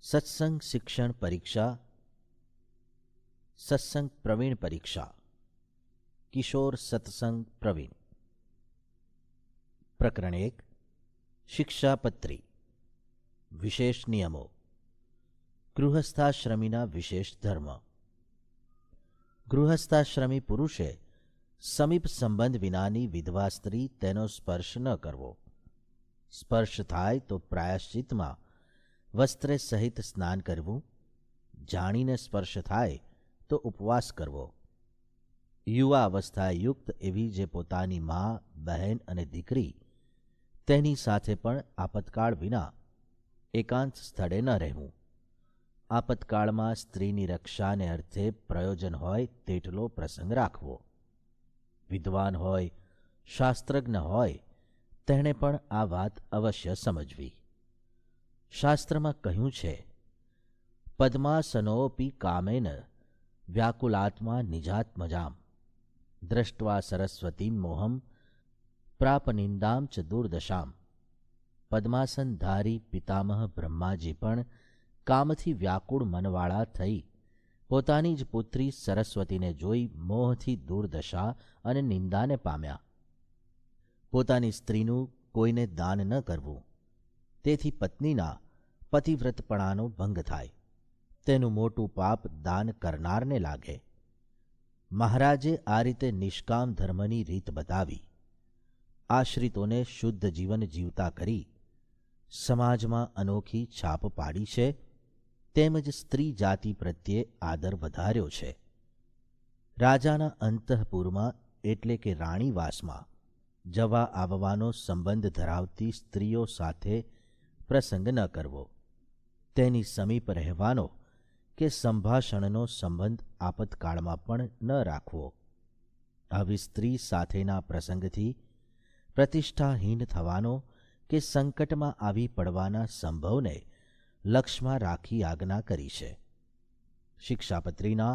સત્સંગ શિક્ષણ પરીક્ષા, સત્સંગ પ્રવીણ પરીક્ષા, કિશોર સત્સંગ પ્રવીણ. પ્રકરણ 1. શિક્ષાપત્રી. વિશેષ નિયમો. ગૃહસ્થાશ્રમીના વિશેષ ધર્મ. ગૃહસ્થાશ્રમી પુરુષે સમીપ સંબંધ વિનાની વિધવા સ્ત્રી તેનો સ્પર્શ ન કરવો. સ્પર્શ થાય તો પ્રાયશ્ચિતમાં વસ્ત્રે સહિત સ્નાન કરવું. જાણીને સ્પર્શ થાય તો ઉપવાસ કરવો. યુવા અવસ્થાએ યુક્ત એવી જે પોતાની મા, બહેન અને દીકરી, તેની સાથે પણ આપતકાળ વિના એકાંત સ્થળે ન રહેવું. આપતકાળમાં સ્ત્રીની રક્ષાને અર્થે પ્રયોજન હોય તેટલો પ્રસંગ રાખવો. વિદ્વાન હોય, શાસ્ત્રજ્ઞ હોય, તેણે પણ આ વાત અવશ્ય સમજવી. શાસ્ત્રમાં કહ્યું છે, પદ્માસનોપી કામેન વ્યાકુલાત્મા નિજાત્મજામ દ્રષ્ટ્વા સરસ્વતીમ મોહમ પ્રાપનિંદામ ચ દુર્દશામ. પદ્માસનધારી પિતામહ બ્રહ્માજી પણ કામથી વ્યાકુળ મનવાળા થઈ પોતાની જ પુત્રી સરસ્વતીને જોઈ મોહથી દુર્દશા અને નિંદાને પામ્યા. પોતાની સ્ત્રીનું કોઈને દાન ન કરવું, તેથી પત્નીના પતિવ્રતપણાનો ભંગ થાય. તેનું મોટું પાપ દાન કરનારને લાગે. મહારાજે આ રીતે નિષ્કામ ધર્મની રીત બતાવી. આશ્રિતોને શુદ્ધ જીવન જીવતા કરી સમાજમાં અનોખી છાપ પાડી છે, તેમજ સ્ત્રી જાતિ પ્રત્યે આદર વધાર્યો છે. રાજાના અંતઃપુરમાં એટલે કે રાણીવાસમાં જવા આવવાનો સંબંધ ધરાવતી સ્ત્રીઓ સાથે પ્રસંગ ન કરવો. તેની સમીપ રહેવાનો કે સંભાષણનો સંબંધ આપતકાળમાં પણ ન રાખવો. આવી સ્ત્રી સાથેના પ્રસંગથી પ્રતિષ્ઠાહીન થવાનો કે સંકટમાં આવી પડવાના સંભવને લક્ષમાં રાખી આજ્ઞા કરી છે. શિક્ષાપત્રીના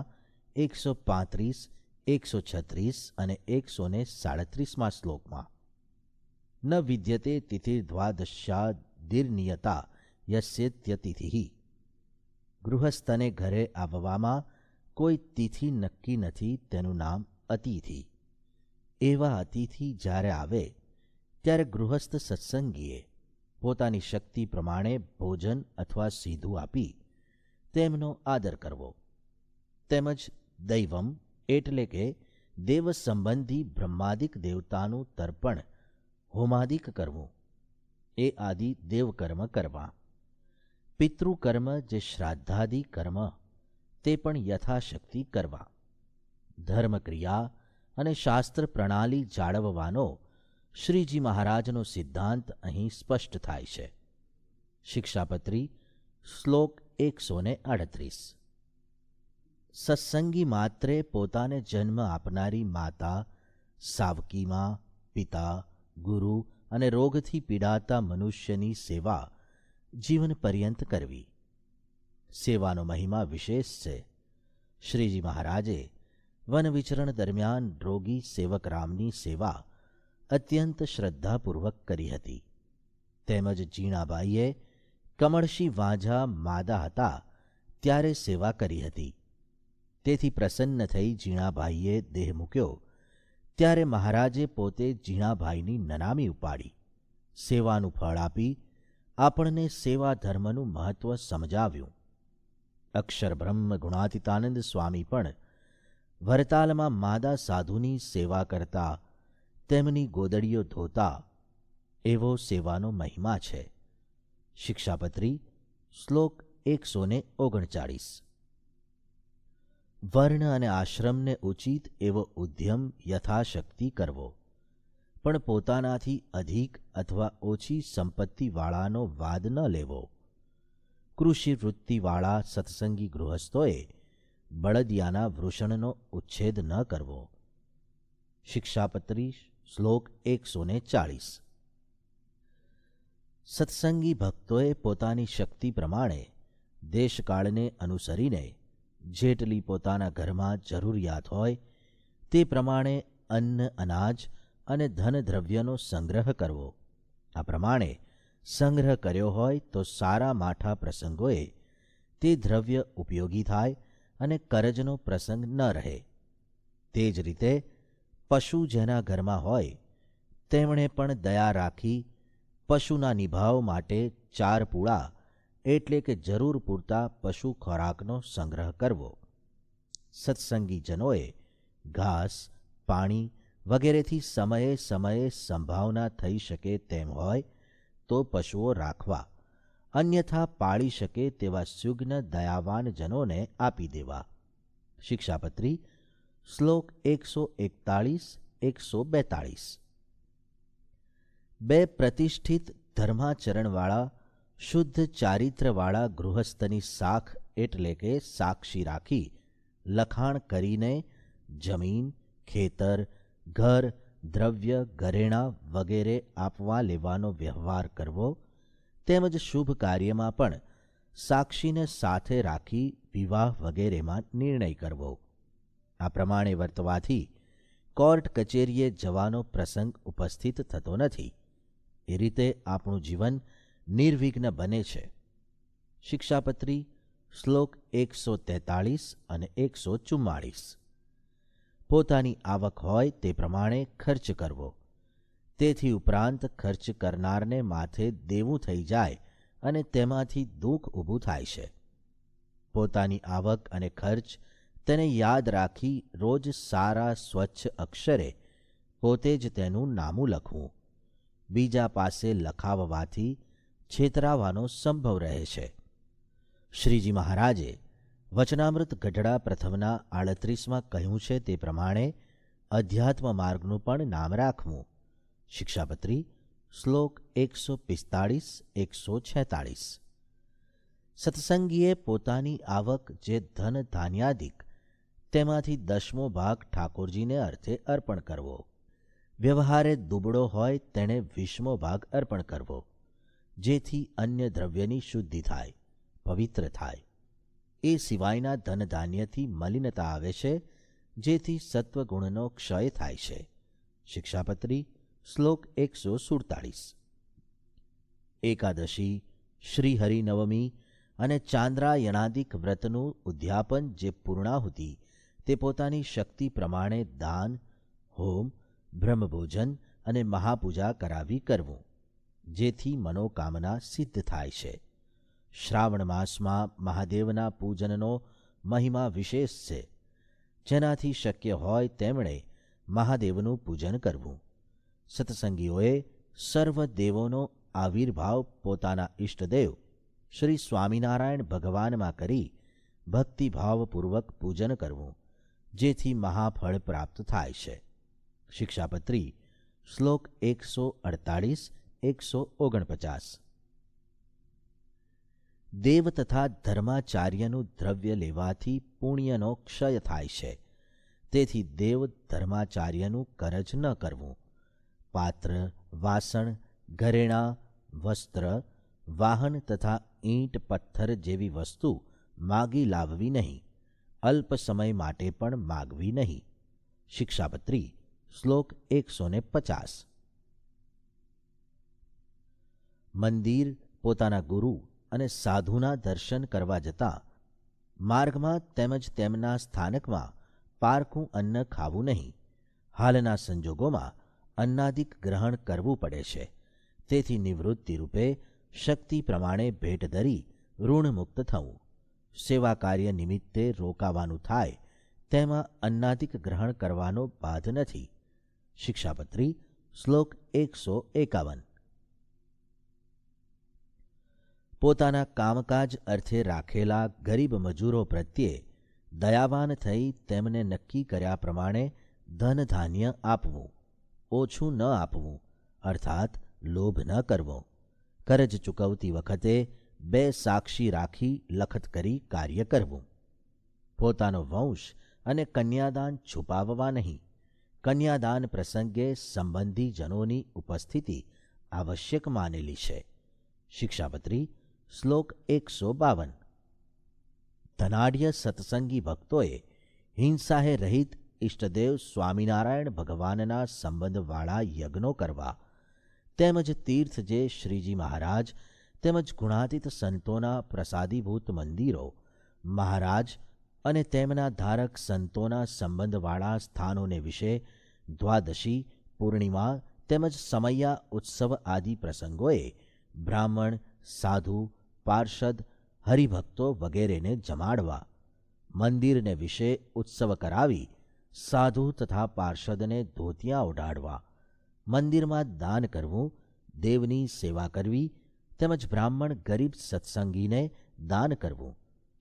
135, 136 અને 137 શ્લોકમાં ન વિદ્યતે તિથિર્દ્વાદશ્યા દિર્નિયતા યસ્યેત્યતિથિ. ગૃહસ્થને ઘરે આવવામાં કોઈ તિથિ નક્કી નથી, તેનું નામ અતિથિ. એવા અતિથિ જ્યારે આવે ત્યારે ગૃહસ્થ સત્સંગીએ પોતાની શક્તિ પ્રમાણે ભોજન અથવા સીધું આપી તેમનો આદર કરવો. તેમજ દૈવમ એટલે કે દેવ સંબંધી બ્રહ્માદિક દેવતાનું તર્પણ હોમાદિક કરવું. એ આદિ દેવકર્મ કરવા. પિતૃકર્મ જે શ્રાદ્ધાદિ કર્મ તે પણ યથાશક્તિ કરવા. ધર્મક્રિયા અને શાસ્ત્ર પ્રણાલી જાળવવાનો શ્રીજી મહારાજનો સિદ્ધાંત અહીં સ્પષ્ટ થાય છે. શિક્ષાપત્રી શ્લોક 138. સત્સંગી માત્રે પોતાને જન્મ આપનારી માતા, સાવકીમાં, પિતા, ગુરુ અને રોગથી પીડાતા મનુષ્યની સેવા જીવન પર્યંત કરવી. સેવાનો મહિમા વિશેષ છે. શ્રીજી મહારાજે વનવિચરણ દરમિયાન રોગી સેવક રામની સેવા અત્યંત શ્રદ્ધાપૂર્વક કરી હતી. તેમજ જીણાબાઈએ કમળશી વાંઝા માદા હતા ત્યારે સેવા કરી હતી. તેથી પ્રસન્ન થઈ જીણાભાઈએ દેહ મૂક્યો ત્યારે મહારાજે પોતે જીણાભાઈની નનામી ઉપાડી સેવાનું ફળ આપી આપણને સેવા ધર્મનું મહત્વ સમજાવ્યું. અક્ષરબ્રહ્મ ગુણાતીતાનંદ સ્વામી પણ વરતાલમાં માદા સાધુની સેવા કરતા તેમની ગોદડીઓ ધોતા એવો સેવાનો મહિમા છે. શિક્ષાપત્રી શ્લોક 139. વર્ણ અને આશ્રમને ઉચિત એવો ઉદ્યમ યથાશક્તિ કરવો, પણ પોતાનાથી અધિક અથવા ઓછી સંપત્તિવાળાનો વાદ ન લેવો. કૃષિવૃત્તિવાળા સત્સંગી ગૃહસ્થોએ બળદિયાના વૃષણનો ઉચ્છેદ ન કરવો. શિક્ષાપત્રી શ્લોક 140. સત્સંગી ભક્તોએ પોતાની શક્તિ પ્રમાણે દેશકાળને અનુસરીને જેટલી પોતાના ઘરમાં જરૂરિયાત હોય તે પ્રમાણે અન્ન, અનાજ અને ધનદ્રવ્યનો સંગ્રહ કરવો. આ પ્રમાણે સંગ્રહ કર્યો હોય તો સારા માઠા પ્રસંગોએ તે દ્રવ્ય ઉપયોગી થાય અને કરજનો પ્રસંગ ન રહે. તે જ રીતે પશુ જેના ઘરમાં હોય તેમણે પણ દયા રાખી પશુના નિભાવ માટે 4 પૂળા એટલે કે જરૂર પૂરતા પશુ ખોરાકનો સંગ્રહ કરવો. સત્સંગી જનોએ ઘાસ, પાણી વગેરેથી સમયે સમયે સંભાવના થઈ શકે તેમ હોય તો પશુઓ રાખવા, અન્યથા પાળી શકે તેવા સુજ્ઞ દયાવાન જનોને આપી દેવા. શિક્ષાપત્રી શ્લોક 141-142. 2 પ્રતિષ્ઠિત ધર્માચરણવાળા શુદ્ધ ચારિત્રવાળા ગૃહસ્થની સાખ એટલે કે સાક્ષી રાખી લખાણ કરીને જમીન, ખેતર, ઘર, દ્રવ્ય, ઘરેણાં વગેરે આપવા લેવાનો વ્યવહાર કરવો, તેમજ શુભ કાર્યમાં પણ સાક્ષીને સાથે રાખી વિવાહ વગેરેમાં નિર્ણય કરવો. આ પ્રમાણે વર્તવાથી કોર્ટ કચેરીએ જવાનો પ્રસંગ ઉપસ્થિત થતો નથી. એ રીતે આપણું જીવન નિર્વિઘ્ન બને છે. શિક્ષાપત્રી શ્લોક 143 અને 144. પોતાની આવક હોય તે પ્રમાણે ખર્ચ કરવો. તેથી ઉપરાંત ખર્ચ કરનારને માથે દેવું થઈ જાય અને તેમાંથી દુઃખ ઊભું થાય છે. પોતાની આવક અને ખર્ચ તેને યાદ રાખી રોજ સારા સ્વચ્છ અક્ષરે પોતે જ તેનું નામું લખવું. બીજા પાસે લખાવવાથી છેતરાવાનો સંભવ રહે છે. શ્રીજી મહારાજે વચનામૃત ગઢડા પ્રથમના 38માં કહ્યું છે તે પ્રમાણે અધ્યાત્મ માર્ગનું પણ નામ રાખવું. શિક્ષાપત્રી શ્લોક 145-146. સત્સંગીએ પોતાની આવક જે ધન ધાન્યાદિક તેમાંથી 10મો ભાગ ઠાકોરજીને અર્થે અર્પણ કરવો. વ્યવહારે દુબળો હોય તેણે 20મો ભાગ અર્પણ કરવો, જેથી અન્ય દ્રવ્યની શુદ્ધિ થાય, પવિત્ર થાય. એ સિવાયના ધનધાન્યથી મલિનતા આવે છે, જેથી સત્વગુણનો ક્ષય થાય છે. શિક્ષાપત્રી શ્લોક 147. એકાદશી, શ્રીહરિનવમી અને ચાંદ્રાયણાદિક વ્રતનું ઉદ્યાપન જે પૂર્ણાહુતિ તે પોતાની શક્તિ પ્રમાણે દાન, હોમ, બ્રહ્મભોજન અને મહાપૂજા કરાવી કરવું, જેથી મનોકામના સિદ્ધ થાય છે. શ્રાવણ માસમાં મહાદેવના પૂજનનો મહિમા વિશેષ છે. જેનાથી શક્ય હોય તેમણે મહાદેવનું પૂજન કરવું. સત્સંગીઓએ સર્વ દેવોનો આવિર્ભાવ પોતાના ઇષ્ટદેવ શ્રી સ્વામિનારાયણ ભગવાનમાં કરી ભક્તિભાવપૂર્વક પૂજન કરવું, જેથી મહાફળ પ્રાપ્ત થાય છે. શિક્ષાપત્રી શ્લોક 148-149. દેવ તથા ધર્માચાર્યનું દ્રવ્ય લેવાથી પુણ્યનો ક્ષય થાય છે. તેથી દેવ ધર્માચાર્યનું કરજ ન કરવું. પાત્ર, વાસણ, ઘરેણાં, વસ્ત્ર, વાહન તથા ઈંટ પથ્થર જેવી વસ્તુ માગી લાવવી નહીં. અલ્પ સમય માટે પણ માગવી નહીં. શિક્ષાપત્રી શ્લોક 150. મંદિર, પોતાના ગુરુ અને સાધુના દર્શન કરવા જતાં માર્ગમાં તેમજ તેમના સ્થાનકમાં પારકું અન્ન ખાવું નહીં. હાલના સંજોગોમાં અન્નાદિક ગ્રહણ કરવું પડે છે. તેથી નિવૃત્તિ રૂપે શક્તિ પ્રમાણે ભેટ ધરી ઋણમુક્ત થવું. સેવા કાર્ય નિમિત્તે રોકાવાનું થાય તેમાં અન્નાદિક ગ્રહણ કરવાનો બાધ નથી. શિક્ષાપત્રી શ્લોક 151. પોતાના કામકાજ અર્થે રાખેલા ગરીબ મજૂરો પ્રત્યે દયાવાન થઈ તેમને નક્કી કર્યા પ્રમાણે ધન ધાન્ય આપવું. ઓછું ન આપવું, અર્થાત લોભ ન કરવો. કરજ ચૂકવતી વખતે 2 સાક્ષી રાખી લખત કરી કાર્ય કરવું. પોતાનો વંશ અને કન્યાદાન છુપાવવા નહીં. કન્યાદાન પ્રસંગે સંબંધીજનોની ઉપસ્થિતિ આવશ્યક માનેલી છે. શિક્ષાપત્રી શ્લોક 152. ધનાઢ્ય સત્સંગી ભક્તોએ હિંસાએ રહિત ઇષ્ટદેવ સ્વામિનારાયણ ભગવાનના સંબંધવાળા યજ્ઞો કરવા, તેમજ તીર્થ જે શ્રીજી મહારાજ તેમજ ગુણાતીત સંતોના પ્રસાદીભૂત મંદિરો, મહારાજ અને તેમના ધારક સંતોના સંબંધવાળા સ્થાનોને વિશે દ્વાદશી, પૂર્ણિમા તેમજ સમૈયા ઉત્સવ આદિ પ્રસંગોએ બ્રાહ્મણ, સાધુ, પાર્ષદ, હરિભક્તો વગેરેને જમાડવા, મંદિરને વિશે ઉત્સવ કરાવી સાધુ તથા પાર્ષદને ધોતિયા ઓઢાડવા, મંદિરમાં દાન કરવું, દેવની સેવા કરવી તેમજ બ્રાહ્મણ ગરીબ સત્સંગીને દાન કરવું.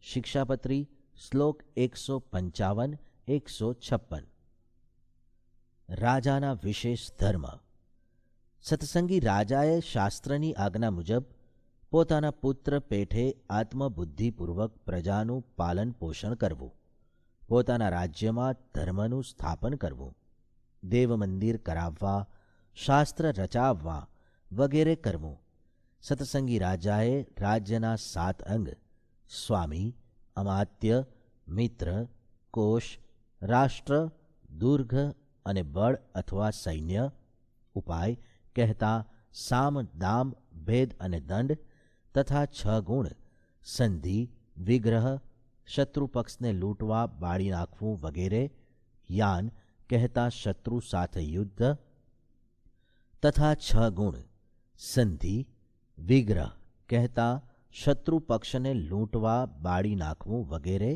શિક્ષાપત્રી શ્લોક 155-156. રાજાના વિશેષ ધર્મ. સત્સંગી રાજાએ શાસ્ત્રની આજ્ઞા મુજબ પોતાના પુત્ર પેઠે આત્મબુદ્ધિપૂર્વક પ્રજાનું પાલન પોષણ કરવું, પોતાના રાજ્યમાં ધર્મનું સ્થાપન કરવું, દેવ મંદિર કરાવવા, શાસ્ત્ર રચાવવા વગેરે કરવું. સત્સંગી રાજાએ રાજ્યના 7 અંગ સ્વામી, અમાત્ય, મિત્ર, કોશ, રાષ્ટ્ર, દુર્ગ અને બળ અથવા સૈન્ય, ઉપાય કહેતા સામ, દામ, ભેદ અને દંડ તથા 6 ગુણ સંધિ, વિગ્રહ, શત્રુપક્ષને લૂંટવા બાળી નાખવું વગેરે, યાન કહેતા શત્રુ સાથે યુદ્ધ તથા 6 ગુણ સંધિ, વિગ્રહ કહેતા શત્રુપક્ષને લૂંટવા બાળી નાખવું વગેરે,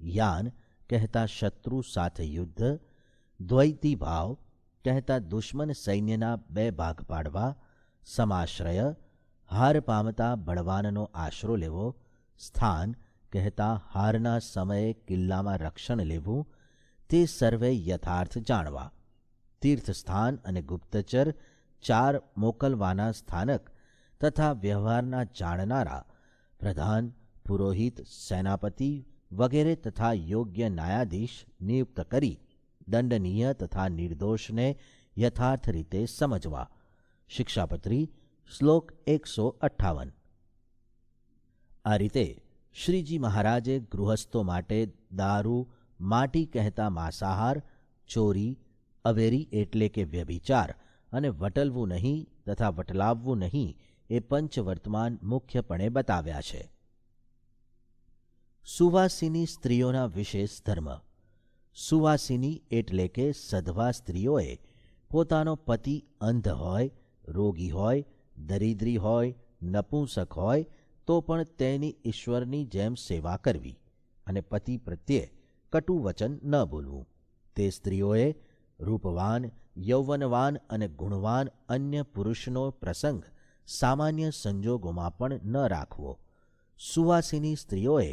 યાન કહેતા શત્રુ સાથે યુદ્ધ, દ્વૈતી ભાવ કહેતા દુશ્મન સૈન્યના 2 ભાગ પાડવા, સમાશ્રય હાર પામતા બળવાનનો આશરો લેવો, સ્થાન કહેતા હારના સમયે કિલ્લામાં રક્ષણ લેવું, તે સર્વે યથાર્થ જાણવા, તીર્થસ્થાન અને ગુપ્તચર 4 મોકલવાના સ્થાનક તથા વ્યવહારના જાણનારા, પ્રધાન, પુરોહિત, સેનાપતિ વગેરે તથા યોગ્ય ન્યાયાધીશ નિયુક્ત કરી દંડનીય તથા નિર્દોષને યથાર્થ રીતે સમજવા. શિક્ષાપત્રી શ્લોક 158. આ રીતે શ્રીજી મહારાજે ગૃહસ્થો માટે દારૂ, માટી કહેતા માંસાહાર, ચોરી, અવેરી એટલે કે વ્યભિચાર અને વટલવું નહીં તથા વટલાવવું નહીં એ પંચવર્તમાન મુખ્યપણે બતાવ્યા છે. સુવાસિની સ્ત્રીઓના વિશેષ ધર્મ. સુવાસિની એટલે કે સધવા સ્ત્રીઓએ પોતાનો પતિ અંધ હોય, રોગી હોય, દરિદ્રી હોય, નપુંસક હોય તો પણ તેની ઈશ્વરની જેમ સેવા કરવી અને પતિ પ્રત્યે કટુ વચન ન બોલવું. તે સ્ત્રીઓએ રૂપવાન, યૌવનવાન અને ગુણવાન અન્ય પુરુષનો પ્રસંગ સામાન્ય સંજોગોમાં પણ ન રાખવો. સુવાસિની સ્ત્રીઓએ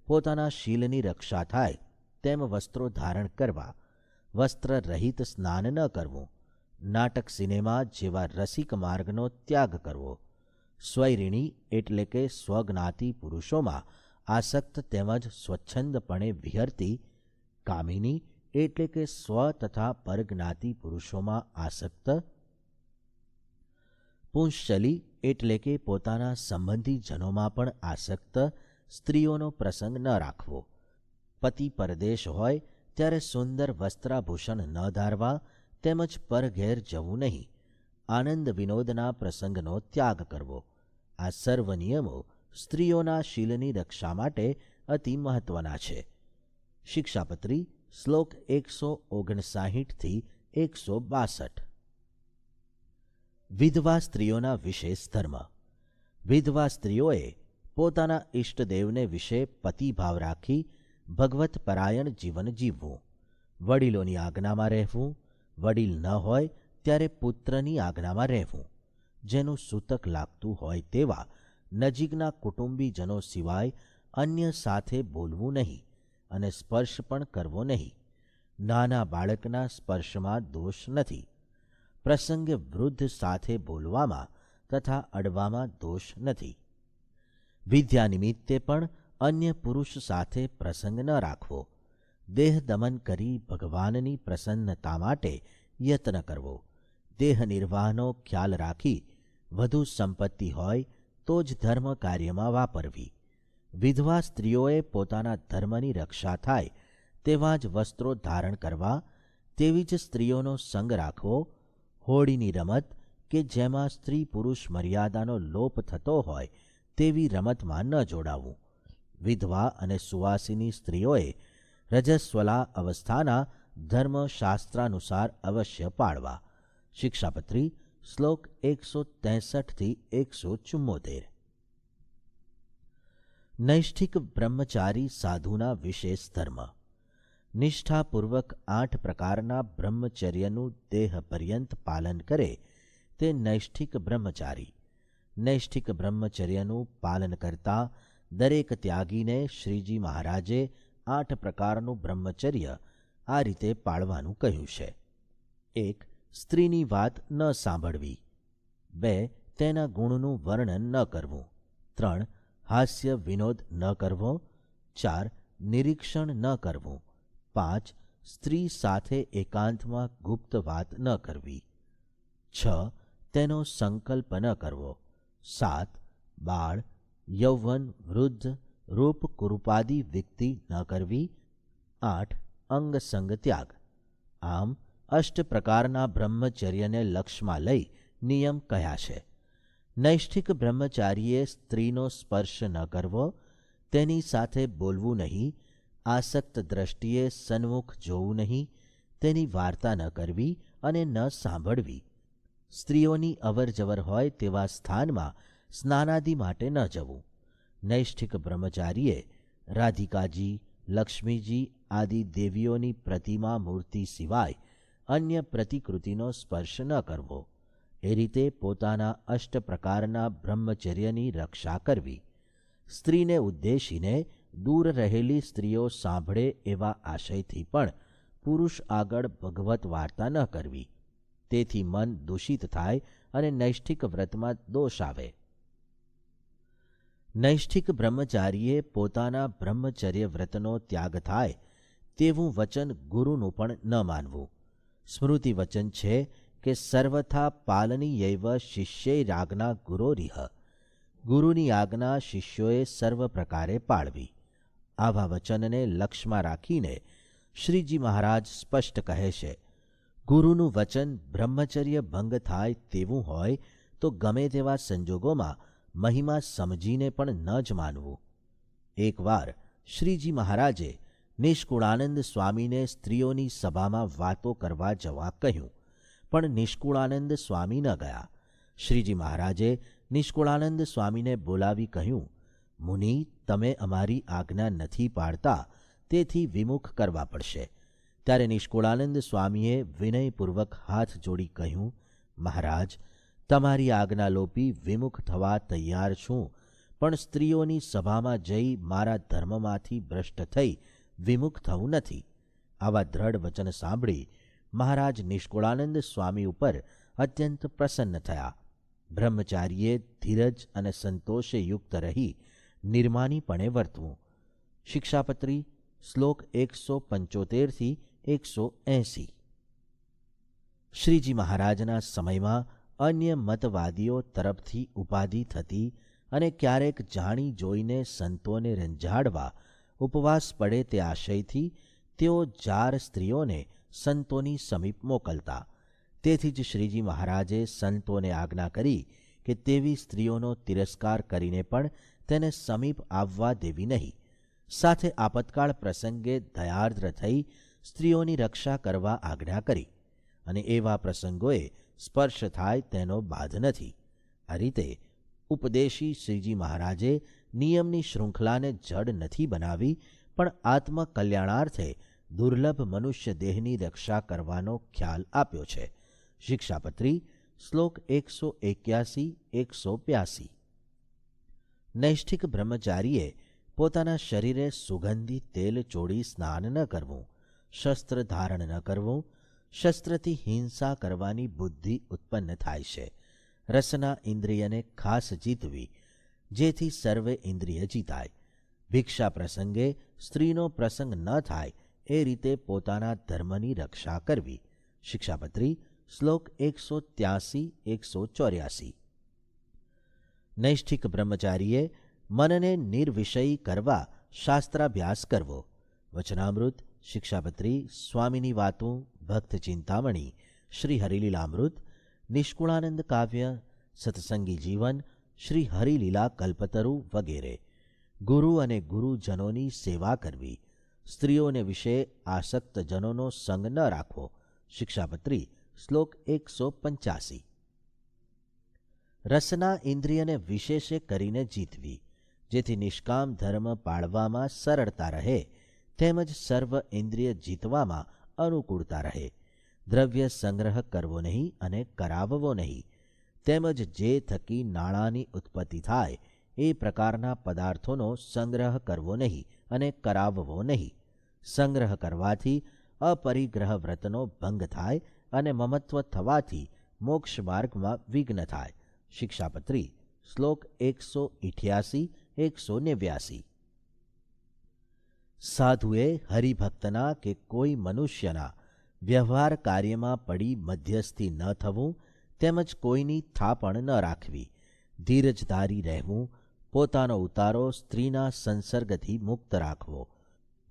પોતાના શીલની રક્ષા થાય તેમ વસ્ત્રો ધારણ કરવા, વસ્ત્ર રહિત સ્નાન ન કરવું, નાટક સિનેમા જેવા રસિક માર્ગનો ત્યાગ કરવો, સ્વૈરિણી એટલે કે સ્વજ્ઞાતિ પુરુષોમાં આસક્ત તેમજ સ્વચ્છંદપણે વિહરતી, કામિની એટલે કે સ્વ તથા પરજ્ઞાતિ પુરુષોમાં આસક્ત, પુંશ્ચલી એટલે કે પોતાના સંબંધીજનોમાં પણ આસક્ત સ્ત્રીઓનો પ્રસંગ ન રાખવો. પતિ પરદેશ હોય ત્યારે સુંદર વસ્ત્રાભૂષણ ન ધારવા તેમજ પરઘેર જવું નહીં. આનંદ વિનોદના પ્રસંગનો ત્યાગ કરવો. આ સર્વ નિયમો સ્ત્રીઓના શીલની રક્ષા માટે અતિ મહત્વના છે. શિક્ષાપત્રી શ્લોક 159-162. વિધવા સ્ત્રીઓના વિશેષ ધર્મ. વિધવા સ્ત્રીઓએ પોતાના ઇષ્ટદેવને વિશે પતિભાવ રાખી ભગવત પરાયણ જીવન જીવવું, વડીલોની આજ્ઞામાં રહેવું, વડીલ ન હોય ત્યારે પુત્રની આજ્ઞામાં રહેવું, જેનું સૂતક લાગતું હોય તેવા નજીકના કુટુંબીજનો સિવાય અન્ય સાથે બોલવું નહીં અને સ્પર્શ પણ કરવો નહીં. નાના બાળકના સ્પર્શમાં દોષ નથી. પ્રસંગે વૃદ્ધ સાથે બોલવામાં તથા અડવામાં દોષ નથી. વિદ્યા નિમિત્તે પણ અન્ય પુરુષ સાથે પ્રસંગ ન રાખવો. દેહ દમન કરી ભગવાનની પ્રસન્નતા માટે યત્ન કરવો. દેહ નિર્વાહનો ખ્યાલ રાખી વધુ સંપત્તિ હોય તો જ ધર્મ કાર્યમાં વાપરવી. વિધવા સ્ત્રીઓએ પોતાના ધર્મની રક્ષા થાય તેવા જ વસ્ત્રો ધારણ કરવા, તેવી જ સ્ત્રીઓનો સંગ રાખવો. હોળીની રમત કે જેમાં સ્ત્રી પુરુષ મર્યાદાનો લોપ થતો હોય તેવી રમતમાં ન જોડાવું. વિધવા અને સુવાસિની સ્ત્રીઓએ રજસ્વલા અવસ્થાના ધર્મશાસ્ત્રાનુસાર અવશ્ય પાળવા. શિક્ષાપત્રી શ્લોક 163 174. નૈષ્ઠિક બ્રહ્મચારી સાધુના વિશેષ ધર્મ. નિષ્ઠાપૂર્વક 8 પ્રકારના બ્રહ્મચર્યનું દેહ પર્યંત પાલન કરે તે નૈષ્ઠિક બ્રહ્મચારી. નૈષ્ઠિક બ્રહ્મચર્યનું પાલન કરતા દરેક ત્યાગીને શ્રીજી મહારાજે 8 પ્રકારનું બ્રહ્મચર્ય આ રીતે પાળવાનું કહ્યું છે. 1. સ્ત્રીની વાત ન સાંભળવી. 2. તેના ગુણનું વર્ણન ન કરવું. 3. હાસ્ય વિનોદ ન કરવો. 4. નિરીક્ષણ ન કરવું. 5. સ્ત્રી સાથે એકાંતમાં ગુપ્ત વાત ન કરવી. 6. તેનો સંકલ્પ ન કરવો. 7. બાળ, યૌવન, વૃદ્ધ, રૂપ કુરૂપાદી વિકૃતિ ન કરવી. 8. અંગસંગ ત્યાગ. આમ 8 પ્રકારના બ્રહ્મચર્યને લક્ષમાં લઈ નિયમ કહ્યા છે. નૈષ્ઠિક બ્રહ્મચારીએ સ્ત્રીનો સ્પર્શ ન કરવો, તેની સાથે બોલવું નહીં, આસક્ત દ્રષ્ટિએ સન્મુખ જોવું નહીં, તેની વાર્તા ન કરવી અને ન સાંભળવી. સ્ત્રીઓની અવરજવર હોય તેવા સ્થાનમાં સ્નાનાદિ માટે ન જવું. નૈષ્ઠિક બ્રહ્મચારીએ રાધિકાજી, લક્ષ્મીજી આદિ દેવીઓની પ્રતિમા મૂર્તિ સિવાય અન્ય પ્રતિકૃતિનો સ્પર્શ ન કરવો. એ રીતે પોતાના 8 પ્રકારના બ્રહ્મચર્યની રક્ષા કરવી. સ્ત્રીને ઉદ્દેશીને દૂર રહેલી સ્ત્રીઓ સાંભળે એવા આશયથી પણ પુરુષ આગળ ભગવત વાર્તા ન કરવી. તેથી મન દૂષિત થાય અને નૈષ્ઠિક વ્રતમાં દોષ આવે. નૈષ્ઠિક બ્રહ્મચારીએ પોતાના બ્રહ્મચર્ય વ્રતનો ત્યાગ થાય તેવું વચન ગુરુનું પણ ન માનવું. સ્મૃતિ વચન છે કે સર્વથા પાલનીયૈવ શિષ્યૈરાજ્ઞા ગુરોરિહ. ગુરુની આજ્ઞા શિષ્યોએ સર્વ પ્રકારે પાળવી. આવા વચનને લક્ષમાં રાખીને શ્રીજી મહારાજ સ્પષ્ટ કહે છે, ગુરુનું વચન બ્રહ્મચર્ય ભંગ થાય તેવું હોય તો ગમે તેવા સંજોગોમાં મહિમા સમજીને પણ ન જ માનવું. એકવાર શ્રીજી મહારાજે નિષ્કુળાનંદ સ્વામીને સ્ત્રીઓની સભામાં વાતો કરવા જવા કહ્યું, પણ નિષ્કુળાનંદ સ્વામી ન ગયા. શ્રીજી મહારાજે નિષ્કુળાનંદ સ્વામીને બોલાવી કહ્યું, મુનિ, તમે અમારી આજ્ઞા નથી પાળતા, તેથી વિમુખ કરવા પડશે. ત્યારે નિષ્કુળાનંદ સ્વામીએ વિનયપૂર્વક હાથ જોડી કહ્યું, મહારાજ, તમારી આજ્ઞા લોપી વિમુખ થવા તૈયાર છું, પણ સ્ત્રીઓની સભામાં જઈ મારા ધર્મમાંથી ભ્રષ્ટ થઈ વિમુખ થવું નથી. આવા દ્રઢ વચન સાંભળી મહારાજ નિષ્કુળાનંદ સ્વામી ઉપર અત્યંત પ્રસન્ન થયા. બ્રહ્મચારીએ ધીરજ અને સંતોષે યુક્ત રહી નિર્માનીપણે વર્તવું. શિક્ષાપત્રી શ્લોક 175 180. શ્રીજી મહારાજના સમયમાં અન્ય મતવાદીઓ તરફથી ઉપાધિ થતી અને ક્યારેક જાણી જોઈને સંતોને રંજાડવા ઉપવાસ પડે તે આશયથી તેઓ જાર સ્ત્રીઓને સંતોની સમીપ મોકલતા. તેથી જ શ્રીજી મહારાજે સંતોને આજ્ઞા કરી કે તેવી સ્ત્રીઓનો તિરસ્કાર કરીને પણ તેને સમીપ આવવા દેવી નહીં. સાથે આપતકાળ પ્રસંગે દયાર્દ્ર થઈ સ્ત્રીઓની રક્ષા કરવા આજ્ઞા કરી, અને એવા પ્રસંગોએ સ્પર્શ થાય તેનો બાધ નથી. આ રીતે ઉપદેશી શ્રીજી મહારાજે નિયમની શૃંખલાને જડ નથી બનાવી, પણ આત્મકલ્યાણાર્થે દુર્લભ મનુષ્ય દેહની રક્ષા કરવાનો ખ્યાલ આપ્યો છે. શિક્ષાપત્રી શ્લોક 181-182. નૈષ્ઠિક બ્રહ્મચારીએ પોતાના શરીરે સુગંધી તેલ ચોડી સ્નાન ન કરવું, શસ્ત્ર ધારણ ન કરવું. શસ્ત્રથી હિંસા કરવાની બુદ્ધિ ઉત્પન્ન થાય છે. રસના ઇન્દ્રિયને ખાસ જીતવી, જેથી સર્વે ઇન્દ્રિય જીતાય. ભિક્ષા પ્રસંગે સ્ત્રીનો પ્રસંગ ન થાય એ રીતે પોતાના ધર્મની રક્ષા કરવી. શિક્ષાપત્રી શ્લોક 183-184. નૈષ્ઠિક બ્રહ્મચારીએ મનને નિર્વિષયી કરવા શાસ્ત્રાભ્યાસ કરવો. વચનામૃત, શિક્ષાપત્રી, સ્વામીની વાતો, ભક્ત ચિંતામણી, શ્રી હરિલીલામૃત, નિષ્કુળાનંદ કાવ્ય, સત્સંગી જીવન, શ્રી હરિલીલા કલ્પતરુ વગેરે. ગુરુ અને ગુરુજનોની સેવા કરવી. સ્ત્રીઓને વિશે આસક્તજનોનો સંગ ન રાખવો. શિક્ષાપત્રી શ્લોક 185. રસના ઇન્દ્રિયને વિશેષે કરીને જીતવી, જેથી નિષ્કામ ધર્મ પાળવામાં સરળતા રહે, તેમજ સર્વ ઇન્દ્રિય જીતવામાં અનુકૂળતા રહે. દ્રવ્ય સંગ્રહ કરવો નહીં અને કરાવવો નહીં, તેમજ જે થકી નાણાંની ઉત્પત્તિ થાય એ પ્રકારના પદાર્થોનો સંગ્રહ કરવો નહીં અને કરાવવો નહીં. સંગ્રહ કરવાથી અપરિગ્રહ વ્રતનો ભંગ થાય અને મમત્વ થવાથી મોક્ષ માર્ગમાં વિઘ્ન થાય. શિક્ષાપત્રી શ્લોક 188-189. સાધુએ હરિભક્તના કે કોઈ મનુષ્યના વ્યવહાર કાર્યમાં પડી મધ્યસ્થી ન થવું, તેમજ કોઈની થાપણ ન રાખવી. ધીરજધારી રહેવું. પોતાનો ઉતારો સ્ત્રીના સંસર્ગથી મુક્ત રાખવો.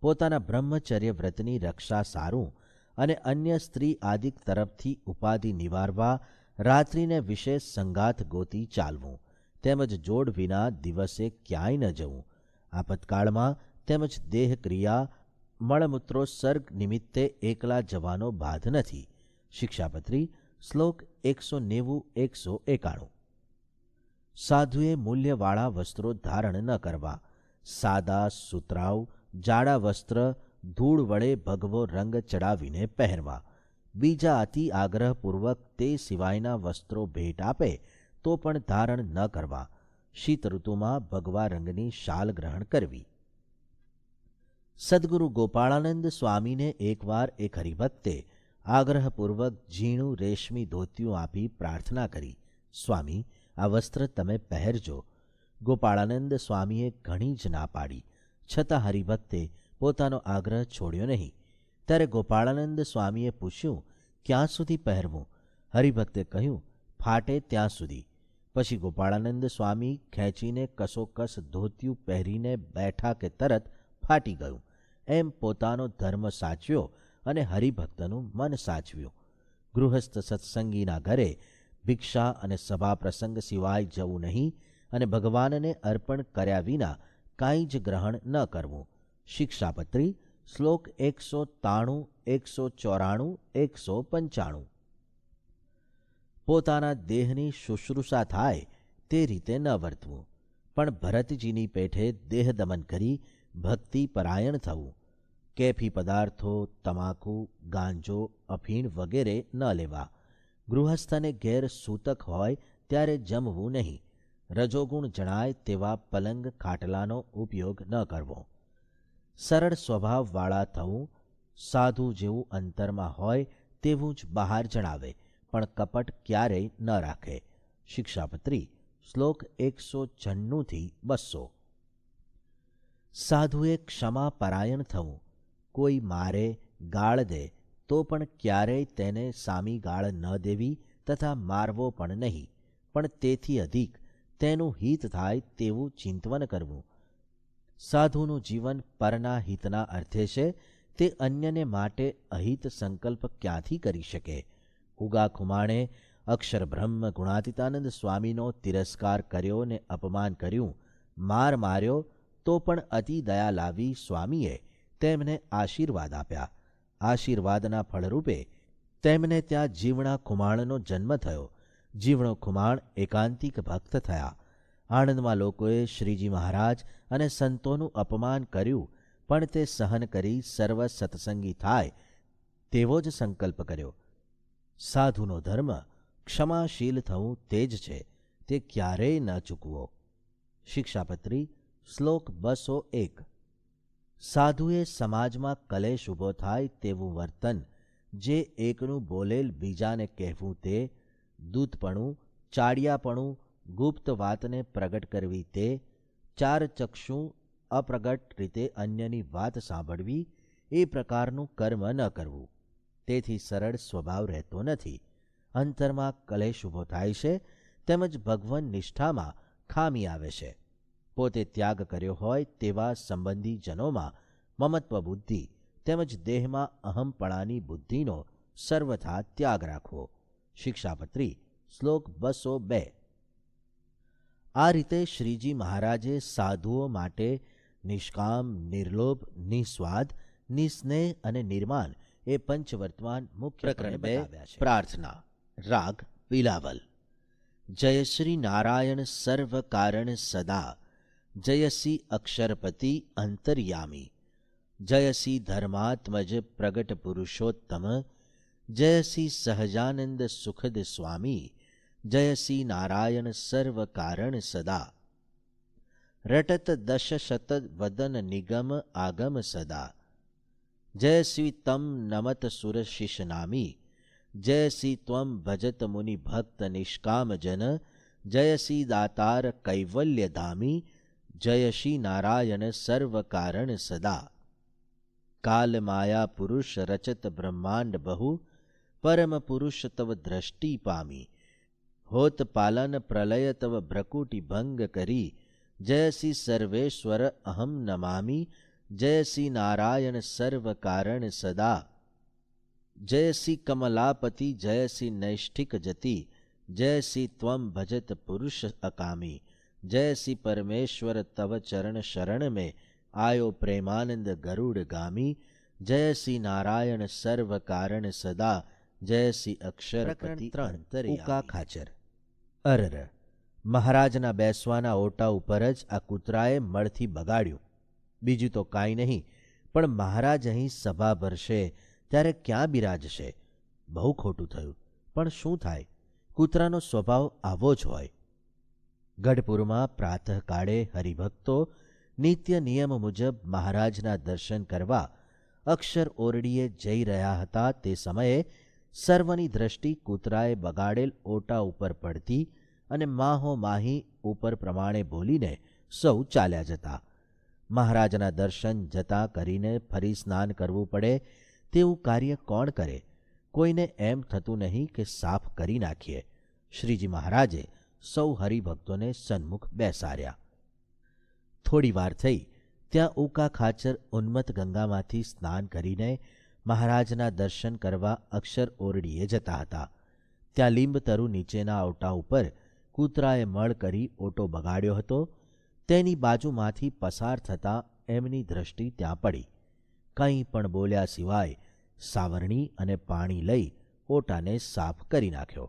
પોતાના બ્રહ્મચર્ય વ્રતની રક્ષા સારું અને અન્ય સ્ત્રી આદિક તરફથી ઉપાધિ નિવારવા રાત્રિને વિશેષ સંગાથ ગોતી ચાલવું, તેમજ જોડ વિના દિવસે ક્યાંય ન જવું. આપતકાળમાં તેમજ દેહક્રિયા મળમૂત્રોત્સર્ગ નિમિત્તે એકલા જવાનો બાધ નથી. શિક્ષાપત્રી શ્લોક 190-191. સાધુએ મૂલ્યવાળા વસ્ત્રો ધારણ ન કરવા. સાદા સુતરાઉ જાડા વસ્ત્ર ધૂળ વડે ભગવો રંગ ચડાવીને પહેરવા. બીજા અતિ આગ્રહપૂર્વક તે સિવાયના વસ્ત્રો ભેટ આપે તો પણ ધારણ ન કરવા. શીત ઋતુમાં ભગવા રંગની શાલ ગ્રહણ કરવી. સદ્ગુરુ ગોપાળાનંદ સ્વામીને એકવાર એક હરિભક્તે આગ્રહપૂર્વક ઝીણું રેશમી ધોતિયું આપી પ્રાર્થના કરી, સ્વામી, આ વસ્ત્ર તમે પહેરજો. ગોપાળાનંદ સ્વામીએ ઘણી જ ના પાડી, છતાં હરિભક્તે પોતાનો આગ્રહ છોડ્યો નહીં. ત્યારે ગોપાળાનંદ સ્વામીએ પૂછ્યું, ક્યાં સુધી પહેરવું? હરિભક્તે કહ્યું, ફાટે ત્યાં સુધી. પછી ગોપાળાનંદ સ્વામી ખેંચીને કસોકસ ધોતિયું પહેરીને બેઠા કે તરત ફાટી ગયું. એમ પોતાનો ધર્મ સાચ્યો અને હરિભક્તનું મન સાચવ્યું. ગૃહસ્થ સત્સંગીના ઘરે ભિક્ષા અને સભા પ્રસંગ સિવાય જવું નહીં અને ભગવાનને અર્પણ કર્યા વિના કાંઈ જ ગ્રહણ ન કરવું. શિક્ષાપત્રી શ્લોક 193-194-195. પોતાના દેહની શુશ્રૂષા થાય તે રીતે ન વર્તવું, પણ ભરતજીની પેઠે દેહદમન કરી ભક્તિ પરાયણ થવું. કેફી પદાર્થો, તમાકુ, ગાંજો, અફીણ વગેરે ન લેવા. ગૃહસ્થને ઘેર સૂતક હોય ત્યારે જમવું નહીં. રજોગુણ જણાય તેવા પલંગ ખાટલાનો ઉપયોગ ન કરવો. સરળ સ્વભાવવાળા થવું. સાધુ જેવું અંતરમાં હોય તેવું જ બહાર જણાવે, પણ કપટ ક્યારેય ન રાખે. શિક્ષાપત્રી શ્લોક 196-200. સાધુએ ક્ષમા પરાયણ થવું. કોઈ મારે, ગાળ દે તો પણ ક્યારેય તેને સામી ગાળ ન દેવી તથા મારવો પણ નહીં, પણ તેથી અધિક તેનું હિત થાય તેવું ચિંતવન કરવું. સાધુનું જીવન પરના હિતના અર્થે છે, તે અન્યને માટે અહિત સંકલ્પ ક્યાંથી કરી શકે? ઉગા ખુમાણે અક્ષર બ્રહ્મ ગુણાતીતાનંદ સ્વામીનો તિરસ્કાર કર્યો ને અપમાન કર્યું, માર માર્યો, તો પણ અતિ દયા લાવી સ્વામીએ તેમને આશીર્વાદ આપ્યા. આશીર્વાદના ફળરૂપે તેમને ત્યાં જીવણા ખુમાણનો જન્મ થયો. જીવણો ખુમાણ એકાંતિક ભક્ત થયા. આણંદમાં લોકોએ શ્રીજી મહારાજ અને સંતોનું અપમાન કર્યું, પણ તે સહન કરી સર્વ સત્સંગી થાય તેવો જ સંકલ્પ કર્યો. સાધુનો ધર્મ ક્ષમાશીલ થવું તે જ છે, તે ક્યારેય ન ચૂકવો. શિક્ષાપત્રી શ્લોક 201. સાધુએ સમાજમાં કલેશ ઊભો થાય તેવું વર્તન, જે એકનું બોલેલ બીજાને કહેવું તે, દૂતપણું, ચાડિયાપણું, ગુપ્ત વાતને પ્રગટ કરવી તે, ચાર ચક્ષુ અપ્રગટ રીતે અન્યની વાત સાંભળવી, એ પ્રકારનું કર્મ ન કરવું. તેથી સરળ સ્વભાવ રહેતો નથી. અંતરમાં કલેશ ઊભો થાય છે, તેમજ ભગવાન નિષ્ઠામાં ખામી આવે છે. પોતે ત્યાગ કર્યો હોય તેવા સંબંધીજનોમાં મમત્વ બુદ્ધિ તેમજ દેહમાં અહમપણાની બુદ્ધિનો સર્વથા ત્યાગ રાખવો. શિક્ષાપત્રી શ્લોક 202. આ રીતે શ્રીજી મહારાજે સાધુઓ માટે નિષ્કામ, નિર્લોભ, નિસ્વાદ, નિસ્નેહ અને નિર્માન એ પંચવર્તમાન મુખ્ય પ્રકરણ બતાવ્યા છે. પ્રાર્થના. રાગ બિલાવલ. જય શ્રી નારાયણ સર્વ કારણ સદા, જયસી અક્ષરપતિ અંતર્યામી, જયસી ધર્માત્મજ પ્રગટ પુરુષોત્તમ, જયસી સહજાનંદ સુખદ સ્વામી, જયસી નારાયણ સર્વ કારણ સદા. રટત દશશત વદન નિગમ આગમ સદા, જયસી તમ નમત સુર શિશ નામી, જયસી ત્વમ ભજત મુનિ ભક્ત નિષ્કામ જન, જયસી દાતાર કૈવલ્ય ધામી, જયસી નારાયણ સર્વ કારણ સદા. કાલ માયા પુરુષ રચત બ્રહ્માંડ બહુ, પરમ પુરુષ તવ દ્રષ્ટિ પામી, હોત પાલન પ્રલય તવ ભ્રકુટિ ભંગ કરી, જયસી સર્વેશ્વર અહમ નમામી, જયસી નારાયણ સર્વ કારણ સદા. જયસી કમલાપતિ જયસી નૈષ્ઠિક જતિ, જયસી ત્વમ ભજત પુરુષ અકામી, જયસી પરમેશ્વર તવ ચરણ શરણ મેં, આયો પ્રેમાનંદ ગરુડ ગામી, જયસી નારાયણ સર્વ કારણ સદા, જયસી અક્ષરપતિ ઉકા ખાચર. અરર! મહારાજના બેસવાના ઓટા ઉપર જ આ કૂતરાએ મળથી બગાડ્યું. બીજું તો કાંઈ નહીં, પણ મહારાજ અહીં સભા ભરશે ત્યારે ક્યાં બિરાજશે? બહુ ખોટું થયું. પણ શું થાય, કૂતરાનો સ્વભાવ આવો જ હોય. ગઢપુરમાં પ્રાતઃકાળે હરિભક્તો નિત્ય નિયમ મુજબ મહારાજના દર્શન કરવા અક્ષર ઓરડીએ જઈ રહ્યા હતા તે સમયે સર્વની દ્રષ્ટિ કૂતરાએ બગાડેલ ઓટા ઉપર પડતી અને માહો માહી ઉપર પ્રમાણે બોલીને સૌ ચાલ્યા જતા. મહારાજના દર્શન જતાં કરીને ફરી સ્નાન કરવું પડે તેવું કાર્ય કોણ કરે? કોઈને એમ થતું નહીં કે સાફ કરી નાખીએ. શ્રીજી મહારાજે સૌ હરિભક્તોને સન્મુખ બેસાડ્યા. થોડી વાર થઈ ત્યાં ઉકા ખાચર ઉન્મત્ત ગંગામાંથી સ્નાન કરીને મહારાજના દર્શન કરવા અક્ષર ઓરડીએ જતા હતા. ત્યાં લીંબતરુ નીચેના ઓટા ઉપર કૂતરાએ મળ કરી ઓટો બગાડ્યો હતો. તેની બાજુમાંથી પસાર થતાં એમની દ્રષ્ટિ ત્યાં પડી. કંઈ પણ બોલ્યા સિવાય સાવરણી અને પાણી લઈ ઓટાને સાફ કરી નાખ્યો.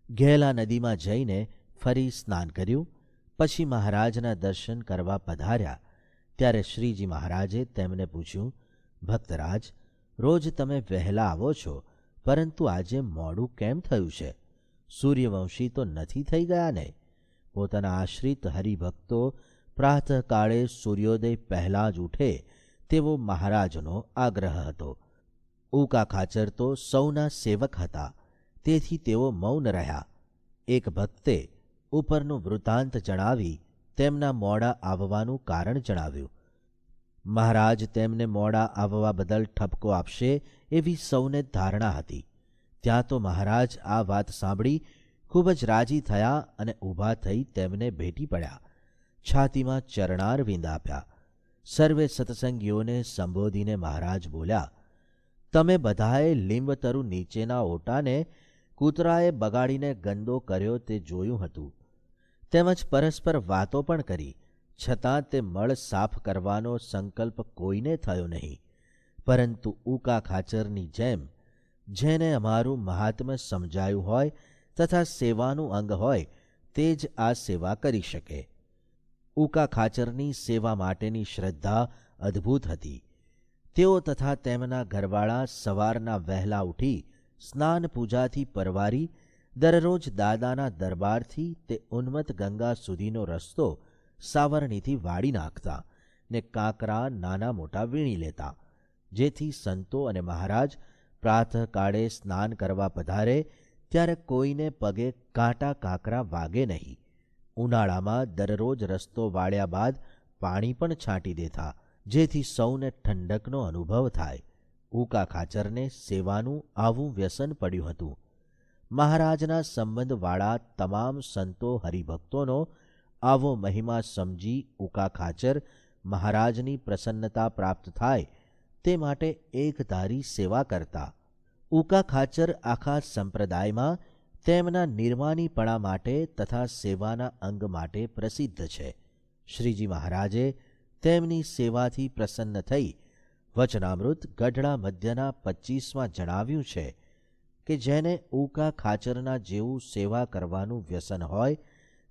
ઘેલા નદીમાં જઈને ફરી સ્નાન કર્યું. પછી મહારાજના દર્શન કરવા પધાર્યા ત્યારે શ્રીજી મહારાજે તેમને પૂછ્યું, ભક્તરાજ, રોજ તમે વહેલા આવો છો, પરંતુ આજે મોડું કેમ થયું છે? સૂર્યવંશી તો નથી થઈ ગયા ને? પોતાના આશ્રિત હરિભક્તો પ્રાતઃકાળે સૂર્યોદય પહેલાં જ ઉઠે તેવો મહારાજનો આગ્રહ હતો. ઉકા ખાચર તો સૌના સેવક હતા, તેથી તેઓ મૌન રહ્યા. એક ભક્તે ઉપરનું વૃત્તાંત જણાવી તેમના મોડા આવવાનું કારણ જણાવ્યું. મહારાજ તેમને મોડા આવવા બદલ ઠપકો આપશે એવી સૌને ધારણા હતી. ત્યાં તો મહારાજ આ વાત સાંભળી ખૂબ જ રાજી થયા અને ઊભા થઈ તેમને ભેટી પડ્યા. છાતીમાં ચરણારવિંદ આપ્યા. સર્વે સત્સંગીઓને સંબોધીને મહારાજ બોલ્યા, તમે બધાએ લીંબતરુ નીચેના ઓટાને કૂતરાએ બગાડીને ગંદો કર્યો તે જોયું હતું, તેમજ પરસ્પર વાતો પણ કરી, છતાં તે મળ સાફ કરવાનો સંકલ્પ કોઈને થયો નહીં. પરંતુ ઉકા ખાચરની જેમ જેને અમારું મહાત્મ્ય સમજાયું હોય તથા સેવાનું અંગ હોય તે જ આ સેવા કરી શકે. ઉકા ખાચરની સેવા માટેની શ્રદ્ધા અદ્ભુત હતી. તેઓ તથા તેમના ઘરવાળા સવારના વહેલા ઉઠી સ્નાન પૂજાથી પરવારી દરરોજ દાદાના દરબારથી તે ઉન્મત્ત ગંગા સુધીનો રસ્તો સાવરણીથી વાળી નાખતા ને કાંકરા નાના મોટા વીણી લેતા, જેથી સંતો અને મહારાજ પ્રાતઃકાળે સ્નાન કરવા પધારે ત્યારે કોઈને પગે કાંટા કાંકરા વાગે નહીં. ઉનાળામાં દરરોજ રસ્તો વાળ્યા બાદ પાણી પણ છાંટી દેતા, જેથી સૌને ઠંડકનો અનુભવ થાય. ઉકા ખાચરને સેવાનું આવું વ્યસન પડ્યું હતું. મહારાજના સંબંધવાળા તમામ સંતો હરિભક્તોનો આવો મહિમા સમજી ઉકા ખાચર મહારાજની પ્રસન્નતા પ્રાપ્ત થાય તે માટે એકધારી સેવા કરતા. ઉકા ખાચર આખા સંપ્રદાયમાં તેમના નિર્માનીપણા માટે તથા સેવાના અંગ માટે પ્રસિદ્ધ છે. શ્રીજી મહારાજે તેમની સેવાથી પ્રસન્ન થઈ વચનામૃત ગઢડા મધ્યના 25માં જણાવ્યું છે કે જેને ઉકા ખાચરના જેવું સેવા કરવાનું વ્યસન હોય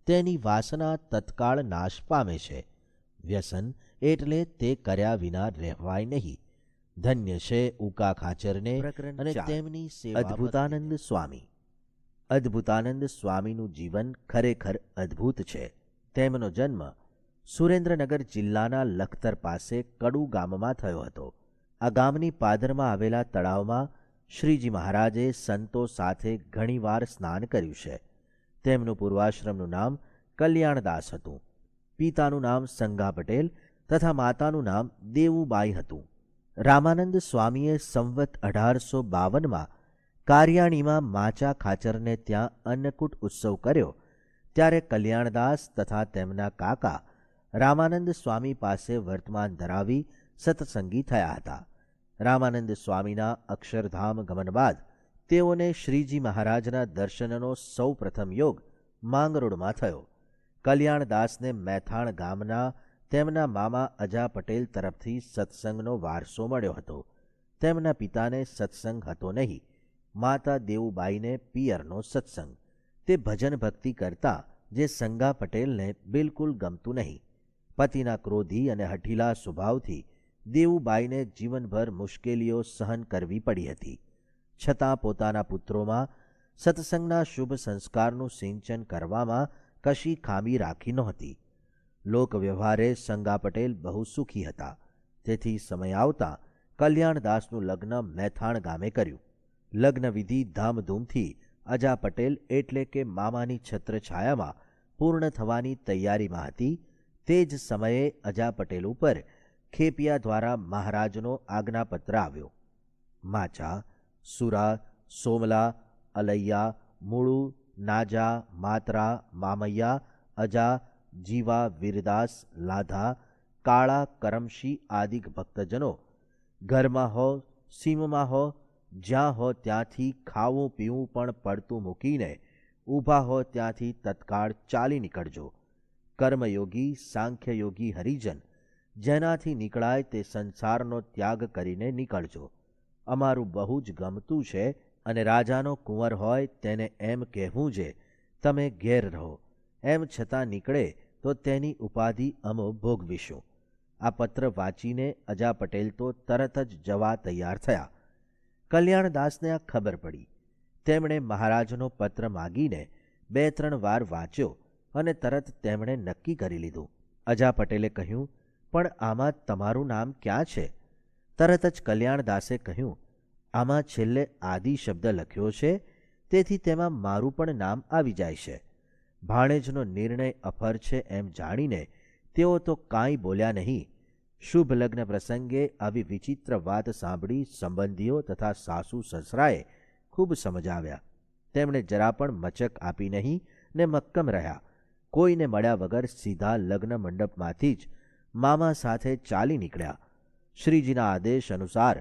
તેની વાસના તત્કાળ નાશ પામે છે. વ્યસન એટલે તે કર્યા વિના રહેવાય નહીં. ધન્ય છે ઉકા ખાચરને અને તેમની સેવા. અદ્ભુતાનંદ સ્વામી. અદ્ભુતાનંદ સ્વામીનું જીવન ખરેખર અદ્ભુત છે. તેમનો જન્મ સુરેન્દ્રનગર જિલ્લાના લખતર પાસે કડુ ગામમાં થયો હતો. આ ગામની પાદરમાં આવેલા તળાવમાં શ્રીજી મહારાજે સંતો સાથે ઘણીવાર સ્નાન કર્યું છે. તેમનું પૂર્વાશ્રમનું નામ કલ્યાણદાસ હતું. પિતાનું નામ સંગા પટેલ તથા માતાનું નામ દેવુબાઈ હતું. રામાનંદ સ્વામીએ સંવત 1852માં કારિયાણીમાં માચા ખાચરને ત્યાં અન્નકૂટ ઉત્સવ કર્યો ત્યારે કલ્યાણદાસ તથા તેમના કાકા રામાનંદ સ્વામી પાસે વર્તમાન ધરાવી સત્સંગી થયા હતા. રામાનંદ સ્વામીના અક્ષરધામ ગમન બાદ તેઓને શ્રીજી મહારાજના દર્શનનો સૌ પ્રથમ યોગ માંગરોળમાં થયો. કલ્યાણદાસને મેથાણ ગામના તેમના મામા અજા પટેલ તરફથી સત્સંગનો વારસો મળ્યો હતો. તેમના પિતાને સત્સંગ હતો નહીં. માતા દેવુબાઈને પિયરનો સત્સંગ. તે ભજન ભક્તિ કરતા જે સંગા પટેલને બિલકુલ ગમતું નહીં. પતિના ક્રોધી અને હઠીલા સ્વભાવથી દેવુબાઈને જીવનભર મુશ્કેલીઓ સહન કરવી પડી હતી. છતાં પોતાના પુત્રોમાં સત્સંગના શુભ સંસ્કારનું સિંચન કરવામાં કશી ખામી રાખી નહોતી. લોકવ્યવહારે સંગા પટેલ બહુ સુખી હતા. તેથી સમય આવતા કલ્યાણદાસનું લગ્ન મેથાણ ગામે કર્યું. લગ્નવિધિ ધામધૂમથી અજા પટેલ એટલે કે મામાની છત્રછાયામાં પૂર્ણ થવાની તૈયારીમાં હતી. તે જ સમયે અજા પટેલ ઉપર ખેપિયા દ્વારા મહારાજનો આજ્ઞાપત્ર આવ્યો. માચા, સુરા, સોમલા, અલૈયા, મુળુ, નાજા, માત્રા, મામૈયા, અજા, જીવા, વીરદાસ, લાધા, કાળા, કરમશી આદિક ભક્તજનો ઘરમાં હો, સીમમાં હો, જ્યાં હો ત્યાંથી ખાવું પીવું પણ પડતું મૂકીને ઊભા હો ત્યાંથી તત્કાળ ચાલી નીકળજો. કર્મયોગી, સાંખ્યયોગી હરિજન જેનાથી નીકળાય તે સંસારનો ત્યાગ કરીને નીકળજો. અમારું બહુ જ ગમતું છે અને રાજાનો કુંવર હોય તેને એમ કહેવું છે તમે ઘેર રહો, એમ છતાં નીકળે તો તેની ઉપાધિ અમો ભોગવીશું. આ પત્ર વાંચીને અજા પટેલ તો તરત જ જવા તૈયાર થયા. કલ્યાણદાસને આ ખબર પડી. તેમણે મહારાજનો પત્ર માગીને 2-3 વાર વાંચ્યો અને તરત તેમણે નક્કી કરી લીધું. અજા પટેલે કહ્યું, પણ આમાં તમારું નામ ક્યાં છે? તરત જ કલ્યાણદાસે કહ્યું, આમાં છેલ્લે આદિ શબ્દ લખ્યો છે, તેથી તેમાં મારું પણ નામ આવી જાય છે. ભાણેજનો નિર્ણય અફર છે એમ જાણીને તેઓ તો કાંઈ બોલ્યા નહીં. શુભ લગ્ન પ્રસંગે આવી વિચિત્ર વાત સાંભળી સંબંધીઓ તથા સાસુ સસરાએ ખૂબ સમજાવ્યા. તેમણે જરા પણ મચક આપી નહીં ને મક્કમ રહ્યા. કોઈને મળ્યા વગર સીધા લગ્ન મંડપમાંથી જ મામા સાથે ચાલી નીકળ્યા. શ્રીજીના આદેશ અનુસાર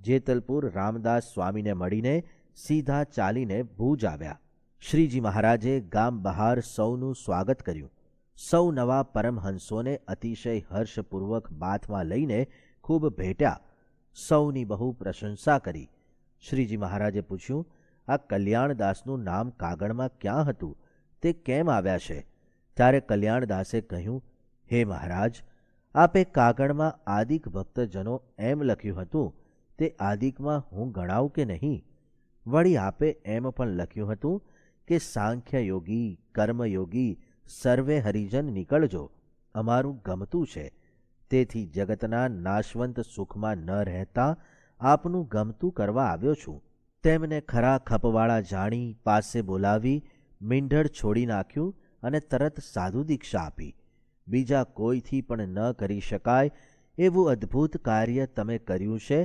જેતલપુર રામદાસ સ્વામીને મળીને સીધા ચાલીને ભુજ આવ્યા. શ્રીજી મહારાજે ગામ બહાર સૌનું સ્વાગત કર્યું. સૌ નવા પરમહંસોને અતિશય હર્ષપૂર્વક બાથમાં લઈને ખૂબ ભેટ્યા. સૌની બહુ પ્રશંસા કરી. શ્રીજી મહારાજે પૂછ્યું, આ કલ્યાણદાસનું નામ કાગળમાં ક્યાં હતું? તે કેમ આવ્યા છે? ત્યારે કલ્યાણદાસે કહ્યું, હે મહારાજ, આપે કાગળમાં આદિક ભક્તજનો એમ લખ્યું હતું તે આદિકમાં હું ગણાવું કે નહીં? વળી આપે એમ પણ લખ્યું હતું કે સાંખ્યયોગી, કર્મયોગી સર્વે હરિજન નીકળજો. અમારું ગમતું છે. તેથી જગતના નાશવંત સુખમાં ન રહેતા આપનું ગમતું કરવા આવ્યો છું. તેમને ખરા ખપવાળા જાણી પાસે બોલાવી મીંઢળ છોડી નાખ્યું અને તરત સાધુ દીક્ષા આપી. બીજા કોઈથી પણ ન કરી શકાય એવું અદ્ભુત કાર્ય તમે કર્યું છે,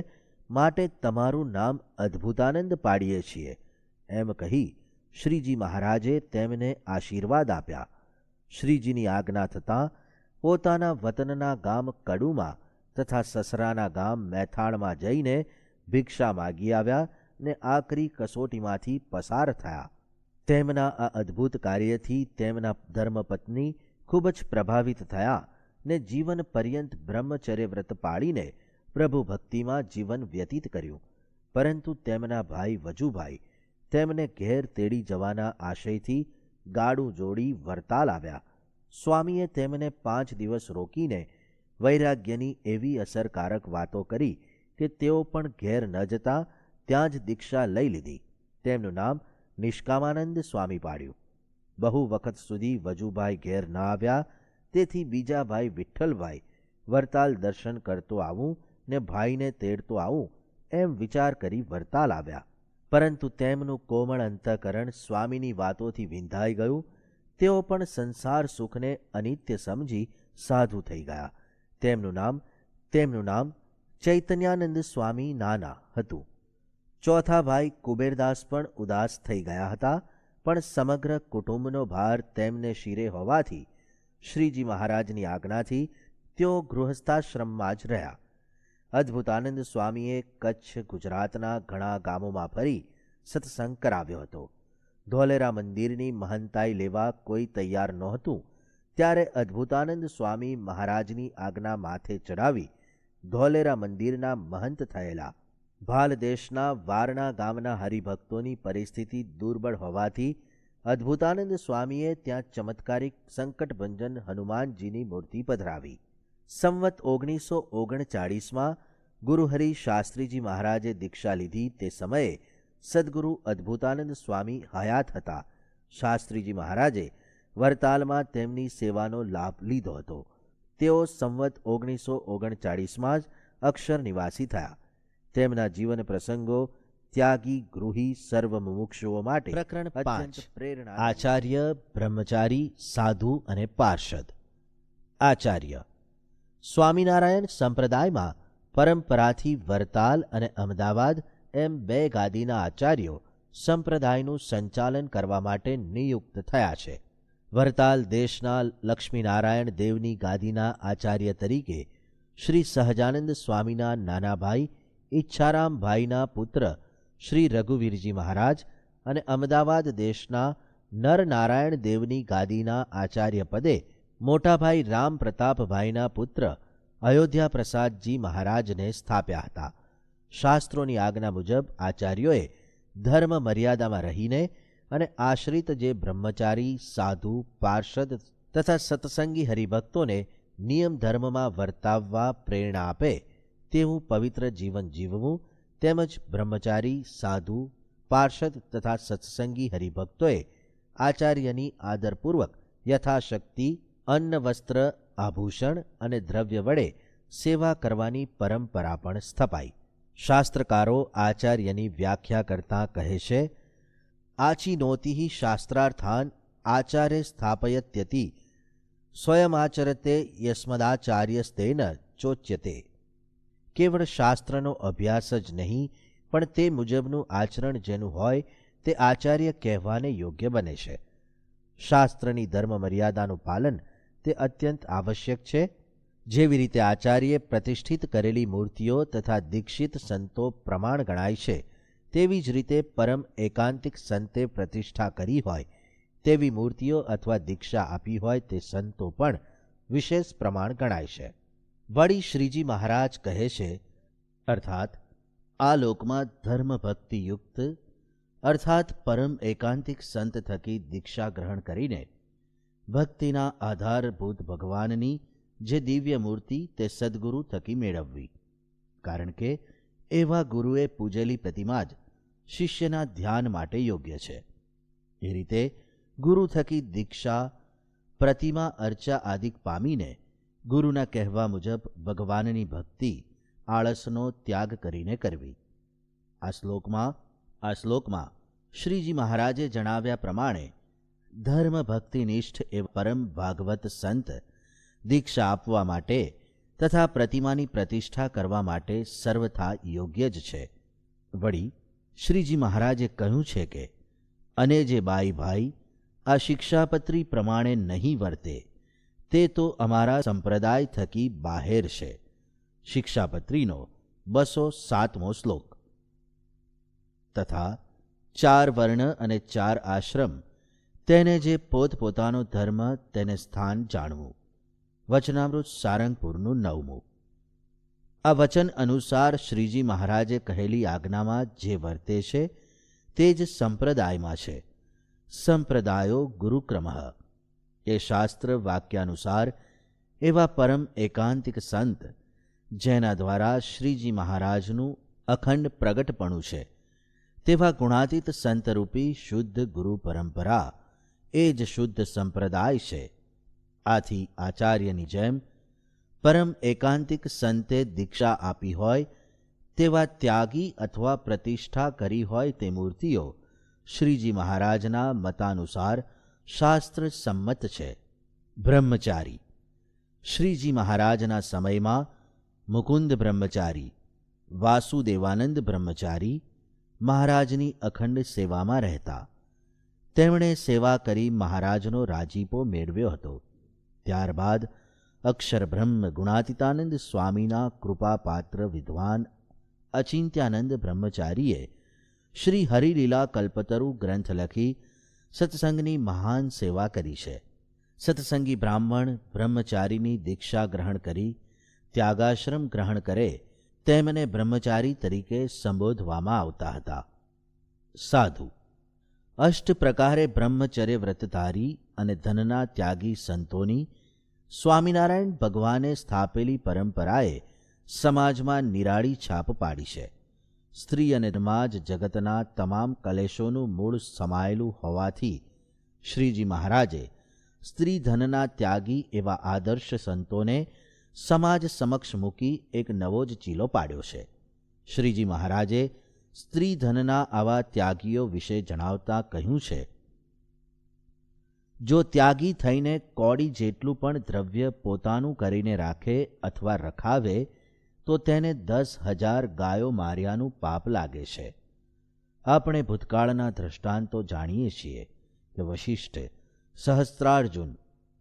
માટે તમારું નામ અદ્ભુતાનંદ પાડીએ છીએ. એમ કહી શ્રીજી મહારાજે તેમને આશીર્વાદ આપ્યા. શ્રીજીની આજ્ઞા થતાં પોતાના વતનના ગામ કડુમાં તથા સસરાના ગામ મેથાણમાં જઈને ભિક્ષા માગી આવ્યા ને આકરી કસોટીમાંથી પસાર થયા. તેમના આ અદ્ભુત કાર્યથી તેમના ધર્મપત્ની ખૂબ જ પ્રભાવિત થયા ને જીવન પર્યંત બ્રહ્મચર્ય વ્રત પાળીને પ્રભુ ભક્તિમાં જીવન વ્યતીત કર્યું. પરંતુ તેમના ભાઈ વજુભાઈ તેમને ઘેર તેડી જવાના આશયથી ગાડું જોડી વરતાલ આવ્યા. સ્વામીએ તેમને 5 દિવસ રોકીને વૈરાગ્યની એવી અસરકારક વાતો કરી કે તેઓ પણ ઘેર ન જતા ત્યાં જ દીક્ષા લઈ લીધી. તેમનું નામ નિષ્કામાનંદ સ્વામી પાડ્યું. બહુ વખત સુધી વજુભાઈ ઘેર ન આવ્યા, તેથી બીજા ભાઈ વિઠ્ઠલભાઈ વરતાલ દર્શન કરતો આવું ને ભાઈને તેડતો આવું એમ વિચાર કરી વરતાલ આવ્યા. પરંતુ તેમનું કોમળ અંતઃકરણ સ્વામીની વાતોથી વિંધાઈ ગયું. તેઓ પણ સંસાર સુખને અનિત્ય સમજી સાધુ થઈ ગયા. તેમનું નામ ચૈતન્યાનંદ સ્વામી નાના હતું. ચોથા ભાઈ કુબેરદાસ પણ ઉદાસ થઈ ગયા હતા, પણ સમગ્ર કુટુંબનો ભાર તેમને શિરે હોવાથી શ્રીજી મહારાજની આજ્ઞાથી તેઓ ગૃહસ્થાશ્રમમાં જ રહ્યા. અદ્ભુતાનંદ સ્વામીએ કચ્છ ગુજરાતના ઘણા ગામોમાં ફરી સત્સંગ કરાવ્યો હતો. ધોલેરા મંદિરની મહંતાઈ લેવા કોઈ તૈયાર નહોતું, ત્યારે અદ્ભુતાનંદ સ્વામી મહારાજની આજ્ઞા માથે ચડાવી ધોલેરા મંદિરના મહંત થયેલા. ભાલ દેશના વારણા ગામના હરિભક્તોની પરિસ્થિતિ દુર્બળ હોવાથી અદ્ભુતાનંદ સ્વામીએ ત્યાં ચમત્કારિક સંકટભંજન હનુમાનજીની મૂર્તિ પધરાવી. સંવત 1939માં ગુરુહરિ શાસ્ત્રીજી મહારાજે દીક્ષા લીધી તે સમયે સદ્ગુરુ અદ્ભુતાનંદ સ્વામી હયાત હતા. શાસ્ત્રીજી મહારાજે વરતાલમાં તેમની સેવાનો લાભ લીધો હતો. તેઓ સંવત 1939માં જ અક્ષર નિવાસી થયા. તેમના જીવન પ્રસંગો ત્યાગી ગૃહી સર્વ મુમુક્ષુઓ માટે પ્રકરણ 5 પ્રેરણા. આચાર્ય, બ્રહ્મચારી, સાધુ અને પાર્ષદ. આચાર્ય સ્વામિનારાયણ સંપ્રદાયમાં પરંપરાથી વરતાલ અને અમદાવાદ એમ 2 ગાદીના આચાર્યો સંપ્રદાયનું સંચાલન કરવા માટે નિયુક્ત થયા છે. વરતાલ દેશના લક્ષ્મીનારાયણ દેવની ગાદીના આચાર્ય તરીકે શ્રી સહજાનંદ સ્વામીના નાના ભાઈ ઈચ્છારામભાઈના પુત્ર શ્રી રઘુવીરજી મહારાજ અને અમદાવાદ દેશના નરનારાયણ દેવની ગાદીના આચાર્ય પદે મોટાભાઈ રામ પ્રતાપભાઈના પુત્ર અયોધ્યા પ્રસાદજી મહારાજને સ્થાપ્યા હતા. શાસ્ત્રોની આજ્ઞા મુજબ આચાર્યોએ ધર્મ મર્યાદામાં રહીને અને આશ્રિત જે બ્રહ્મચારી, સાધુ, પાર્ષદ તથા સત્સંગી હરિભક્તોને નિયમ ધર્મમાં વર્તાવવા પ્રેરણા આપે તેવું પવિત્ર જીવન જીવવું, તેમજ બ્રહ્મચારી, સાધુ, પાર્ષદ તથા સત્સંગી હરિભક્તોએ આચાર્યની આદરપૂર્વક યથાશક્તિ અન્ન, વસ્ત્ર, આભૂષણ અને દ્રવ્ય વડે સેવા કરવાની પરંપરા પણ સ્થપાઈ. શાસ્ત્રકારો આચાર્યની વ્યાખ્યા કરતાં કહે છે, આચિનોતિ શાસ્ત્રાર્થાન આચાર્ય સ્થાપયત્યતિ સ્વયમાચરતે યસ્મદાચાર્યસ્તેન ચોચ્યતે. કેવળ શાસ્ત્રનો અભ્યાસ જ નહીં, પણ તે મુજબનું આચરણ જેનું હોય તે આચાર્ય કહેવાને યોગ્ય બને છે. શાસ્ત્રની ધર્મ મર્યાદાનું પાલન તે અત્યંત આવશ્યક છે. જેવી રીતે આચાર્ય પ્રતિષ્ઠિત કરેલી મૂર્તિઓ તથા દીક્ષિત સંતો પ્રમાણ ગણાય છે, તેવી જ રીતે પરમ એકાંતિક સંતે પ્રતિષ્ઠા કરી હોય તેવી મૂર્તિઓ અથવા દીક્ષા આપી હોય તે સંતો પણ વિશેષ પ્રમાણ ગણાય છે. વળી શ્રીજી મહારાજ કહે છે, અર્થાત આ લોકમાં ધર્મ ભક્તિયુક્ત અર્થાત પરમ એકાંતિક સંત થકી દીક્ષા ગ્રહણ કરીને ભક્તિના આધારભૂત ભગવાનની જે દિવ્ય મૂર્તિ તે સદ્ગુરુ થકી મેળવવી. કારણ કે એવા ગુરુએ પૂજેલી પ્રતિમા જ શિષ્યના ધ્યાન માટે યોગ્ય છે. એ રીતે ગુરુ થકી દીક્ષા, પ્રતિમા અર્ચા આદિક પામીને ગુરુના કહેવા મુજબ ભગવાનની ભક્તિ આળસનો ત્યાગ કરીને કરવી. આ શ્લોકમાં શ્રીજી મહારાજે જણાવ્યા પ્રમાણે ધર્મ ભક્તિનિષ્ઠ એ પરમ ભાગવત સંત દીક્ષા આપવા માટે તથા પ્રતિમાની પ્રતિષ્ઠા કરવા માટે સર્વથા યોગ્ય જ છે. વળી શ્રીજી મહારાજે કહ્યું છે કે, અને જે બાઈ ભાઈ આ શિક્ષાપત્રી પ્રમાણે નહીં વર્તે તે તો અમારા સંપ્રદાય થકી બહાર છે. શિક્ષાપત્રીનો 207મો શ્લોક. તથા 4 વર્ણ અને 4 આશ્રમ, તેને જે પોતપોતાનો ધર્મ તેને સ્થાન જાણવું. વચનામૃત સારંગપુરનું 9મું. આ વચન અનુસાર શ્રીજી મહારાજે કહેલી આજ્ઞામાં જે વર્તે છે તે જ સંપ્રદાયમાં છે. સંપ્રદાયો ગુરુક્રમ. એ શાસ્ત્ર વાક્યાનુસાર એવા પરમ એકાંતિક સંત જેના દ્વારા શ્રીજી મહારાજનું અખંડ પ્રગટપણું છે, તેવા ગુણાતીત સંતરૂપી શુદ્ધ ગુરુ પરંપરા એ જ શુદ્ધ સંપ્રદાય છે. આથી આચાર્યની જેમ પરમ એકાંતિક સંતે દીક્ષા આપી હોય તેવા ત્યાગી અથવા પ્રતિષ્ઠા કરી હોય તે મૂર્તિઓ શ્રીજી મહારાજના મતાનુસાર શાસ્ત્ર સંમત છે. બ્રહ્મચારી. શ્રીજી મહારાજના સમયમાં મુકુંદ બ્રહ્મચારી, વાસુદેવાનંદ બ્રહ્મચારી મહારાજની અખંડ સેવામાં રહેતા. તેમણે સેવા કરી મહારાજનો રાજીપો મેળવ્યો હતો. ત્યારબાદ અક્ષરબ્રહ્મ ગુણાતીતાનંદ સ્વામીના કૃપાપાત્ર વિદ્વાન અચિંત્યાનંદ બ્રહ્મચારીએ શ્રી હરિલીલા કલ્પતરુ ગ્રંથ લખી સત્સંગની મહાન સેવા કરી છે. સત્સંગી બ્રાહ્મણ બ્રહ્મચારીની દીક્ષા ગ્રહણ કરી ત્યાગાશ્રમ ગ્રહણ કરે તેમને બ્રહ્મચારી તરીકે સંબોધવામાં આવતા હતા. સાધુ. અષ્ટ પ્રકારે બ્રહ્મચર્ય વ્રતધારી અને ધનના ત્યાગી સંતોની સ્વામિનારાયણ ભગવાને સ્થાપેલી પરંપરાએ સમાજમાં નિરાળી છાપ પાડી છે. સ્ત્રી અને સમાજ જગતના તમામ કલેશોનું મૂળ સમાયેલું હોવાથી શ્રીજી મહારાજે સ્ત્રી ધનના ત્યાગી એવા આદર્શ સંતોને સમાજ સમક્ષ મૂકી એક નવો જ ચીલો પાડ્યો છે. શ્રીજી મહારાજે સ્ત્રી ધનના આવા ત્યાગીઓ વિશે જણાવતા કહ્યું છે, જો ત્યાગી થઈને કોડી જેટલું પણ દ્રવ્ય પોતાનું કરીને રાખે અથવા રખાવે તો તેને 10,000 ગાયો માર્યાનું પાપ લાગે છે. આપણે ભૂતકાળના દૃષ્ટાંતો જાણીએ છીએ કે વશિષ્ઠ, સહસ્ત્રાર્જુન,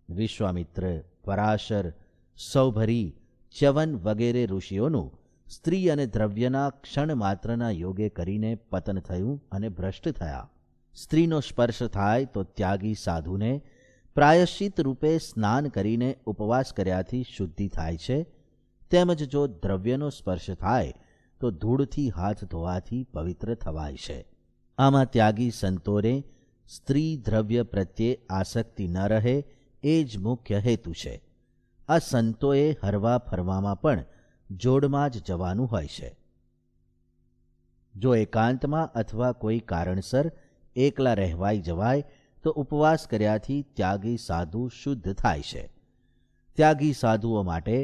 વિશ્વામિત્ર, પરાશર, સૌભરી, ચ્યવન વગેરે ઋષિઓનું સ્ત્રી અને દ્રવ્યના ક્ષણ માત્રના યોગે કરીને પતન થયું અને ભ્રષ્ટ થયા. સ્ત્રીનો સ્પર્શ થાય તો ત્યાગી સાધુને પ્રાયશ્ચિત રૂપે સ્નાન કરીને ઉપવાસ કર્યાથી શુદ્ધિ થાય છે. તેમજ જો દ્રવ્યનો સ્પર્શ થાય તો ધૂળથી હાથ ધોવાથી પવિત્ર થવાય છે. આમાં ત્યાગી સંતોને સ્ત્રી દ્રવ્ય પ્રત્યે આસક્તિ ન રહે એ જ મુખ્ય હેતુ છે. આ સંતોએ હરવા ફરવામાં પણ જોડમાં જ જવાનું હોય છે. જો એકાંતમાં અથવા કોઈ કારણસર એકલા રહેવાઈ જવાય તો ઉપવાસ કર્યાથી ત્યાગી સાધુ શુદ્ધ થાય છે. ત્યાગી સાધુઓ માટે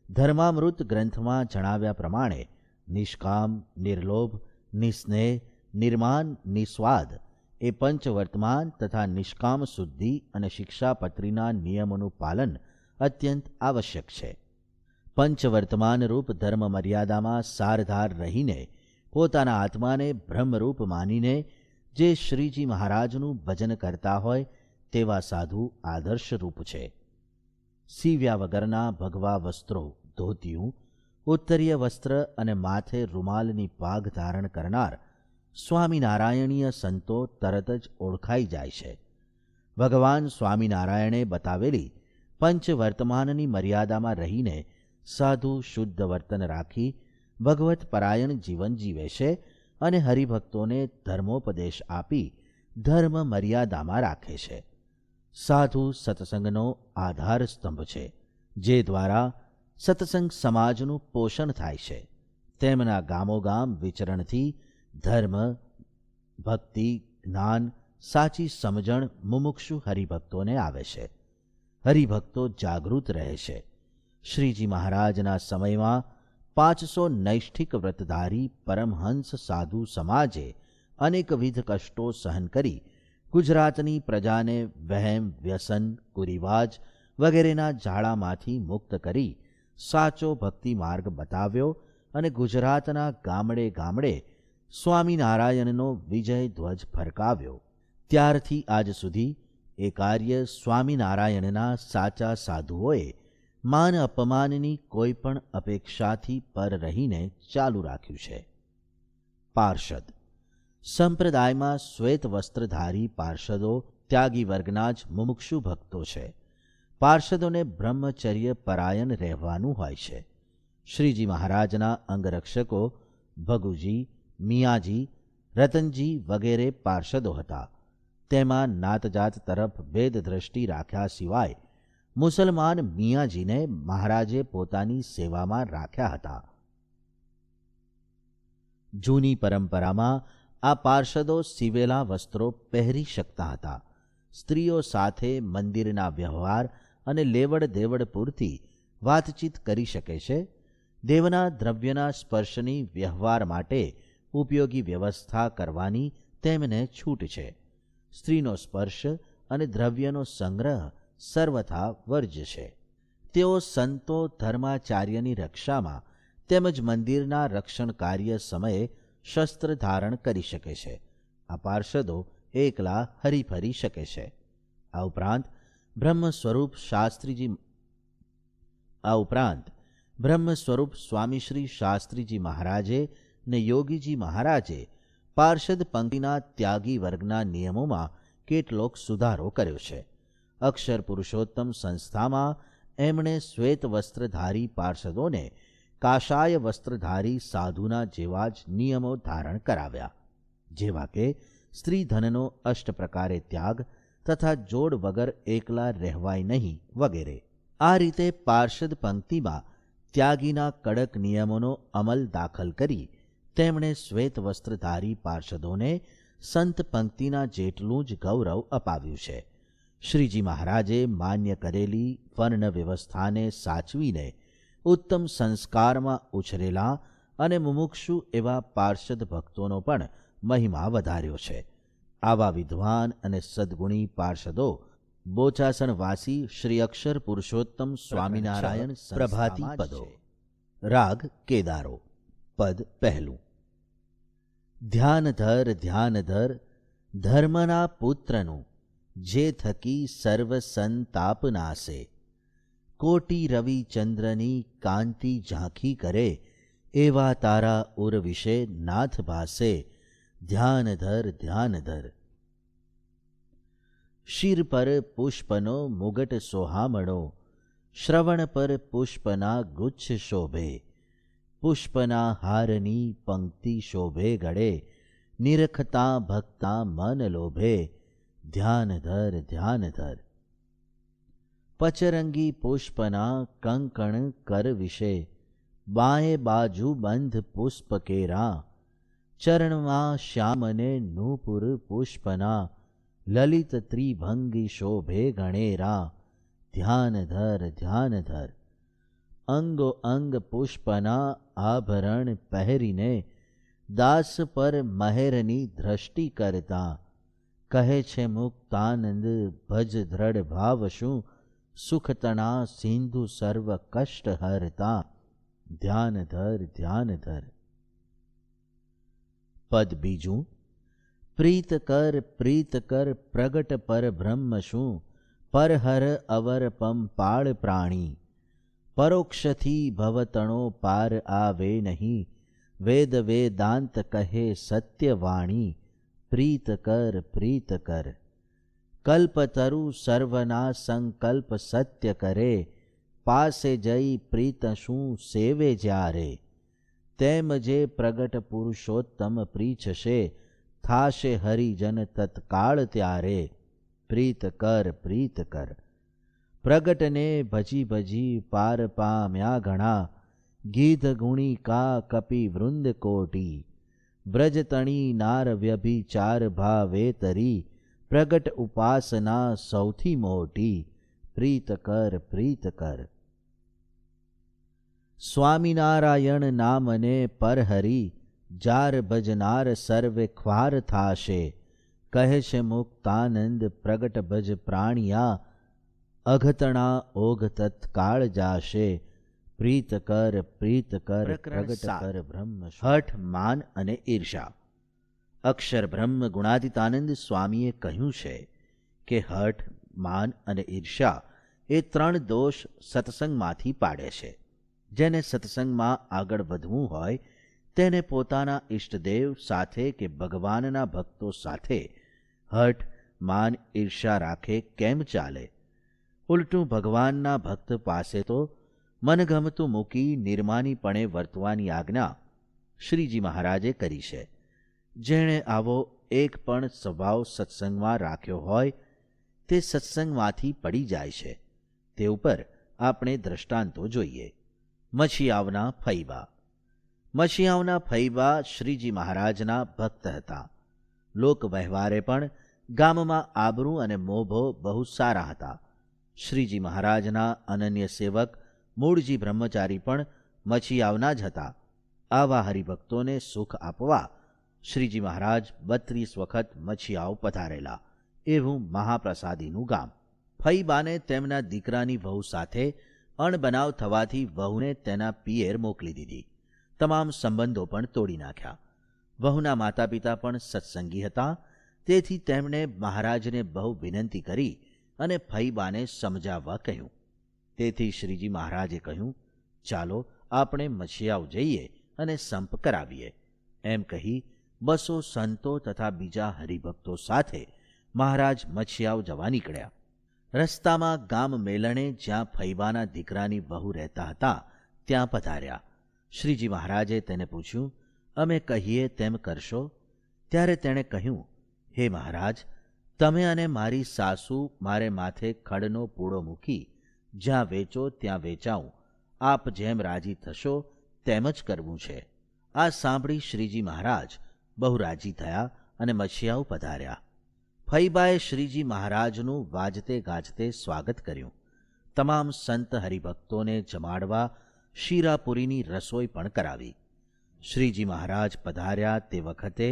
ધર્મામૃત ગ્રંથમાં જણાવ્યા પ્રમાણે નિષ્કામ, નિર્લોભ, નિસ્નેહ, નિર્માન, નિસ્વાદ એ પંચવર્તમાન તથા નિષ્કામ શુદ્ધિ અને શિક્ષાપત્રીના નિયમોનું પાલન અત્યંત આવશ્યક છે. પંચવર્તમાનરૂપ ધર્મ મર્યાદામાં સારધાર રહીને પોતાના આત્માને બ્રહ્મરૂપ માનીને જે શ્રીજી મહારાજનું ભજન કરતા હોય તેવા સાધુ આદર્શરૂપ છે. સીવ્યા વગરના ભગવા વસ્ત્રો, ધોતિયું, ઉત્તરીય વસ્ત્ર અને માથે રૂમાલની પાઘ ધારણ કરનાર સ્વામિનારાયણીય સંતો તરત જ ઓળખાઈ જાય છે. ભગવાન સ્વામિનારાયણે બતાવેલી પંચવર્તમાનની મર્યાદામાં રહીને સાધુ શુદ્ધ વર્તન રાખી ભગવત પરાયણ જીવન જીવે છે અને હરિભક્તોને ધર્મોપદેશ આપી ધર્મ મર્યાદામાં રાખે છે. સાધુ સત્સંગનો આધાર સ્તંભ છે, જે દ્વારા સત્સંગ સમાજનું પોષણ થાય છે. તેમના ગામોગામ વિચરણથી ધર્મ, ભક્તિ, જ્ઞાન, સાચી સમજણ મુમુક્ષુ હરિભક્તોને આવે છે. હરિભક્તો જાગૃત રહે છે. શ્રીજી મહારાજના સમયમાં 500 નૈષ્ઠિક વ્રતધારી પરમહંસ સાધુ સમાજે અનેકવિધ કષ્ટો સહન કરી ગુજરાતની પ્રજાને વહેમ, વ્યસન, કુરિવાજ વગેરેના જાળામાંથી મુક્ત કરી સાચો ભક્તિ માર્ગ બતાવ્યો અને ગુજરાતના ગામડે ગામડે સ્વામિનારાયણનો વિજય ધ્વજ ફરકાવ્યો. ત્યારથી આજ સુધી એ કાર્ય સ્વામિનારાયણના સાચા સાધુઓએ માન અપમાનની કોઈ પણ અપેક્ષાથી પર રહીને ચાલુ રાખ્યું છે. પાર્ષદ. સંપ્રદાયમાં શ્વેત વસ્ત્રધારી પાર્ષદો ત્યાગી વર્ગના જ મુમુક્ષુ ભક્તો છે. પાર્ષદોને બ્રહ્મચર્ય પરાયણ રહેવાનું હોય છે. શ્રીજી મહારાજના અંગરક્ષકો ભગુજી, મિયાજી, રતનજી વગેરે પાર્ષદો હતા. તેમાં નાતજાત તરફ ભેદ દ્રષ્ટિ રાખ્યા સિવાય મુસલમાન મિયાજીને મહારાજે પોતાની સેવામાં રાખ્યા હતા. જૂની પરંપરામાં આ પાર્ષદો સીવેલા વસ્ત્રો પહેરી શકતા હતા. સ્ત્રીઓ સાથે મંદિરના વ્યવહાર અને લેવડ દેવડ પૂરતી વાતચીત કરી શકે છે. દેવના દ્રવ્યના સ્પર્શની વ્યવહાર માટે ઉપયોગી વ્યવસ્થા કરવાની તેમને છૂટ છે. સ્ત્રીનો સ્પર્શ અને દ્રવ્યનો સંગ્રહ સર્વથા વર્જ્ય છે. તેઓ સંતો ધર્માચાર્યની રક્ષામાં તેમજ મંદિરના રક્ષણ કાર્ય સમયે શસ્ત્ર ધારણ કરી શકે છે. આ પાર્ષદો એકલા હરીફરી શકે છે. આ ઉપરાંત બ્રહ્મ સ્વરૂપ સ્વામીશ્રી શાસ્ત્રીજી મહારાજે ને યોગીજી મહારાજે પાર્ષદ પંક્તિના ત્યાગી વર્ગના નિયમોમાં કેટલોક સુધારો કર્યો છે. અક્ષર પુરુષોત્તમ સંસ્થામાં એમણે શ્વેત વસ્ત્રધારી પાર્ષદોને કાષાય વસ્ત્રધારી સાધુના જેવા જ નિયમો ધારણ કરાવ્યા, જેવા કે સ્ત્રીધનનો અષ્ટ પ્રકારે ત્યાગ તથા જોડ વગર એકલા રહેવાય નહીં વગેરે. આ રીતે પાર્ષદ પંક્તિમાં ત્યાગીના કડક નિયમોનો અમલ દાખલ કરી તેમણે શ્વેત વસ્ત્રધારી પાર્ષદોને સંત પંક્તિના જેટલું જ ગૌરવ અપાવ્યું છે. શ્રીજી મહારાજે માન્ય કરેલી વર્ણ વ્યવસ્થાને સાચવીને ઉત્તમ સંસ્કારમાં ઉછરેલા અને મુમુક્ષુ એવા પાર્ષદ ભક્તોનો પણ મહિમા વધાર્યો છે. આવા વિદ્વાન અને સદ્ગુણી પાર્ષદો બોચાસણવાસી શ્રી અક્ષર પુરુષોત્તમ સ્વામિનારાયણ પ્રભાતી પદો. રાગ કેદારો. પદ પહેલું. ધ્યાનધર ધ્યાનધર ધર્મના પુત્રનું, જે થકી સર્વ સંતાપ નાશે. કોટી રવિ ચંદ્રની કાંતિ ઝાંખી કરે, એવા તારા ઉર વિશે નાથ ભાસે. ધ્યાનધર ધ્યાનધર. શિર પર પુષ્પનો મુગટ સોહામણો, શ્રવણ પર પુષ્પના ગુચ્છ શોભે. પુષ્પના હારની પંક્તિ શોભે ગળે, નિરખતા ભક્તા મન લોભે. ધ્યાનધર ધ્યાનધર. પચરંગી પુષ્પના કંકણ કર વિશે, બાએ બાજુ બંધ પુષ્પ કેરા. ચરણમાં શ્યામને નૂપુર પુષ્પના, લલિત ત્રિભંગી શોભે ગણેરા. ધ્યાનધર ધ્યાનધર. અંગો અંગ પુષ્પના આભરણ પહેરીને, દાસ પર મહેરની દ્રષ્ટિ કરતા. કહે છે મુક્તાનંદ ભજ દ્રઢ ભાવ શું, સુખતણા સિંધુ સર્વ કષ્ટ હરતા. ધ્યાનધર ધ્યાનધર. પદ બીજું. પ્રીત કર પ્રગટ પર બ્રહ્મ શું, પરહર અવર પંપાળ પ્રાણી. પરોક્ષથી ભવતણો પાર આવે નહીં, વેદ વેદાંત કહે સત્યવાણી. પ્રીત કર. કલ્પતરુ સર્વના સંકલ્પ સત્ય કરે, પાસે જઈ પ્રીત શું સેવે જ્યારે. તેમ જે પ્રગટ પુરુષોત્તમ પ્રીછશે, થાશે હરિજન તત્કાળ ત્યારે. પ્રીત કર. પ્રગટને ભજી ભજી પાર પામ્યા ઘણા, ગીધ ગુણિકા કપિ વૃંદ કોટી. બ્રજતણી નાર વ્યભિચાર ભાવે તરી, પ્રગટ ઉપાસના સૌથી મોટી. પ્રીત કર. સ્વામિનારાયણ નામને પરહરી, જાર ભજનાર સર્વે ખ્વાર થાશે. કહે છે મુક્તાનંદ પ્રગટ ભજ પ્રાણિયા, અઘતણા ઓઘ તત્કાળ જાશે. પ્રીત કર પ્રગટ કર બ્રહ્મ. હઠ, માન અને ઈર્ષા. અક્ષર બ્રહ્મ ગુણાતીતાનંદ સ્વામીએ કહ્યું છે કે હઠ, માન અને ઈર્ષા એ ત્રણ દોષ સત્સંગમાંથી પાડે છે. જેને સત્સંગમાં આગળ વધવું હોય તેને પોતાના ઇષ્ટદેવ સાથે કે ભગવાનના ભક્તો સાથે હઠ, માન, ઈર્ષા રાખે કેમ ચાલે? ઉલટું ભગવાનના ભક્ત પાસે તો મનગમતું મૂકી નિર્માનીપણે વર્તવાની આજ્ઞા શ્રીજી મહારાજે કરી છે. જેણે આવો એક પણ સ્વભાવ સત્સંગમાં રાખ્યો હોય તે સત્સંગમાંથી પડી જાય છે. તે ઉપર આપણે દ્રષ્ટાંતો જોઈએ. મછીયાવના ફૈબા. મછીયાવના ફૈબા શ્રીજી મહારાજના ભક્ત હતા. લોક વ્યવહારે પણ ગામમાં આબરૂ અને મોભો બહુ સારા હતા. શ્રીજી મહારાજના અનન્ય સેવક મૂળજી બ્રહ્મચારી પણ મછીયાવના જ હતા. આવા હરિભક્તોને સુખ આપવા શ્રીજી મહારાજ 32 વખત મછીયાવ પધારેલા. એવું મહાપ્રસાદીનું ગામ. ફઈબાને તેમના દીકરાની વહુ સાથે અણબનાવ થવાથી વહુને તેના પિયર મોકલી દીધી. તમામ સંબંધો પણ તોડી નાખ્યા. વહુના માતા પિતા પણ સત્સંગી હતા. તેથી તેમણે મહારાજને બહુ વિનંતી કરી અને ફઈબાને સમજાવવા કહ્યું. તેથી શ્રીજી મહારાજે કહ્યું, ચાલો આપણે મછીયાવ જઈએ અને સંપ કરાવીએ. એમ કહી 200 સંતો તથા બીજા હરિભક્તો સાથે મહારાજ મછીયાવ જવા નીકળ્યા. રસ્તામાં ગામ મેલણે જ્યાં ફઈબાના દીકરાની વહુ રહેતા હતા ત્યાં પધાર્યા. શ્રીજી મહારાજે તેને પૂછ્યું, અમે કહીએ તેમ કરશો? ત્યારે તેણે કહ્યું, હે મહારાજ, તમે અને મારી સાસુ મારે માથે ખડનો પૂળો મૂકી જ્યાં વેચો ત્યાં વેચાઉં. આપ જેમ રાજી થશો તેમ જ કરવું છે. આ સાંભળી શ્રીજી મહારાજ બહુ રાજી થયા અને મછીયાવ પધાર્યા. ફઈબાએ શ્રીજી મહારાજનું વાજતે ગાજતે સ્વાગત કર્યું. તમામ સંત હરિભક્તોને જમાડવા શીરાપુરીની રસોઈ પણ કરાવી. શ્રીજી મહારાજ પધાર્યા તે વખતે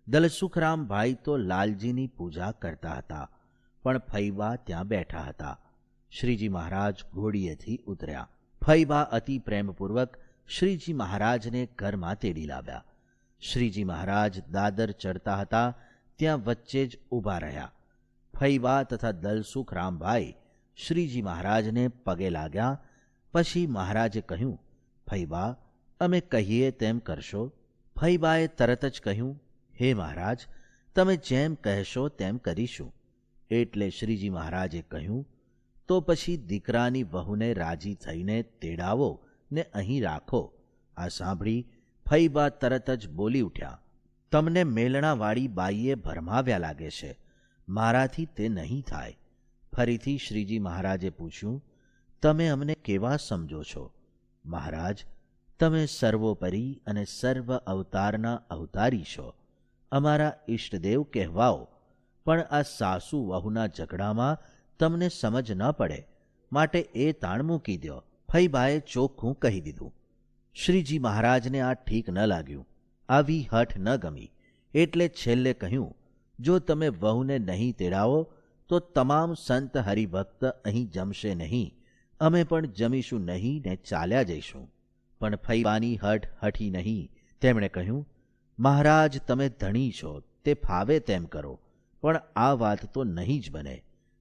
દલસુખરામભાઈ તો લાલજીની પૂજા કરતા હતા, પણ ફઈબા ત્યાં બેઠા હતા. શ્રીજી મહારાજ ઘોડીએથી ઉતર્યા. ફઈબા અતિ પ્રેમપૂર્વક શ્રીજી મહારાજને ઘરમાં તેડી લાવ્યા. શ્રીજી મહારાજ દાદર ચડતા હતા ત્યાં વચ્ચે જ ઊભા રહ્યા. ફઈબા તથા દલસુખરામભાઈ શ્રીજી મહારાજને પગે લાગ્યા. પછી મહારાજે કહ્યું, ફઈબા, અમે કહીએ તેમ કરશો? ફઈબાએ તરત જ કહ્યું, હે મહારાજ, તમે જેમ કહેશો તેમ કરીશું. એટલે શ્રીજી મહારાજે કહ્યું, તો પછી દીકરાની વહુને રાજી થઈને તેડાવો ને અહીં રાખો. આ સાંભળી ફઈબા તરત જ બોલી ઉઠ્યા, તમને મેલણાવાળી બાઈએ ભરમાવ્યા લાગે છે. મારાથી તે નહીં થાય. ફરીથી શ્રીજી મહારાજે પૂછ્યું, તમે અમને કેવા સમજો છો? મહારાજ, તમે સર્વોપરી અને સર્વ અવતારના અવતારી છો. અમારા ઈષ્ટદેવ કહેવાઓ. પણ આ સાસુ વહુના ઝઘડામાં તમને સમજ ન પડે, માટે એ તાણ મૂકી દો. ફઈબાએ ચોખ્ખું કહી દીધું. શ્રીજી મહારાજને આ ઠીક ન લાગ્યું. આવી હઠ ન ગમી. એટલે છેલ્લે કહ્યું, જો તમે વહુને નહીં તેડાવો તો તમામ સંત હરિભક્ત અહીં જમશે નહીં. અમે પણ જમીશું નહીં ને ચાલ્યા જઈશું. પણ ફઈબાની હઠ હઠી નહીં. તેમણે કહ્યું, મહારાજ, તમે ધણી છો, તે ફાવે તેમ કરો, પણ આ વાત તો નહીં જ બને.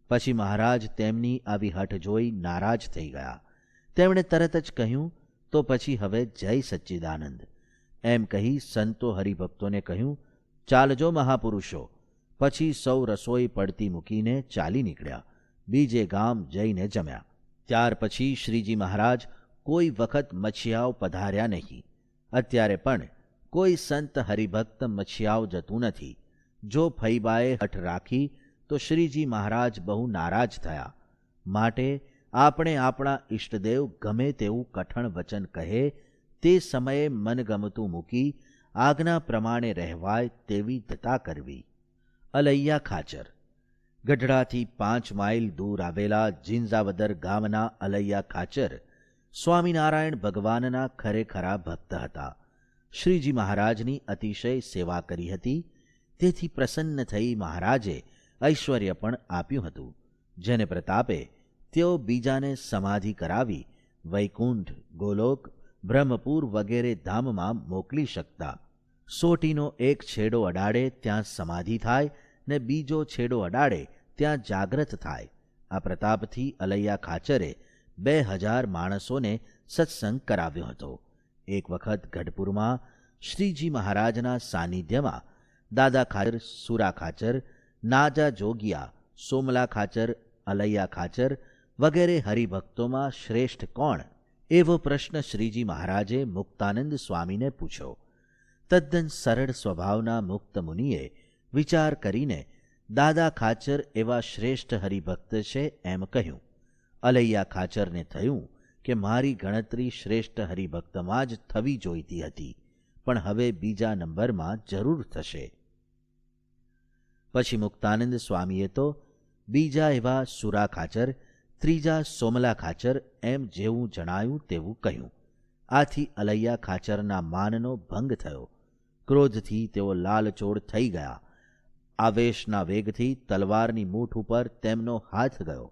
પછી મહારાજ તેમની આવી હઠ જોઈ નારાજ થઈ ગયા. તેમણે તરત જ કહ્યું, તો પછી હવે જય સચ્ચિદાનંદ. એમ કહી સંતો હરિભક્તોને કહ્યું, ચાલજો મહાપુરુષો. પછી સૌ રસોઈ પડતી મૂકીને ચાલી નીકળ્યા. બીજે ગામ જઈને જમ્યા. ત્યાર પછી શ્રીજી મહારાજ કોઈ વખત મછીયાવ પધાર્યા નહીં. અત્યારે પણ કોઈ સંત હરિભક્ત મછીયાવ જતું નથી. જો ફઈબાએ હઠ રાખી તો શ્રીજી મહારાજ બહુ નારાજ થયા. માટે આપણે આપણા ઈષ્ટદેવ ગમે તેવું કઠણ વચન કહે તે સમયે મનગમતું મૂકી આજ્ઞા પ્રમાણે રહેવાય તેવી દત્તા કરવી. અલૈયા ખાચર. ગઢડાથી 5 માઇલ દૂર આવેલા જિંજાવદર ગામના અલૈયા ખાચર સ્વામિનારાયણ ભગવાનના ખરેખરા ભક્ત હતા. શ્રીજી મહારાજની અતિશય સેવા કરી હતી. તેથી પ્રસન્ન થઈ મહારાજે ઐશ્વર્ય પણ આપ્યું હતું, જેને પ્રતાપે તેઓ બીજાને સમાધિ કરાવી વૈકુંઠ, ગોલોક, બ્રહ્મપુર વગેરે ધામમાં મોકલી શકતા. સોટીનો એક છેડો અડાડે ત્યાં સમાધિ થાય ને બીજો છેડો અડાડે ત્યાં જાગ્રત થાય. આ પ્રતાપથી અલૈયા ખાચરે 2000 માણસોને સત્સંગ કરાવ્યો હતો. એક વખત ગઢપુરમાં શ્રીજી મહારાજના સાનિધ્યમાં દાદા ખાચર, સુરા ખાચર, નાજા જોગિયા, સોમલા ખાચર, અલૈયા ખાચર વગેરે હરિભક્તોમાં શ્રેષ્ઠ કોણ? એવો પ્રશ્ન શ્રીજી મહારાજે મુક્તાનંદ સ્વામીને પૂછ્યો. તદ્દન સરળ સ્વભાવના મુક્ત મુનિએ વિચાર કરીને દાદા ખાચર એવા શ્રેષ્ઠ હરિભક્ત છે એમ કહ્યું. અલૈયા ખાચરને થયું કે મારી ગણતરી શ્રેષ્ઠ હરિભક્તમાં જ થવી જોઈતી હતી, પણ હવે બીજા નંબરમાં જરૂર થશે. પછી મુક્તાનંદ સ્વામીએ તો બીજા એવા સુરા ખાચર, ત્રીજા સોમલા ખાચર એમ જેવું જણાયું તેવું કહ્યું. આથી અલૈયા ખાચરના માનનો ભંગ થયો. ક્રોધથી તેઓ લાલચોળ થઈ ગયા. આવેશના વેગથી તલવારની મૂઠ ઉપર તેમનો હાથ ગયો.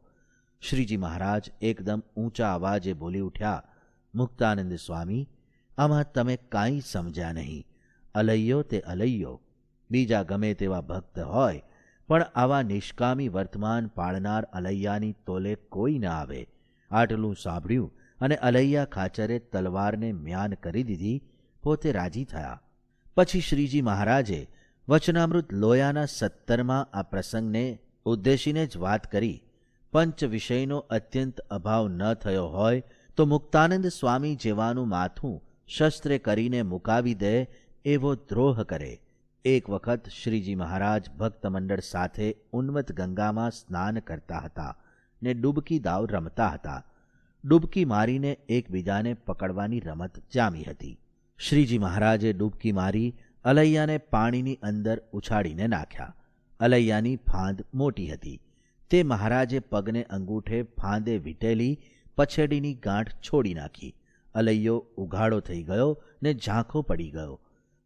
શ્રીજી મહારાજ એકદમ ઊંચા અવાજે બોલી ઉઠ્યા, મુક્તાનંદ સ્વામી, આમાં તમે કાંઈ સમજ્યા નહીં. અલૈયો તે અલૈયો, બીજા ગમે તેવા ભક્ત હોય, પણ આવા નિષ્કામી વર્તમાન પાળનાર અલૈયાની તોલે કોઈ ન આવે. આટલું સાંભળ્યું અને અલૈયા ખાચરે તલવારને મ્યાન કરી દીધી. પોતે રાજી થયા. પછી શ્રીજી મહારાજે વચનામૃત લોયાના 17માં આ પ્રસંગને ઉદ્દેશીને જ વાત કરી. પંચ વિષયનો અત્યંત અભાવ ન થયો હોય તો મુક્તાનંદ સ્વામી જેવાનું માથું શસ્ત્રે કરીને મુકાવી દે એવો દ્રોહ કરે. એક વખત શ્રીજી મહારાજ ભક્તમંડળ સાથે ઉન્મત ગંગામાં સ્નાન કરતા હતા ને ડૂબકી દાવ રમતા હતા. ડૂબકી મારીને એકબીજાને પકડવાની રમત જામી હતી. શ્રીજી મહારાજે ડૂબકી મારી અલૈયાને પાણીની અંદર ઉછાળીને નાખ્યા. અલૈયાની ફાંદ મોટી હતી. તે મહારાજે પગને અંગૂઠે ફાંદે વીંટેલી પછેડીની ગાંઠ છોડી નાખી. અલૈયો ઉઘાડો થઈ ગયો ને ઝાંખો પડી ગયો.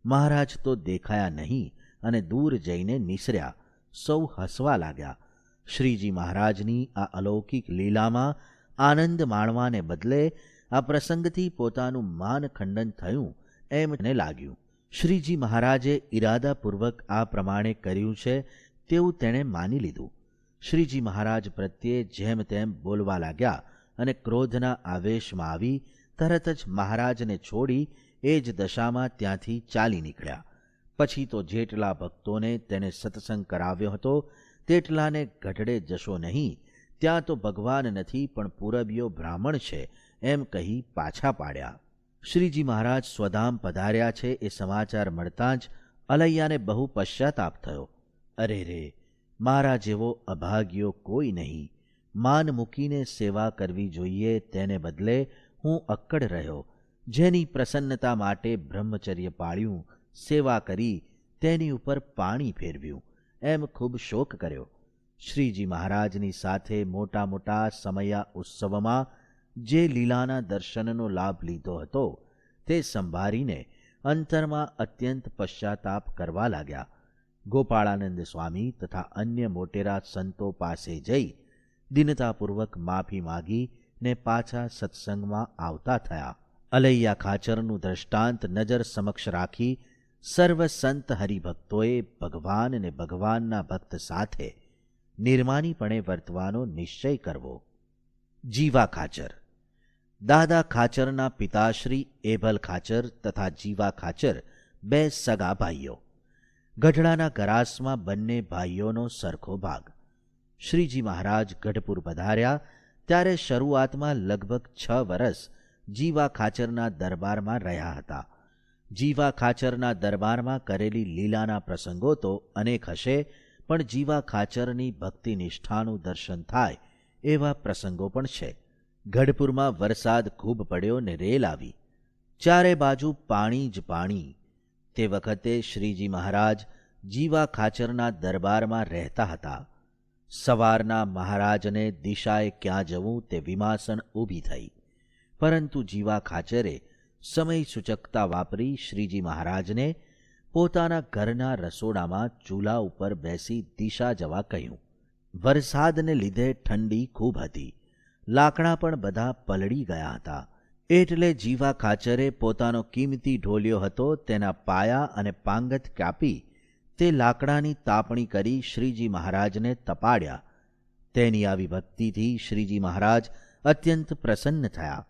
મહારાજ તો દેખાયા નહીં અને દૂર જઈને નિસર્યા. સૌ હસવા લાગ્યા. શ્રીજી મહારાજની આ અલૌકિક લીલામાં આનંદ માણવાને બદલે આ પ્રસંગથી પોતાનું માન ખંડન થયું એમ મને લાગ્યું. શ્રીજી મહારાજે ઇરાદાપૂર્વક આ પ્રમાણે કર્યું છે તેવું તેણે માની લીધું. શ્રીજી મહારાજ પ્રત્યે જેમ તેમ બોલવા લાગ્યા અને ક્રોધના આવેશમાં આવી તરત જ મહારાજને છોડી એ જ દશામાં ત્યાંથી ચાલી નીકળ્યા. પછી તો જેટલા ભક્તોને તેને સત્સંગ કરાવ્યો હતો તેટલાને ગઢડે જશો નહીં, ત્યાં તો ભગવાન નથી પણ પૂરબીયો બ્રાહ્મણ છે એમ કહી પાછા પાડ્યા. શ્રીજી મહારાજ સ્વધામ પધાર્યા છે એ સમાચાર મળતાં જ અલૈયાને બહુ પશ્ચાતાપ થયો. અરે રે, મારા જેવો અભાગ્યો કોઈ નહીં. માન મૂકીને સેવા કરવી જોઈએ તેને બદલે હું અક્કડ રહ્યો. જેની પ્રસન્નતા માટે બ્રહ્મચર્ય પાળ્યું, સેવા કરી, તેની ઉપર પાણી ફેરવ્યું, એમ ખૂબ શોક કર્યો. શ્રીજી મહારાજની સાથે મોટા મોટા સમયા ઉત્સવમાં જે લીલાના દર્શનનો લાભ લીધો હતો તે સંભાળીને અંતરમાં અત્યંત પશ્ચાતાપ કરવા લાગ્યા. ગોપાળાનંદ સ્વામી તથા અન્ય મોટેરા સંતો પાસે જઈ દિનતાપૂર્વક માફી માગી ને પાછા સત્સંગમાં આવતા થયા. અલૈયા ખાચરનું દ્રષ્ટાંત નજર સમક્ષ રાખી સર્વ સંત હરિભક્તોએ ભગવાન અને ભગવાનના ભક્ત સાથે નિર્માનીપણે વર્તવાનો નિશ્ચય કરવો. જીવા ખાચર. દાદા ખાચરના પિતાશ્રી એભલ ખાચર તથા જીવા ખાચર બે સગા ભાઈઓ. ગઢડાના ગરાસમાં બંને ભાઈઓનો સરખો ભાગ. શ્રીજી મહારાજ ગઢપુર પધાર્યા ત્યારે શરૂઆતમાં લગભગ 6 વર્ષ જીવા ખાચરના દરબારમાં રહ્યા હતા. જીવા ખાચરના દરબારમાં કરેલી લીલાના પ્રસંગો તો અનેક હશે, પણ જીવા ખાચરની ભક્તિ નિષ્ઠાનું દર્શન થાય એવા પ્રસંગો પણ છે. ગઢપુરમાં વરસાદ ખૂબ પડ્યો ને રેલ આવી. ચારે બાજુ પાણી જ પાણી. તે વખતે શ્રીજી મહારાજ જીવા ખાચરના દરબારમાં રહેતા હતા. સવારના મહારાજને દિશાએ ક્યાં જવું તે વિમાસણ ઊભી થઈ, પરંતુ જીવા ખાચરે સમય સૂચકતા વાપરી શ્રીજી મહારાજને પોતાના ઘરના રસોડામાં ચૂલા ઉપર બેસી દિશા જવા કહ્યું. વરસાદને લીધે ઠંડી ખૂબ હતી. લાકડા પણ બધા પલળી ગયા હતા. એટલે જીવા ખાચરે પોતાનો કિંમતી ઢોલિયો હતો તેના પાયા અને પાંગત કાપી તે લાકડાની તાપણી કરી શ્રીજી મહારાજને તપાડ્યા. તેની આવી ભક્તિથી શ્રીજી મહારાજ અત્યંત પ્રસન્ન થયા.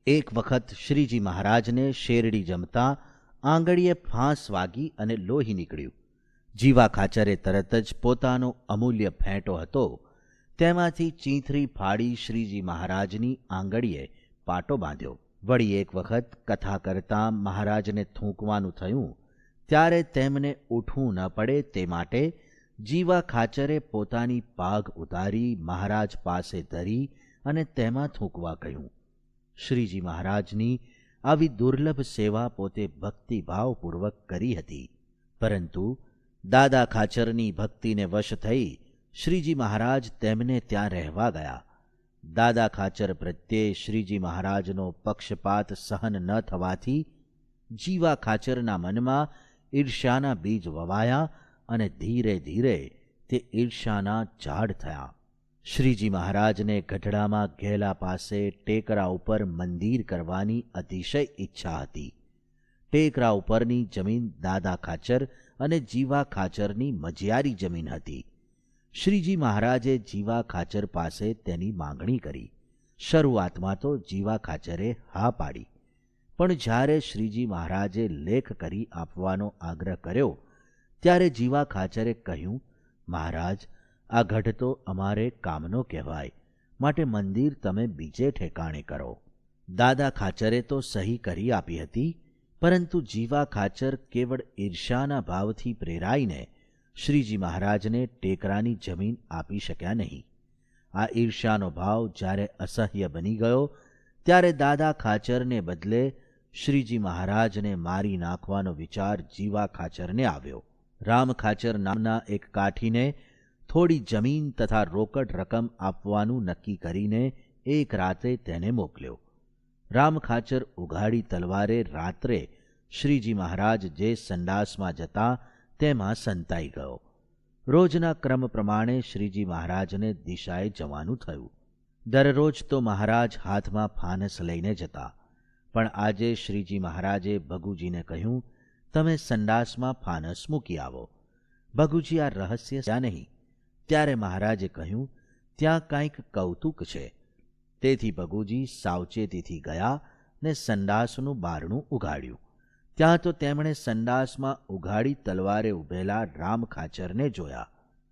એક વખત શ્રીજી મહારાજને શેરડી જમતા આંગળીએ ફાંસ વાગી અને લોહી નીકળ્યું. જીવા ખાચરે તરત જ પોતાનો અમૂલ્ય ફેંટો હતો તેમાંથી ચીંથરી ફાડી શ્રીજી મહારાજની આંગળીએ પાટો બાંધ્યો. વળી એક વખત કથા કરતાં મહારાજને થૂંકવાનું થયું ત્યારે તેમને ઊઠવું ન પડે તે માટે જીવા ખાચરે પોતાની પાઘ ઉતારી મહારાજ પાસે ધરી અને તેમાં થૂંકવા કહ્યું. શ્રીજી મહારાજની આવી દુર્લભ સેવા પોતે ભક્તિભાવપૂર્વક કરી હતી. પરંતુ દાદા ખાચરની ભક્તિને વશ થઈ શ્રીજી મહારાજ તેમને ત્યાં રહેવા ગયા. દાદા ખાચર પ્રત્યે શ્રીજી મહારાજનો પક્ષપાત સહન ન થવાથી જીવા ખાચરના મનમાં ઈર્ષ્યાના બીજ વવાયા અને ધીરે ધીરે તે ઈર્ષ્યાના ઝાડ થયા. શ્રીજી મહારાજને ગઢડામાં ઘેલા પાસે ટેકરા ઉપર મંદિર કરવાની અતિશય ઈચ્છા હતી. ટેકરા ઉપરની જમીન દાદા ખાચર અને જીવા ખાચરની મજિયારી જમીન હતી. શ્રીજી મહારાજે જીવા ખાચર પાસે તેની માંગણી કરી. શરૂઆતમાં તો જીવા ખાચરે હા પાડી, પણ જ્યારે શ્રીજી મહારાજે લેખ કરી આપવાનો આગ્રહ કર્યો ત્યારે જીવા ખાચરે કહ્યું, મહારાજ, આ ગઢ તો અમારે કામનો કહેવાય, માટે મંદિર તમે બીજે ઠેકાણે કરો. દાદા ખાચરે તો સહી કરી આપી હતી, પરંતુ જીવા ખાચર કેવળ ઈર્ષ્યાના ભાવથી પ્રેરાઈને શ્રીજી મહારાજને ટેકરાની જમીન આપી શક્યા નહીં. આ ઈર્ષ્યાનો ભાવ જ્યારે અસહ્ય બની ગયો ત્યારે દાદા ખાચરને બદલે શ્રીજી મહારાજને મારી નાખવાનો વિચાર જીવા ખાચરને આવ્યો. રામ ખાચર નામના એક કાઠીને થોડી જમીન તથા રોકડ રકમ આપવાનું નક્કી કરીને એક રાત્રે તેને મોકલ્યો. રામ ખાચર ઉઘાડી તલવારે રાત્રે શ્રીજી મહારાજ જે સંડાસમાં જતા તેમાં સંતાઈ ગયો. રોજના ક્રમ પ્રમાણે શ્રીજી મહારાજને દિશાએ જવાનું થયું. દરરોજ તો મહારાજ હાથમાં ફાનસ લઈને જતા, પણ આજે શ્રીજી મહારાજે ભગુજીને કહ્યું, તમે સંડાસમાં ફાનસ મૂકી આવો. ભગુજી આ રહસ્ય ત્યાં નહીં. ત્યારે મહારાજે કહ્યું, ત્યાં કાંઈક કૌતુક છે. તેથી ભગુજી સાવચેતીથી ગયા ને સંડાસનું બારણું ઉઘાડ્યું. ત્યાં તો તેમણે સંડાસમાં ઉઘાડી તલવારે ઊભેલા રામ ખાચરને જોયા.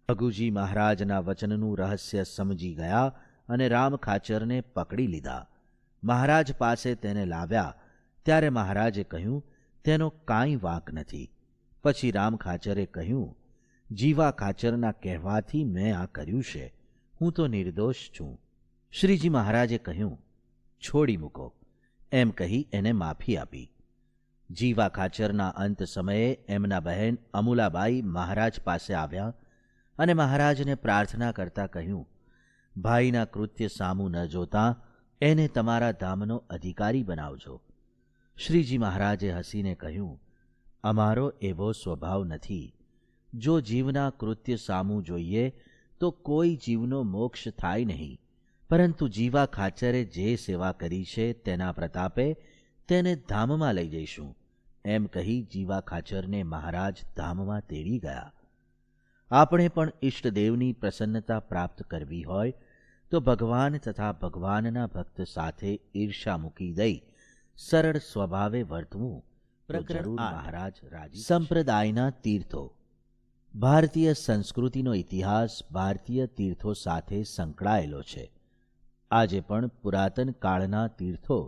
ભગુજી મહારાજના વચનનું રહસ્ય સમજી ગયા અને રામ ખાચરને પકડી લીધા. મહારાજ પાસે તેને લાવ્યા ત્યારે મહારાજે કહ્યું, તેનો કાંઈ વાંક નથી. પછી રામ ખાચરે કહ્યું, જીવા ખાચરના કહેવાથી મેં આ કર્યું છે, હું તો નિર્દોષ છું. શ્રીજી મહારાજે કહ્યું, છોડી મૂકો. એમ કહી એને માફી આપી. જીવા ખાચરના અંત સમયે એમના બહેન અમુલાબાઈ મહારાજ પાસે આવ્યા અને મહારાજને પ્રાર્થના કરતા કહ્યું, ભાઈના કૃત્ય સામું ન જોતા એને તમારા ધામનો અધિકારી બનાવજો. શ્રીજી મહારાજે હસીને કહ્યું, અમારો એવો સ્વભાવ નથી. જો જીવના કૃત્ય સામું જોઈએ તો કોઈ જીવનો મોક્ષ થાય નહીં, પરંતુ જીવા ખાચરે જે સેવા કરી છે તેના પ્રતાપે તેને ધામમાં લઈ જઈશું. એમ કહી જીવા ખાચરને મહારાજ ધામમાં તેડી ગયા. આપણે પણ ઈષ્ટદેવની પ્રસન્નતા પ્રાપ્ત કરવી હોય તો ભગવાન તથા ભગવાનના ભક્ત સાથે ઈર્ષા મૂકી દઈ સરળ સ્વભાવે વર્તવું. પ્રકરણ મહારાજ રાજી. સંપ્રદાયના તીર્થો. ભારતીય સંસ્કૃતિનો ઇતિહાસ ભારતીય તીર્થો સાથે સંકળાયેલો છે. આજે પણ પુરાતન કાળના તીર્થો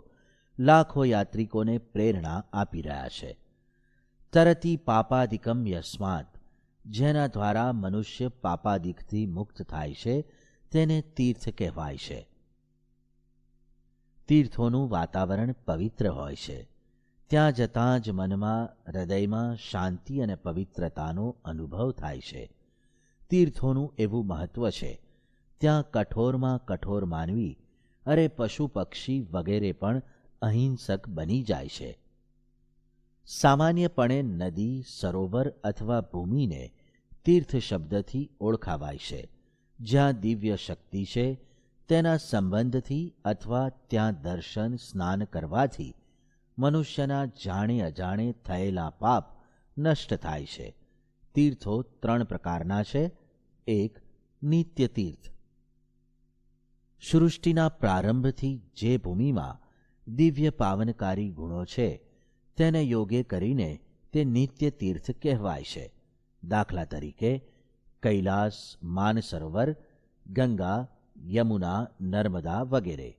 લાખો યાત્રિકોને પ્રેરણા આપી રહ્યા છે. તરતી પાપાદિકમ યસ્માત, જેના દ્વારા મનુષ્ય પાપાદિકથી મુક્ત થાય છે તેને તીર્થ કહેવાય છે. તીર્થોનું વાતાવરણ પવિત્ર હોય છે. ત્યાં જતાં જ મનમાં હૃદયમાં શાંતિ અને પવિત્રતાનો અનુભવ થાય છે. તીર્થોનું એવું મહત્વ છે, ત્યાં કઠોરમાં કઠોર માનવી, અરે પશુ પક્ષી વગેરે પણ અહિંસક બની જાય છે. સામાન્યપણે નદી, સરોવર અથવા ભૂમિને તીર્થ શબ્દથી ઓળખાવાય છે. જ્યાં દિવ્ય શક્તિ છે તેના સંબંધથી અથવા ત્યાં દર્શન સ્નાન કરવાથી મનુષ્યના જાણે અજાણે થયેલા પાપ નષ્ટ થાય છે. તીર્થો 3 પ્રકારના છે. 1. નિત્ય તીર્થ. સૃષ્ટિના પ્રારંભથી જે ભૂમિમાં દિવ્ય પાવનકારી ગુણો છે તેને યોગે કરીને તે નિત્ય તીર્થ કહેવાય છે. દાખલા તરીકે કૈલાસ, માનસરોવર, ગંગા, યમુના, નર્મદા વગેરે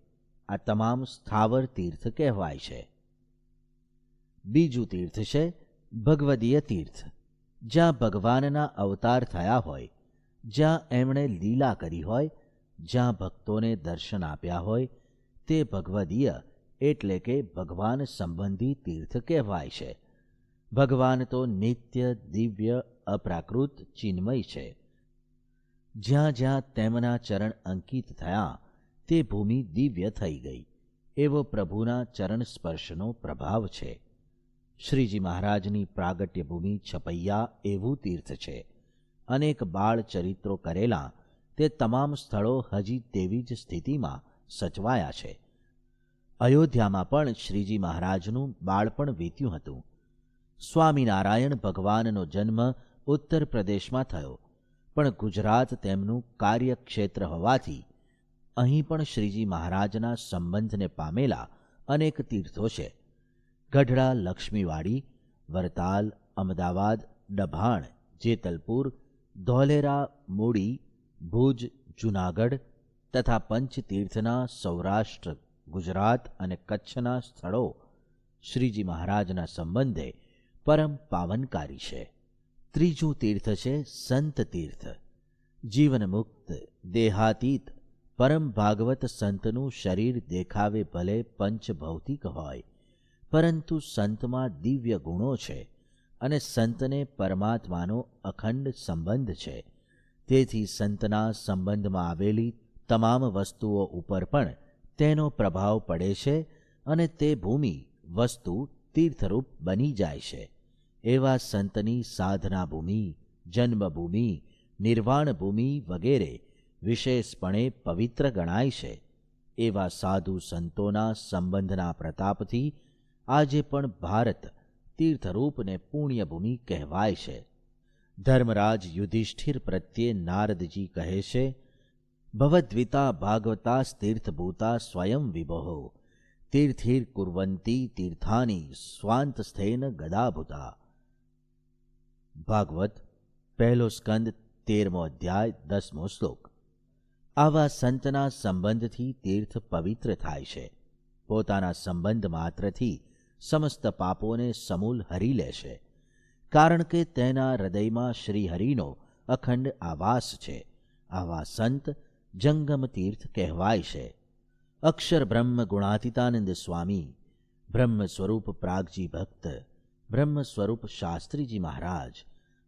આ તમામ સ્થાવર તીર્થ કહેવાય છે. બીજું તીર્થ છે ભગવદીય તીર્થ, જ્યાં ભગવાનના અવતાર થયા હોય, જ્યાં એમણે લીલા કરી હોય, જ્યાં ભક્તોને દર્શન આપ્યા હોય, તે ભગવદીય એટલે કે ભગવાન સંબંધી તીર્થ કહેવાય છે. ભગવાન તો નિત્ય, દિવ્ય, અપ્રાકૃત, ચિન્મય છે. જ્યાં જ્યાં તેમના ચરણ અંકિત થયા તે ભૂમિ દિવ્ય થઈ ગઈ, એવો પ્રભુના ચરણ સ્પર્શનો પ્રભાવ છે. શ્રીજી મહારાજની પ્રાગટ્ય ભૂમિ છપૈયા એવું તીર્થ છે. અનેક બાળ ચરિત્રો કરેલા તે તમામ સ્થળો હજી તેવી જ સ્થિતિમાં સચવાયા છે. અયોધ્યામાં પણ શ્રીજી મહારાજનું બાળપણ વીત્યું હતું. સ્વામિનારાયણ ભગવાનનો જન્મ ઉત્તર પ્રદેશમાં થયો, પણ ગુજરાત તેમનું કાર્યક્ષેત્ર હોવાથી અહીં પણ શ્રીજી મહારાજના સંબંધને પામેલા અનેક તીર્થો છે. ગઢડા, લક્ષ્મીવાડી, વરતાલ, અમદાવાદ, ડભાણ, જેતલપુર, ધોલેરા, મૂડી, ભુજ, જૂનાગઢ તથા પંચતીર્થના સૌરાષ્ટ્ર, ગુજરાત અને કચ્છના સ્થળો શ્રીજી મહારાજના સંબંધે પરમ પાવનકારી છે. ત્રીજું તીર્થ છે સંત તીર્થ. જીવનમુક્ત, દેહાતીત, પરમ ભાગવત સંતનું શરીર દેખાવે ભલે પંચભૌતિક હોય, પરંતુ સંતમાં દિવ્ય ગુણો છે અને સંતને પરમાત્માનો અખંડ સંબંધ છે. તેથી સંતના સંબંધમાં આવેલી તમામ વસ્તુઓ ઉપર પણ તેનો પ્રભાવ પડે છે અને તે ભૂમિ, વસ્તુ તીર્થરૂપ બની જાય છે. એવા સંતની સાધના ભૂમિ, જન્મભૂમિ, નિર્વાણ ભૂમિ વગેરે વિશેષપણે પવિત્ર ગણાય છે. એવા સાધુ સંતોના સંબંધના પ્રતાપથી આજે પણ ભારત તીર્થરૂપને પુણ્યભૂમિ કહેવાય છે. ધર્મરાજ યુધિષ્ઠિર પ્રત્યે નારદજી કહે છે, ભવદ્વિતા ભાગવતાસ્તીર્થભૂતા સ્વયં વિભો તીર્થિર કુર્વંતી તીર્થાની સ્વાંતસ્થેન ગદાભૂતા. ભાગવત પહેલો સ્કંદ 13મો અધ્યાય 10મો શ્લોક. આવા સંતના સંબંધથી તીર્થ પવિત્ર થાય છે. પોતાના સંબંધ માત્રથી સમસ્ત પાપોને સમૂલ હરી લે છે, કારણ કે તેના હૃદયમાં શ્રીહરિનો અખંડ આવાસ છે. આવા સંત જંગમ તીર્થ કહેવાય છે. અક્ષર બ્રહ્મ ગુણાતીતાનંદ સ્વામી, બ્રહ્મ સ્વરૂપ પ્રાગજી ભક્ત, બ્રહ્મ સ્વરૂપ શાસ્ત્રીજી મહારાજ,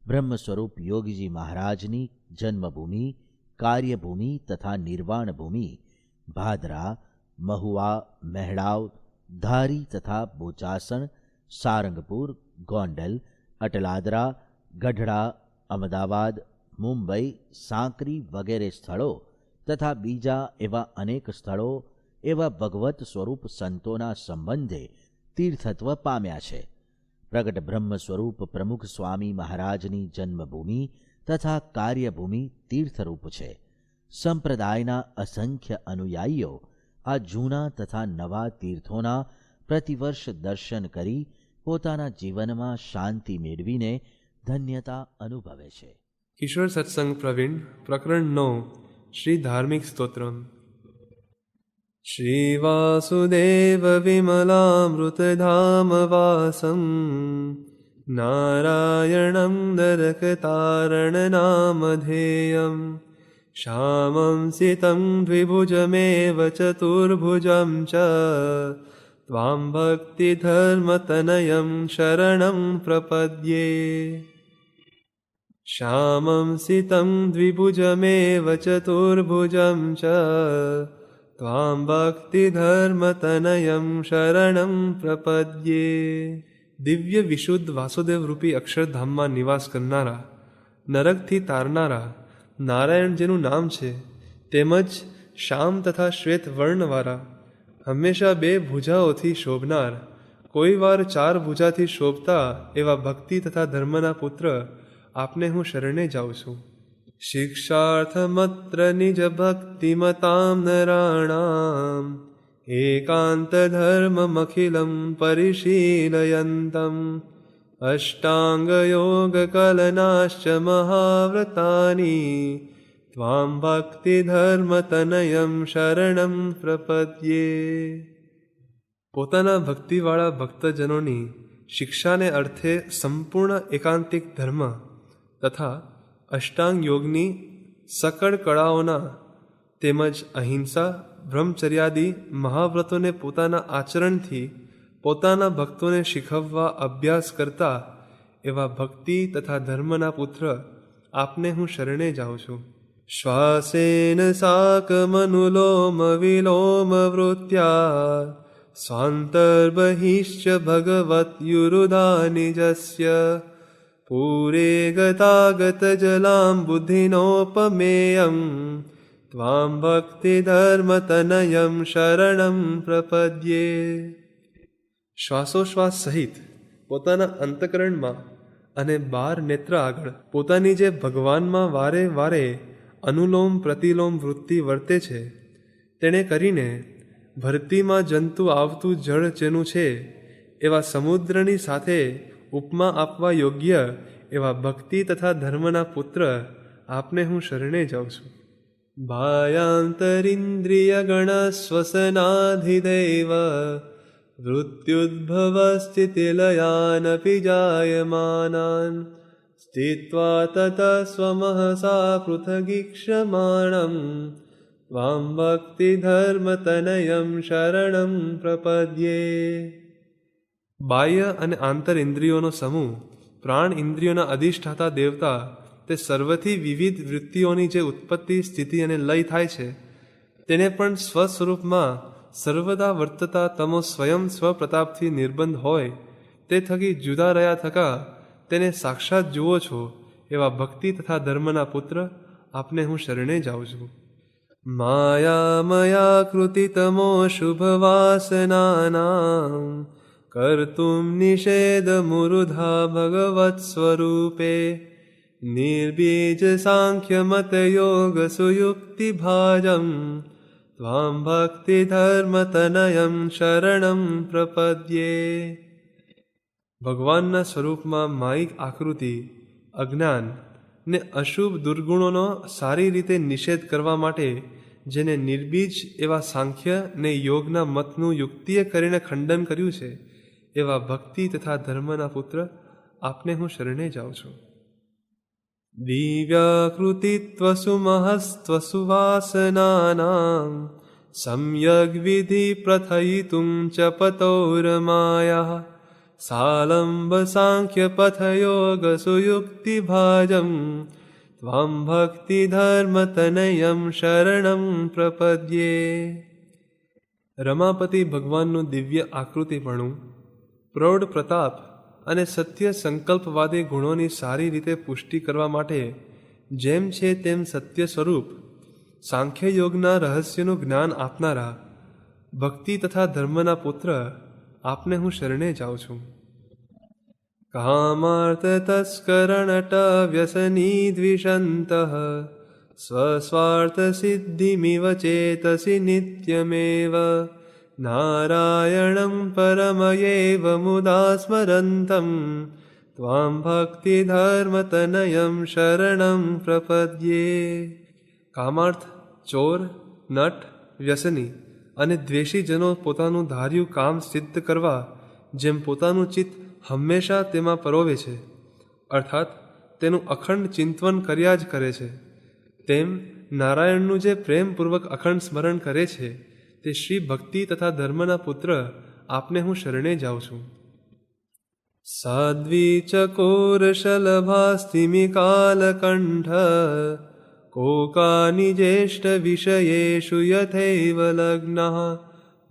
બ્રહ્મ સ્વરૂપ યોગીજી મહારાજની જન્મભૂમિ, કાર્યભૂમિ તથા નિર્વાણ ભૂમિ ભાદરા, મહુવા, મહેડાવ, ધારી તથા બોચાસણ, સારંગપુર, ગોંડલ, અટલાદરા, ગઢડા, અમદાવાદ, મુંબઈ, સાંકરી વગેરે સ્થળો તથા બીજા એવા અનેક સ્થળો એવા ભગવત સ્વરૂપ સંતોના સંબંધે તીર્થત્વ પામ્યા છે. પ્રગટ બ્રહ્મ સ્વરૂપ પ્રમુખ સ્વામી મહારાજની જન્મભૂમિ તથા કાર્યભૂમિ તીર્થરૂપ છે. સંપ્રદાયના અસંખ્ય અનુયાયીઓ આ જૂના તથા નવા તીર્થોના પ્રતિવર્ષ દર્શન કરી પોતાના જીવનમાં શાંતિ મેળવીને ધન્યતા અનુભવે છે. ઈશ્વર સત્સંગ પ્રવીણ પ્રકરણ 9 શ્રી ધાર્મિક સ્તોત્ર. શ્રી વાસુદેવ વિમલામૃતધામ વાસમ નારાયણં નરકતારણ નામધેયં શ્યામં સિतं દ્વિભુજમેવ ચતુર્ભુજં ચ ત્વાં ભક્તિધર્મતનયં શરણં પ્રપદ્યે. શ્યામં સિतं દ્વિભુજમેવ ચતુર્ભુજં ચ ત્વાં ભક્તિધર્મતનયં શરણં પ્રપદ્યે. દિવ્ય વિશુદ્ધ વાસુદેવ રૂપી અક્ષરધામમાં નિવાસ કરનારા, નરકથી તારનારા નારાયણ જેનું નામ છે, તેમજ શ્યામ તથા શ્વેત વર્ણવાળા, હંમેશા 2 ભુજાઓથી શોભનાર, કોઈ વાર 4 ભુજાથી શોભતા એવા ભક્તિ તથા ધર્મના પુત્ર આપને હું શરણે જાઉં છું. શિક્ષાર્થમત્ર નિજ ભક્તિમતામ નરાણામ एकान्तधर्ममखिलं परिशीलयन्तम् अष्टाङ्गयोगकलनाश्च महाव्रतानि त्वां भक्तिधर्मतनयं शरणं प्रपद्ये. પોતાના ભક્તિવાળા ભક્તજનોની શિક્ષાને અર્થે સંપૂર્ણ એકાંતિક ધર્મ તથા અષ્ટાંગ યોગની સકળ કળાઓના તેમજ અહિંસા બ્રહ્મચર્યાદિ મહાવ્રતોને પોતાના આચરણથી પોતાના ભક્તોને શીખવવા અભ્યાસ કરતા એવા ભક્તિ તથા ધર્મના પુત્ર આપને હું શરણે જાઉં છું. શ્વાસેન સાકમનુલોમ વિલોમ વૃત્યા સ્વાંતર્બહિશ્ચ ભગવત્યુરુદાનિજસ્ય પૂરે ગતાગત જલામ બુદ્ધિનોપમેયમ ત્વાં ભક્તિધર્મતનયમ શરણમ પ્રપદ્યે. શ્વાસોશ્વાસ સહિત પોતાના અંતકરણમાં અને 12 નેત્ર આગળ પોતાની જે ભગવાનમાં વારે વારે અનુલોમ પ્રતિલોમ વૃત્તિ વર્તે છે તેણે કરીને ભરતીમાં જંતુ આવતું જળ જેનું છે એવા સમુદ્રની સાથે ઉપમા આપવા યોગ્ય એવા ભક્તિ તથા ધર્મના પુત્ર આપને હું શરણે જાઉં છું. બાહ્યાંતરિન્દ્રિયગણસ્વસનાધિદૈવ વૃત્યુદ્ભવસ્થિતિલયાનપી જાયમાનાન સ્થિત્વા તતઃ સ્વમહસા પૃથગીક્ષમાણં ત્વાં ભક્તિધર્મતનયં શરણં પ્રપદ્યે. બાહ્ય અને આંતર ઇન્દ્રિયોનો સમૂહ પ્રાણ ઇન્દ્રિયોના અધિષ્ઠાતા દેવતા તે સર્વથી વિવિધ વૃત્તિઓની જે ઉત્પત્તિ સ્થિતિ અને લય થાય છે તેને પણ સ્વસ્વરૂપમાં સર્વદા વર્તતા તમો સ્વયં સ્વપ્રતાપથી નિર્બંધ હોય તે થકી જુદા રહ્યા થકા તેને સાક્ષાત જુઓ છો એવા ભક્તિ તથા ધર્મના પુત્ર આપને હું શરણે જાઉં છું. માયામયા કૃતિતમો શુભવાસનાનાં કર્તુમ નિષેધમુરુધા ભગવત સ્વરૂપે નિર્બીજ સાંખ્યમતયોગ સુયુક્તિભાજમ ત્વાં ભક્તિધર્મતનયં શરણં પ્રપદ્યે. ભગવાનના સ્વરૂપમાં માયિક આકૃતિ અજ્ઞાન ને અશુભ દુર્ગુણોનો સારી રીતે નિષેધ કરવા માટે જેને નિર્બીજ એવા સાંખ્ય ને યોગના મતનું યુક્તિએ કરીને ખંડન કર્યું છે એવા ભક્તિ તથા ધર્મના પુત્ર આપને હું શરણે જાઉં છું. દિવ્યાકૃતિત્વસુ મહસ્ત્વસુ વાસનાનાં સમ્યગ વિધિ પ્રથયિતું ચ પતૌરમાયા સાલંબ સાંખ્ય પથયોગ સુયુક્તિભાજમ ત્વાં ભક્તિધર્મતનયં શરણં પ્રપદ્યે. રમાપતિ ભગવાનનું દિવ્ય આકૃતિપણું પ્રૌઢ પ્રતાપ અને સત્ય સંકલ્પવાદી ગુણોની સારી રીતે પુષ્ટિ કરવા માટે જેમ છે તેમ સત્ય સ્વરૂપ સાંખ્ય યોગના રહસ્યનું જ્ઞાન આપનારા ભક્તિ તથા ધર્મના પુત્ર આપને હું શરણે જાઉં છું. કામાર્થ તસ્કરણટ વ્યસની દ્વિષંતઃ સ્વસ્વાર્થ સિદ્ધિમિવ ચેતસી નિત્યમેવ નારાયણં પરમયેવ મુદા સ્મરંતં ત્વાં ભક્તિધર્મતનયં શરણં પ્રપદ્યે. કામાર્થ, ચોર, નટ, વ્યસની અને દ્વેષીજનો પોતાનું ધાર્યું કામ સિદ્ધ કરવા જેમ પોતાનું ચિત્ત હંમેશા તેમાં પરોવે છે અર્થાત તેનું અખંડ ચિંતન કર્યા જ કરે છે તેમ નારાયણનું જે પ્રેમપૂર્વક અખંડ સ્મરણ કરે છે તે શ્રી ભક્તિ તથા ધર્મના પુત્ર આપને હું શરણે જાઉં છું. સાધ્વી ચકોરશલભાસ્તિમિ કાલકંઠ કોકાની જ્યેષ્ઠ વિષયેષુ યથૈવ લગ્નઃ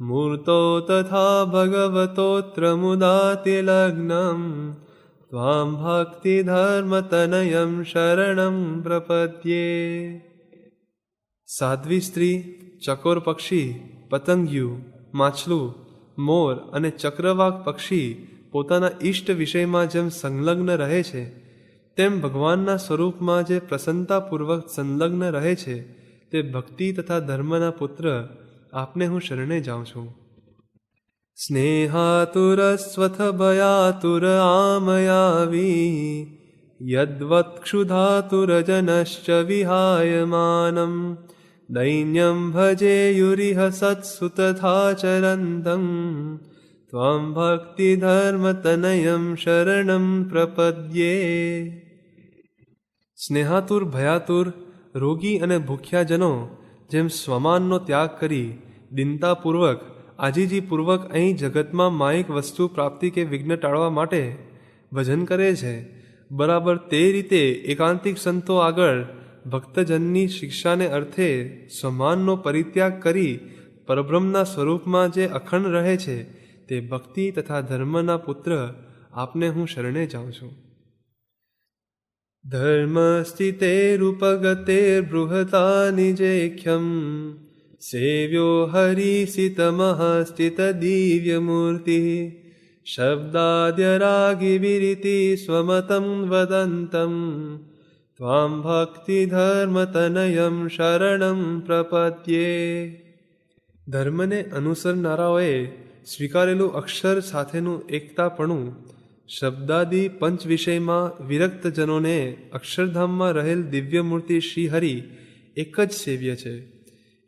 મૂર્તો તથા ભગવતોત્ર મુદાતિ લગ્નં ત્વાં ભક્તિધર્મતનયં શરણં પ્રપદ્યે. સાધ્વી સ્ત્રી, ચકોર પક્ષી, પતંગિયું, માછલું, મોર અને ચક્રવાક પક્ષી પોતાના ઈષ્ટ વિષયમાં જેમ સંલગ્ન રહે છે તેમ ભગવાનના સ્વરૂપમાં જે પ્રસન્નતાપૂર્વક સંલગ્ન રહે છે તે ભક્તિ તથા ધર્મના પુત્ર આપને હું શરણે જાઉં છું. સ્નેહાતુરસ્વથ ભયાતુર આમયાવી યદ્વત્ક્ષુધાતુરજનશ્ચ વિહાયમાનમ દૈન્યમ ભજેયુરિહ સત્સુ તથાચરંતં ત્વં ભક્તિધર્મતનયં શરણં પ્રપદ્યે. સ્નેહાતુર ભયાતુર રોગી અને ભૂખ્યાજનો જેમ સ્વમાનનો ત્યાગ કરી દિનતાપૂર્વક આજીજીપૂર્વક અહીં જગતમાં માયિક વસ્તુ પ્રાપ્તિ કે વિઘ્ન ટાળવા માટે ભજન કરે છે, બરાબર તે રીતે એકાંતિક સંતો આગળ ભક્તજનની શિક્ષાને અર્થે સ્વમાનનો પરિત્યાગ કરી પરબ્રહ્મના સ્વરૂપમાં જે અખંડ રહે છે તે ભક્તિ તથા ધર્મના પુત્ર આપને હું શરણે જાઉં છું. ધર્મસ્થિતેરુપગતેર્બૃહતા નિજેખ્યમ સેવ્યો હરિસિતમઃ સ્થિતદિવ્યમૂર્તિ શબ્દાદ્યરાગિવિરિતિ સ્વમतं વદન્तं ત્વાં ભક્તિધર્મતનયં શરણં પ્રપદ્યે. ધર્મને અનુસરનારાઓએ સ્વીકારેલું અક્ષર સાથેનું એકતાપણું શબ્દાદિ પંચ વિષયમાં વિરક્તજનોને અક્ષરધામમાં રહેલ દિવ્યમૂર્તિ શ્રીહરિ એક જ સેવ્ય છે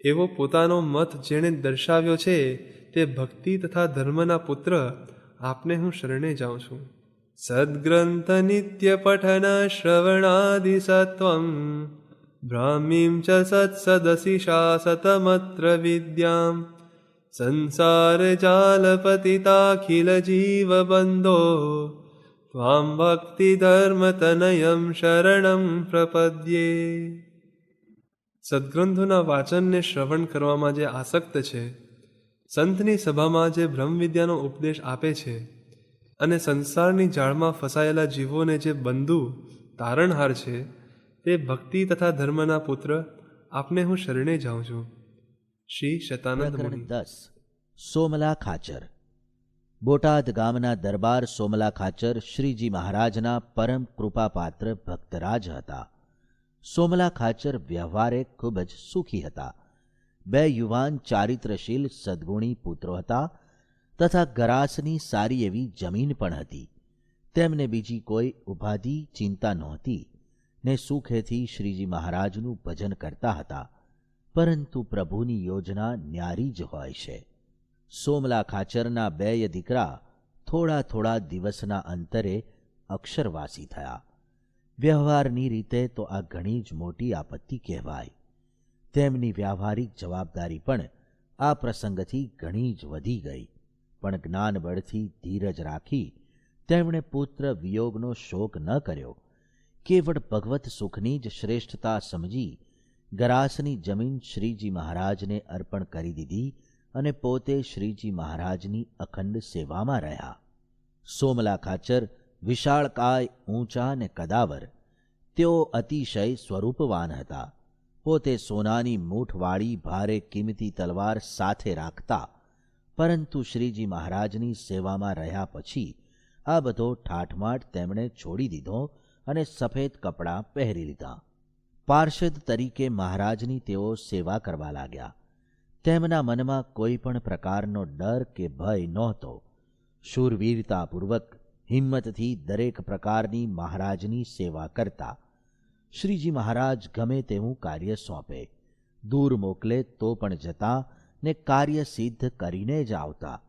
એવો પોતાનો મત જેણે દર્શાવ્યો છે તે ભક્તિ તથા ધર્મના પુત્ર આપને હું શરણે જાઉં છું. સદ્ગ્રંથ નિત્ય પઠન શ્રવણાદિ સત્વં બ્રાહ્મીં ચ સત્સદશિષા સતમત્ર વિદ્યામ સંસાર જાલપતિતાખિલ જીવબંધો ત્વાં ભક્તિધર્મતનયં શરણં પ્રપદ્યે. સદ્ગ્રંથોના વાચનને શ્રવણ કરવામાં જે આસક્ત છે, સંતની સભામાં જે બ્રહ્મવિદ્યાનો ઉપદેશ આપે છે અને સંસારની જાળમાં ફસાયેલા જીવોને જે બંધુ તારણહાર છે તે ભક્તિ તથા ધર્મના પુત્ર આપને હું શરણે જાઉં છું. શ્રી શતાનંદ પ્રકરણ મુનિ. 10. સોમલા ખાચર. બોટાદ ગામના દરબાર સોમલા ખાચર શ્રીજી મહારાજના પરમ કૃપાપાત્ર ભક્તરાજ હતા. સોમલા ખાચર વ્યવહારે ખૂબ જ સુખી હતા. બે યુવાન ચારિત્રશીલ સદ્ગુણી પુત્રો હતા તથા ગરાસની સારી એવી જમીન પણ હતી. તેમને બીજી કોઈ ઉપાધિ ચિંતા નહોતી ને સુખેથી શ્રીજી મહારાજનું ભજન કરતા હતા. પરંતુ પ્રભુની યોજના ન્યારી જ હોય છે. સોમલા ખાચરના બેય દીકરા થોડા થોડા દિવસના અંતરે અક્ષરવાસી થયા. વ્યવહારની રીતે તો આ ઘણી જ મોટી આપત્તિ કહેવાય. તેમની વ્યાવહારિક જવાબદારી પણ આ પ્રસંગથી ઘણી જ વધી ગઈ. પણ જ્ઞાનબળથી ધીરજ રાખી તેમણે પુત્ર વિયોગનો શોક ન કર્યો. કેવળ ભગવત સુખની જ શ્રેષ્ઠતા સમજી ગરાસની જમીન શ્રીજી મહારાજને અર્પણ કરી દીધી અને પોતે શ્રીજી મહારાજની અખંડ સેવામાં રહ્યા. સોમલા ખાચર વિશાળકાય, ઊંચા ને કદાવર. તેઓ અતિશય સ્વરૂપવાન હતા. પોતે સોનાની મૂઠવાળી ભારે કિંમતી તલવાર સાથે રાખતા, પરંતુ શ્રીજી મહારાજની સેવામાં રહ્યા પછી આ બધો ઠાઠમાઠ તેમણે છોડી દીધો અને સફેદ કપડાં પહેરી લીધા. પાર્ષદ તરીકે મહારાજની તેઓ સેવા કરવા લાગ્યા. તેમના મનમાં કોઈ પણ પ્રકારનો ડર કે ભય નહોતો. શૂરવીરતાપૂર્વક હિંમતથી દરેક પ્રકારની મહારાજની સેવા કરતા. શ્રીજી મહારાજ ગમે તેવું કાર્ય સોંપે, દૂર મોકલે તો પણ જતા ને કાર્ય સિદ્ધ કરીને જ આવતા.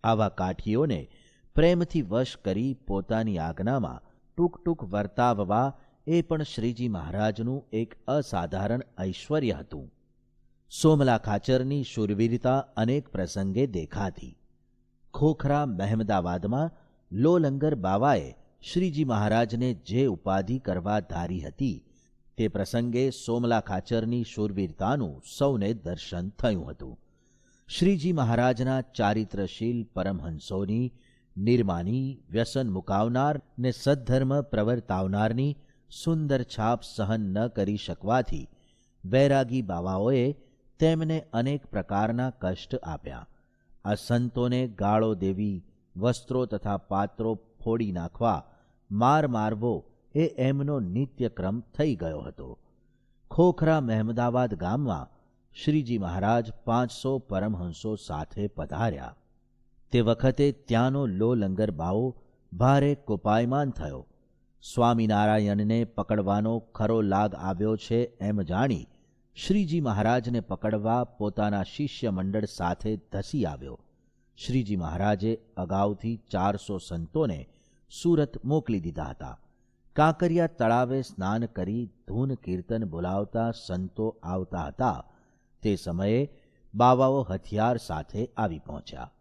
આવા કાઠીઓને પ્રેમથી વશ કરી પોતાની આજ્ઞામાં ટૂંક ટૂંક વર્તાવવા એ પણ શ્રીજી મહારાજનું એક અસાધારણ ઐશ્વર્ય હતું. સોમલા ખાચરની શૂરવીરતા અનેક પ્રસંગે દેખાતી. ખોખરા મહેમદાવાદમાં લોલંગર બાવાએ શ્રીજી મહારાજને જે ઉપાધિ કરવા ધારી હતી તે પ્રસંગે સોમલા ખાચરની શૂરવીરતાનું સૌને દર્શન થયું હતું. શ્રીજી મહારાજના ચારિત્રશીલ પરમહંસોની નિર્માની, વ્યસન મુકાવનાર ને સદ્ધર્મ પ્રવર્તાવનારની સુંદર છાપ સહન ન કરી શકવાથી વૈરાગી બાવાઓએ તેમને અનેક પ્રકારના કષ્ટ આપ્યા. આ સંતોને ગાળો દેવી, વસ્ત્રો તથા પાત્રો ફોડી નાખવા, માર મારવો એ એમનો નિત્યક્રમ થઈ ગયો હતો. ખોખરા મહેમદાવાદ ગામમાં શ્રીજી મહારાજ 500 પરમહંસો સાથે પધાર્યા. તે વખતે ત્યાંનો લો લંગર બાવો ભારે કોપાયમાન થયો. સ્વામિનારાયણને પકડવાનો ખરો લાગ આવ્યો છે એમ જાણી શ્રીજી મહારાજને પકડવા પોતાના શિષ્ય મંડળ સાથે ધસી આવ્યો. શ્રીજી મહારાજે અગાઉથી 400 સંતોને સુરત મોકલી દીધા હતા. કાંકરિયા તળાવે સ્નાન કરી ધૂન કીર્તન બોલાવતા સંતો આવતા હતા. તે સમયે બાવાઓ હથિયાર સાથે આવી પહોંચ્યા.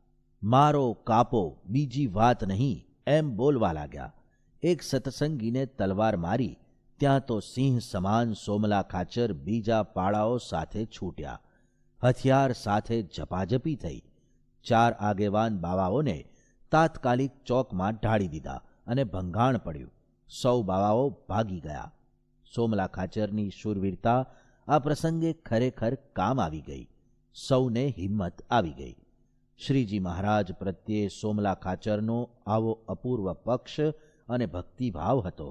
મારો કાપો, બીજી વાત નહીં એમ બોલવા લાગ્યા. એક સત્સંગીને તલવાર મારી ત્યાં તો સિંહ સમાન સોમલા ખાચર બીજા પાડાઓ સાથે છૂટ્યા. હથિયાર સાથે ઝપાઝપી થઈ. 4 આગેવાન બાવાઓને તાત્કાલિક ચોકમાં ઢાળી દીધા અને ભંગાણ પડ્યું. સૌ બાવાઓ ભાગી ગયા. સોમલા ખાચરની શૂરવીરતા આ પ્રસંગે ખરેખર કામ આવી ગઈ. સૌને હિંમત આવી ગઈ. શ્રીજી મહારાજ પ્રત્યે સોમલા ખાચરનો આવો અપૂર્વ પક્ષ અને ભક્તિભાવ હતો.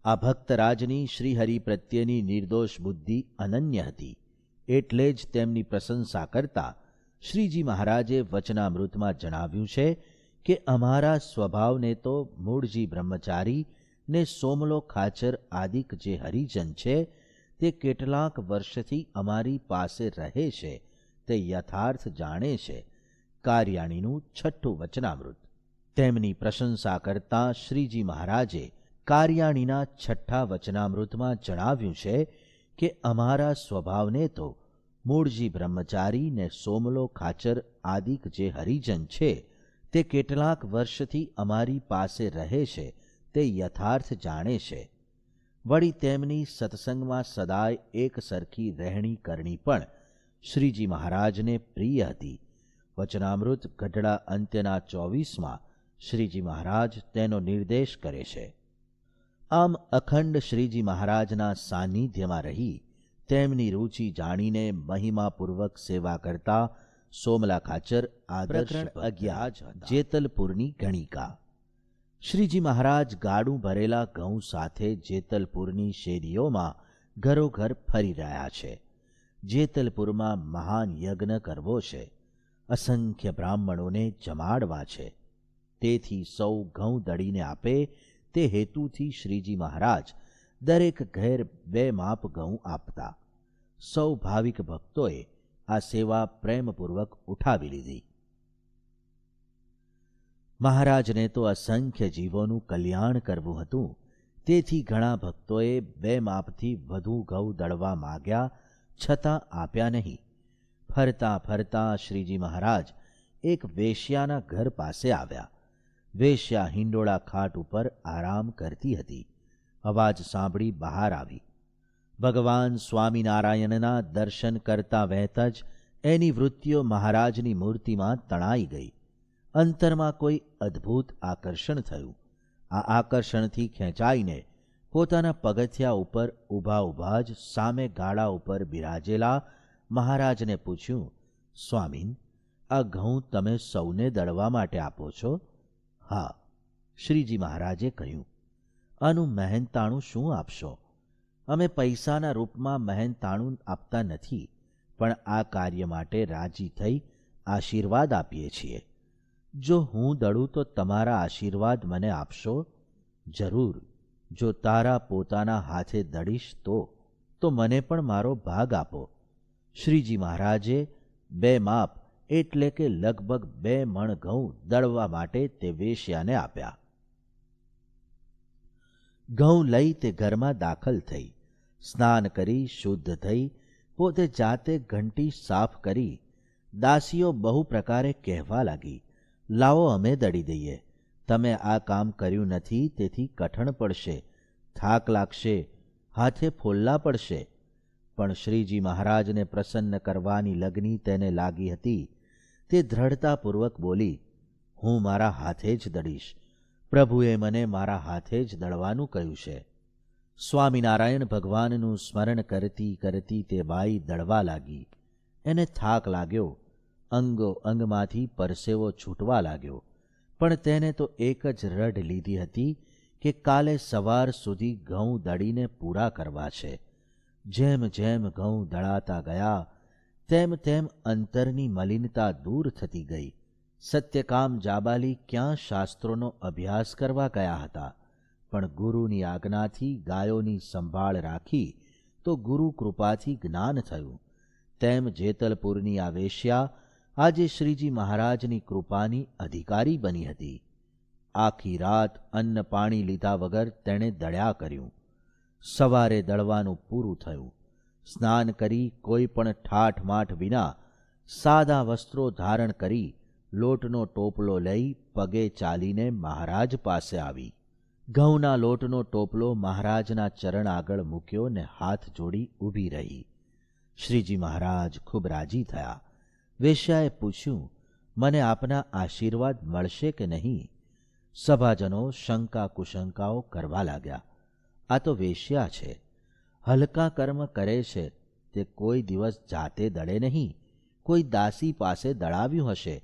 આ ભક્તરાજની શ્રીહરિ પ્રત્યેની નિર્દોષ બુદ્ધિ અનન્ય હતી. એટલે જ તેમની પ્રશંસા કરતા શ્રીજી મહારાજે વચનામૃતમાં જણાવ્યું છે કે અમારા સ્વભાવને તો મૂળજી બ્રહ્મચારી ને સોમલો ખાચર આદિક જે હરિજન છે તે કેટલાક વર્ષથી અમારી પાસે રહે છે તે યથાર્થ જાણે છે. કાર્યાણીનું 6ઠું વચનામૃત. તેમની પ્રશંસા કરતા શ્રીજી મહારાજે કાર્યાણીના 6ઠ્ઠા વચનામૃતમાં જણાવ્યું છે કે અમારા સ્વભાવને તો મૂળજી બ્રહ્મચારી ને સોમલો ખાચર આદિક જે હરિજન છે તે કેટલાક વર્ષથી અમારી પાસે રહે છે તે યથાર્થ જાણે છે. વળી તેમની સત્સંગમાં સદાય એક સરખી રહેણી કરણી પણ શ્રીજી મહારાજને પ્રિય હતી. વચનામૃત ગઢડા અંત્યના 24માં શ્રીજી મહારાજ તેનો નિર્દેશ કરે છે. આમ અખંડ શ્રીજી મહારાજના સાનિધ્યમાં રહી તેમની રુચિ જાણીને મહિમાપૂર્વક સેવા કરતા સોમલા ખાચર આદર્શ 11 જેતલપુરની ગણિકા. શ્રીજી મહારાજ ગાડું ભરેલા ઘઉં સાથે જેતલપુરની શેરીઓમાં ઘરોઘર ફરી રહ્યા છે. જેતલપુરમાં મહાન યજ્ઞ કરવો છે. અસંખ્ય બ્રાહ્મણોને જમાડવા છે. તેથી સૌ ઘઉં દળીને આપે તે હેતુથી શ્રીજી મહારાજ દરેક ઘેર 2 માપ ઘઉં આપતા. સૌ ભાવિક ભક્તોએ આ સેવા પ્રેમપૂર્વક ઉઠાવી લીધી. મહારાજને તો અસંખ્ય જીવોનું કલ્યાણ કરવું હતું. તેથી ઘણા ભક્તોએ 2 માપથી વધુ ઘઉં દળવા માગ્યા, છતાં આપ્યા નહીં. ફરતા ફરતા શ્રીજી મહારાજ એક વેશ્યાના ઘર પાસે આવ્યા. વેશ્યા હિંડોળા ખાટ ઉપર આરામ કરતી હતી. અવાજ સાંભળી બહાર આવી. ભગવાન સ્વામિનારાયણના દર્શન કરતા વહેત જ એની વૃત્તિઓ મહારાજની મૂર્તિમાં તણાઈ ગઈ. અંતરમાં કોઈ અદ્ભુત આકર્ષણ થયું. આ આકર્ષણથી ખેંચાઈને પોતાના પગથિયા ઉપર ઊભા ઊભા જ સામે ગાડા ઉપર બિરાજેલા મહારાજને પૂછ્યું, સ્વામીન, આ ઘઉં તમે સૌને દળવા માટે આપો છો? હા. શ્રીજી મહારાજે કહ્યું, આનું મહેનતાણું શું આપશો? અમે પૈસાના રૂપમાં મહેનતાણું આપતા નથી, પણ આ કાર્ય માટે રાજી થઈ આશીર્વાદ આપીએ છીએ. જો હું દળું તો તમારા આશીર્વાદ મને આપશો? જરૂર. જો તારા પોતાના હાથે દળીશ તો મને પણ મારો ભાગ આપો. શ્રીજી મહારાજે 2 માપ એટલે કે લગભગ 2 મણ ઘઉં દળવા માટે તે વેશ્યાને આપ્યા. ઘઉં લઈ તે ઘરમાં દાખલ થઈ. સ્નાન કરી શુદ્ધ થઈ પોતે જાતે ઘંટી સાફ કરી દાસીઓ બહુ પ્રકારે કહેવા લાગી, લાવો અમે દળી દઈએ. તમે આ કામ કર્યું નથી તેથી કઠણ પડશે, થાક લાગશે, હાથે ફોલ્લા પડશે. પણ શ્રીજી મહારાજને પ્રસન્ન કરવાની લગની તેને લાગી હતી. તે દ્રઢતાપૂર્વક બોલી, હું મારા હાથે જ દળીશ. પ્રભુએ મને મારા હાથે જ દળવાનું કહ્યું છે. સ્વામિનારાયણ ભગવાનનું સ્મરણ કરતી કરતી તે બાઈ દળવા લાગી. એને થાક લાગ્યો. અંગો અંગમાંથી પરસેવો છૂટવા લાગ્યો. પણ તેને તો એક જ રઢ લીધી હતી કે કાલે સવાર સુધી ઘઉં દળીને પૂરા કરવા છે. જેમ જેમ ઘઉં દળાતા ગયા તેમ તેમ અંતરની મલિનતા દૂર થતી ગઈ. સત્યકામ જાબાલી ક્યાં શાસ્ત્રોનો અભ્યાસ કરવા ગયા હતા, પણ ગુરુની આજ્ઞાથી ગાયોની સંભાળ રાખી તો ગુરુ કૃપાથી જ્ઞાન થયું. તેમ જેતલપુરની આ વેશ્યા આજે શ્રીજી મહારાજની કૃપાની અધિકારી બની હતી. આખી રાત અન્ન પાણી લીધા વગર તેણે દળ્યા કર્યું. સવારે દળવાનું પૂરું થયું. સ્નાન કરી કોઈ પણ ઠાઠમાઠ વિના સાદા વસ્ત્રો ધારણ કરી લોટનો ટોપલો લઈ પગે ચાલીને મહારાજ પાસે આવી. ઘઉંના લોટનો ટોપલો મહારાજના ચરણ આગળ મૂક્યો ને હાથ જોડી ઊભી રહી. શ્રીજી મહારાજ ખૂબ રાજી થયા. વેશ્યાએ પૂછ્યું, મને આપના આશીર્વાદ મળશે કે નહીં? સભાજનો શંકા કુશંકાઓ કરવા લાગ્યા. આ તો વેશ્યા છે, હલકા કર્મ કરે છે, તે કોઈ દિવસ જાતે દળે નહીં. કોઈ દાસી પાસે દળાવ્યું હશે,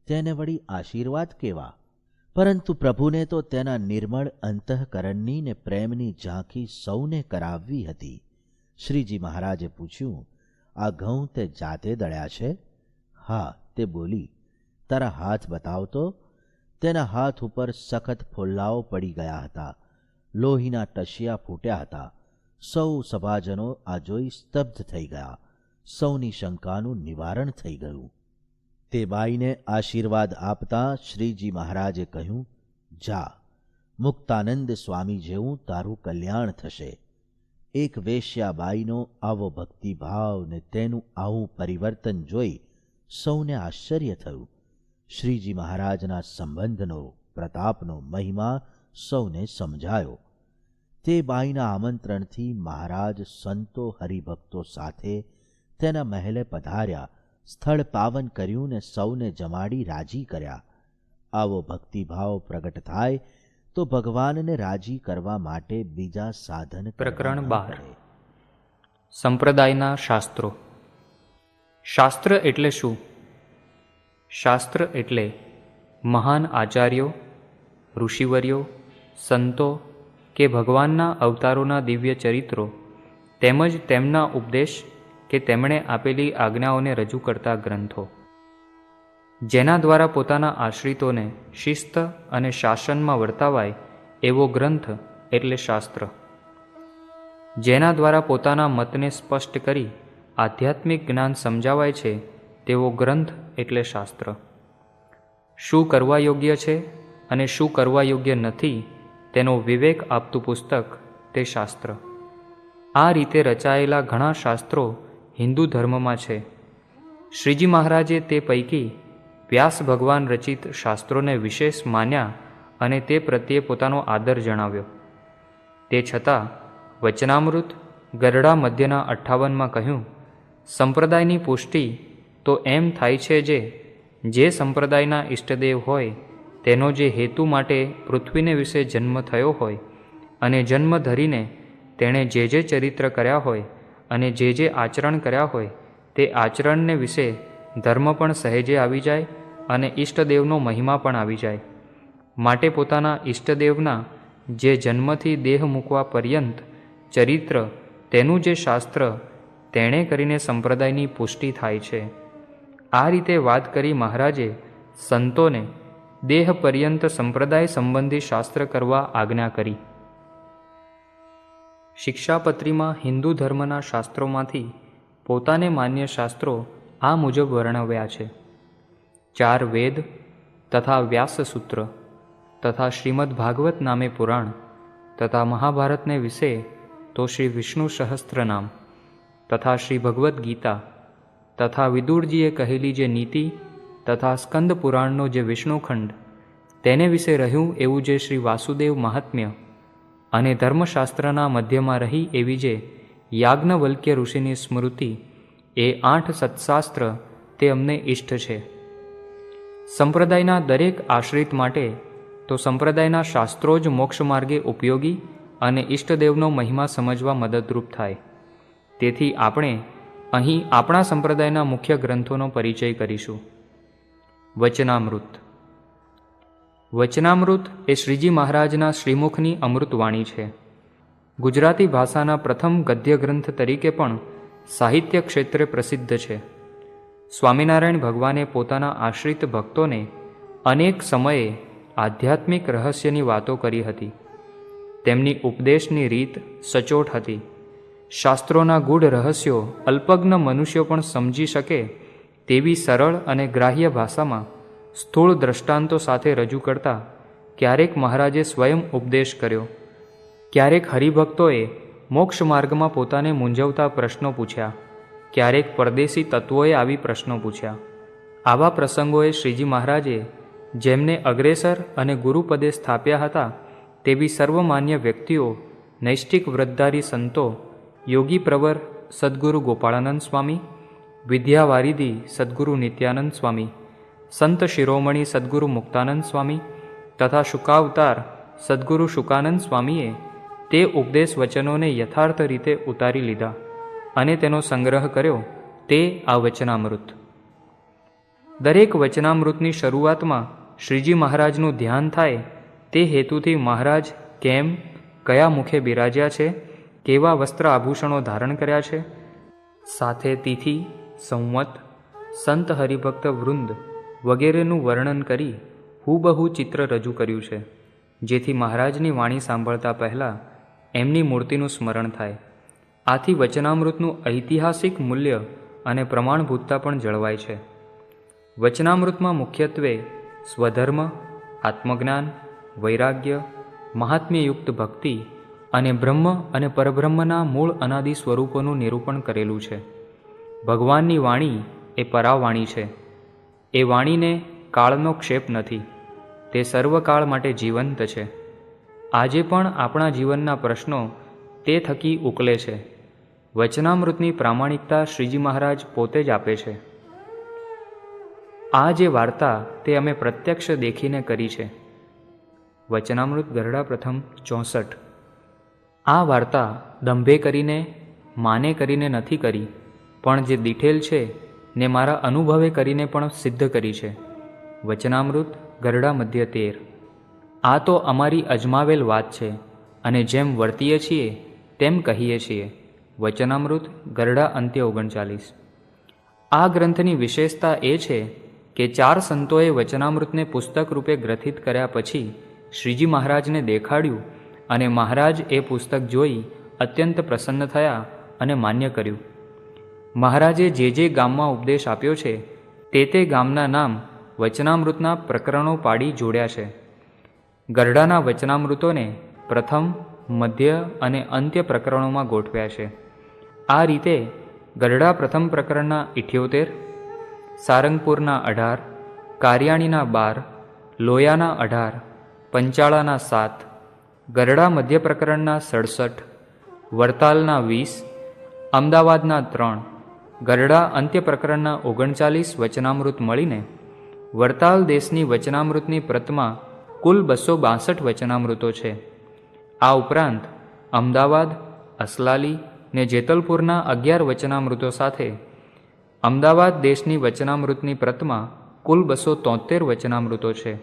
તેને વળી આશીર્વાદ કેવા? પરંતુ પ્રભુને તો તેના નિર્મળ અંતઃકરણની ને પ્રેમની ઝાંખી સૌને કરાવવી હતી. શ્રીજી મહારાજે પૂછ્યું, આ ઘઉં તે જાતે દળ્યા છે? હા, તે બોલી. તારા હાથ બતાવતો. તેના હાથ ઉપર સખત ફોલ્લાઓ પડી ગયા હતા. લોહીના ટશિયા ફૂટ્યા હતા. સૌ સભાજનો આ જોઈ સ્તબ્ધ થઈ ગયા. સૌની શંકાનું નિવારણ થઈ ગયું. તે બાઈને આશીર્વાદ આપતા શ્રીજી મહારાજે કહ્યું, જા, મુક્તાનંદ સ્વામી જેવું તારું કલ્યાણ થશે. એક વેશ્યાબાઈનો આવો ભક્તિભાવ ને તેનું આવું પરિવર્તન જોઈ સૌને આશ્ચર્ય થયું. શ્રીજી મહારાજના સંબંધનો પ્રતાપનો મહિમા સૌને સમજાયો. તે બાઈના આમંત્રણથી મહારાજ સંતો હરિભક્તો સાથે તેના મહેલે પધાર્યા. સ્થળ પાવન કર્યું ને સૌને જમાડી રાજી કર્યા. આવો ભક્તિભાવ પ્રગટ થાય તો ભગવાનને રાજી કરવા માટે બીજા સાધન. પ્રકરણ 12. સંપ્રદાયના શાસ્ત્રો. શાસ્ત્ર એટલે શું? શાસ્ત્ર એટલે મહાન આચાર્યો, ઋષિવર્યો, સંતો કે ભગવાનના અવતારોના દિવ્ય ચરિત્રો તેમજ તેમના ઉપદેશ કે તેમણે આપેલી આજ્ઞાઓને રજૂ કરતા ગ્રંથો. જેના દ્વારા પોતાના આશ્રિતોને શિસ્ત અને શાસનમાં વર્તાવાય એવો ગ્રંથ એટલે શાસ્ત્ર. જેના દ્વારા પોતાના મતને સ્પષ્ટ કરી આધ્યાત્મિક જ્ઞાન સમજાવાય છે તેવો ગ્રંથ એટલે શાસ્ત્ર. શું કરવા યોગ્ય છે અને શું કરવા યોગ્ય નથી તેનો વિવેક આપતું પુસ્તક તે શાસ્ત્ર. આ રીતે રચાયેલા ઘણા શાસ્ત્રો હિન્દુ ધર્મમાં છે. શ્રીજી મહારાજે તે પૈકી વ્યાસ ભગવાન રચિત શાસ્ત્રોને વિશેષ માન્યા અને તે પ્રત્યે પોતાનો આદર જણાવ્યો. તે છતાં વચનામૃત ગરડા મધ્યના 58માં કહ્યું, સંપ્રદાયની પુષ્ટિ તો એમ થાય છે જે સંપ્રદાયના ઇષ્ટદેવ હોય તેનો જે હેતુ માટે પૃથ્વીને વિશે જન્મ થયો હોય અને જન્મ ધરીને તેણે જે ચરિત્ર કર્યા હોય અને જે આચરણ કર્યા હોય તે આચરણને વિશે ધર્મ પણ સહેજે આવી જાય અને ઈષ્ટદેવનો મહિમા પણ આવી જાય. માટે પોતાના ઈષ્ટદેવના જે જન્મથી દેહ મૂકવા પર્યંત ચરિત્ર તેનું જે શાસ્ત્ર તેણે કરીને સંપ્રદાયની પુષ્ટિ થાય છે. આ રીતે વાત કરી મહારાજે સંતોને દેહ પર્યંત સંપ્રદાય સંબંધી શાસ્ત્ર કરવા આજ્ઞા કરી. શિક્ષાપત્રીમાં હિન્દુ ધર્મના શાસ્ત્રોમાંથી પોતાને માન્ય શાસ્ત્રો આ મુજબ વર્ણવ્યા છે. 4 વેદ તથા વ્યાસસૂત્ર તથા શ્રીમદ ભાગવત નામે પુરાણ તથા મહાભારતને વિશે તો શ્રી વિષ્ણુ સહસ્ત્રનામ તથા શ્રી ભગવદ્ ગીતા તથા વિદુરજીએ કહેલી જે નીતિ તથા સ્કંદ પુરાણનો જે વિષ્ણુખંડ તેને વિશે રહ્યું એવું જે શ્રી વાસુદેવ મહાત્મ્ય અને ધર્મશાસ્ત્રના મધ્યમાં રહી એવી જે યાજ્ઞવલ્ક્ય ઋષિની સ્મૃતિ એ 8 સત્શાસ્ત્ર તે અમને ઇષ્ટ છે. સંપ્રદાયના દરેક આશ્રિત માટે તો સંપ્રદાયના શાસ્ત્રો જ મોક્ષ માર્ગે ઉપયોગી અને ઈષ્ટદેવનો મહિમા સમજવા મદદરૂપ થાય. તેથી આપણે અહીં આપણા સંપ્રદાયના મુખ્ય ગ્રંથોનો પરિચય કરીશું. વચનામૃત. વચનામૃત એ શ્રીજી મહારાજના શ્રીમુખની અમૃતવાણી છે. ગુજરાતી ભાષાના પ્રથમ ગદ્ય ગ્રંથ તરીકે પણ સાહિત્ય ક્ષેત્રે પ્રસિદ્ધ છે. સ્વામિનારાયણ ભગવાને પોતાના આશ્રિત ભક્તોને અનેક સમયે આધ્યાત્મિક રહસ્યની વાતો કરી હતી. તેમની ઉપદેશની રીત સચોટ હતી. શાસ્ત્રોના ગૂઢ રહસ્યો અલ્પજ્ઞ મનુષ્યો પણ સમજી શકે તેવી સરળ અને ગ્રાહ્ય ભાષામાં સ્થૂળ દ્રષ્ટાંતો સાથે રજૂ કરતા ક્યારેક મહારાજે સ્વયં ઉપદેશ કર્યો, ક્યારેક હરિભક્તોએ મોક્ષ માર્ગમાં પોતાને મૂંઝવતા પ્રશ્નો પૂછ્યા, ક્યારેક પરદેશી તત્વોએ આવી પ્રશ્નો પૂછ્યા. આવા પ્રસંગોએ શ્રીજી મહારાજે જેમને અગ્રેસર અને ગુરુપદે સ્થાપ્યા હતા તેવી સર્વમાન્ય વ્યક્તિઓ, નૈષ્ઠિક વ્રતધારી સંતો, યોગી પ્રવર સદ્ગુરુ ગોપાળાનંદ સ્વામી, વિદ્યાવારિધિ સદ્ગુરુ નિત્યાનંદ સ્વામી, સંત શિરોમણી સદ્ગુરુ મુક્તાનંદ સ્વામી તથા શુકાવતાર સદ્ગુરુ શુકાનંદ સ્વામીએ તે ઉપદેશ વચનોને યથાર્થ રીતે ઉતારી લીધા અને તેનો સંગ્રહ કર્યો તે આ વચનામૃત. દરેક વચનામૃતની શરૂઆતમાં શ્રીજી મહારાજનું ધ્યાન થાય તે હેતુથી મહારાજ કેમ, કયા મુખે બિરાજ્યા છે, કેવા વસ્ત્ર આભૂષણો ધારણ કર્યા છે, સાથે તિથિ, સંવત, સંત હરિભક્ત વૃંદ વગેરેનું વર્ણન કરી હુબહુ ચિત્ર રજૂ કર્યું છે, જેથી મહારાજની વાણી સાંભળતા પહેલાં એમની મૂર્તિનું સ્મરણ થાય. આથી વચનામૃતનું ઐતિહાસિક મૂલ્ય અને પ્રમાણભૂતતા પણ જળવાય છે. વચનામૃતમાં મુખ્યત્વે સ્વધર્મ, આત્મજ્ઞાન, વૈરાગ્ય, મહાત્મ્યયુક્ત ભક્તિ અને બ્રહ્મ અને પરબ્રહ્મના મૂળ અનાદિ સ્વરૂપોનું નિરૂપણ કરેલું છે. ભગવાનની વાણી એ પરાવાણી છે. એ વાણીને કાળનો ક્ષેપ નથી. તે સર્વકાળ માટે જીવંત છે. આજે પણ આપણા જીવનના પ્રશ્નો તે થકી ઉકલે છે. વચનામૃતની પ્રામાણિકતા શ્રીજી મહારાજ પોતે જ આપે છે. આ જે વાર્તા તે અમે પ્રત્યક્ષ દેખીને કરી છે. વચનામૃત ગરડા પ્રથમ 64. આ વાર્તા દંભે કરીને, માને કરીને નથી કરી, પણ જે દીઠેલ છે ને મારા અનુભવે કરીને પણ સિદ્ધ કરી છે. વચનામૃત ગરડા મધ્ય 13. આ તો અમારી અજમાવેલ વાત છે અને જેમ વર્તીએ છીએ તેમ કહીએ છીએ. વચનામૃત ગરડા અંત્ય 39. આ ગ્રંથની વિશેષતા એ છે કે 4 સંતોએ વચનામૃતને પુસ્તક રૂપે ગ્રથિત કર્યા પછી શ્રીજી મહારાજને દેખાડ્યું અને મહારાજ એ પુસ્તક જોઈ અત્યંત પ્રસન્ન થયા અને માન્ય કર્યું. મહારાજે જે ગામમાં ઉપદેશ આપ્યો છે તે ગામના નામ વચનામૃતના પ્રકરણો પાડી જોડ્યા છે. ગરડાના વચનામૃતોને પ્રથમ, મધ્ય અને અંત્ય પ્રકરણોમાં ગોઠવ્યા છે. આ રીતે ગરડા પ્રથમ પ્રકરણના 78, સારંગપુરના 18, કારિયાણીના 12, લોયાના 18, પંચાળાના 7, ગરડા મધ્ય પ્રકરણના 67, વરતાલના 20, અમદાવાદના 3, ગરડા અંત્ય પ્રકરણના 39 વચનામૃત મળીને વરતાલ દેશની વચનામૃતની પ્રતમાં કુલ 262 વચનામૃતો છે. આ ઉપરાંત અમદાવાદ, અસલાલી ને જેતલપુરના 11 વચનામૃતો સાથે અમદાવાદ દેશની વચનામૃતની પ્રતમાં કુલ 273 વચનામૃતો છે.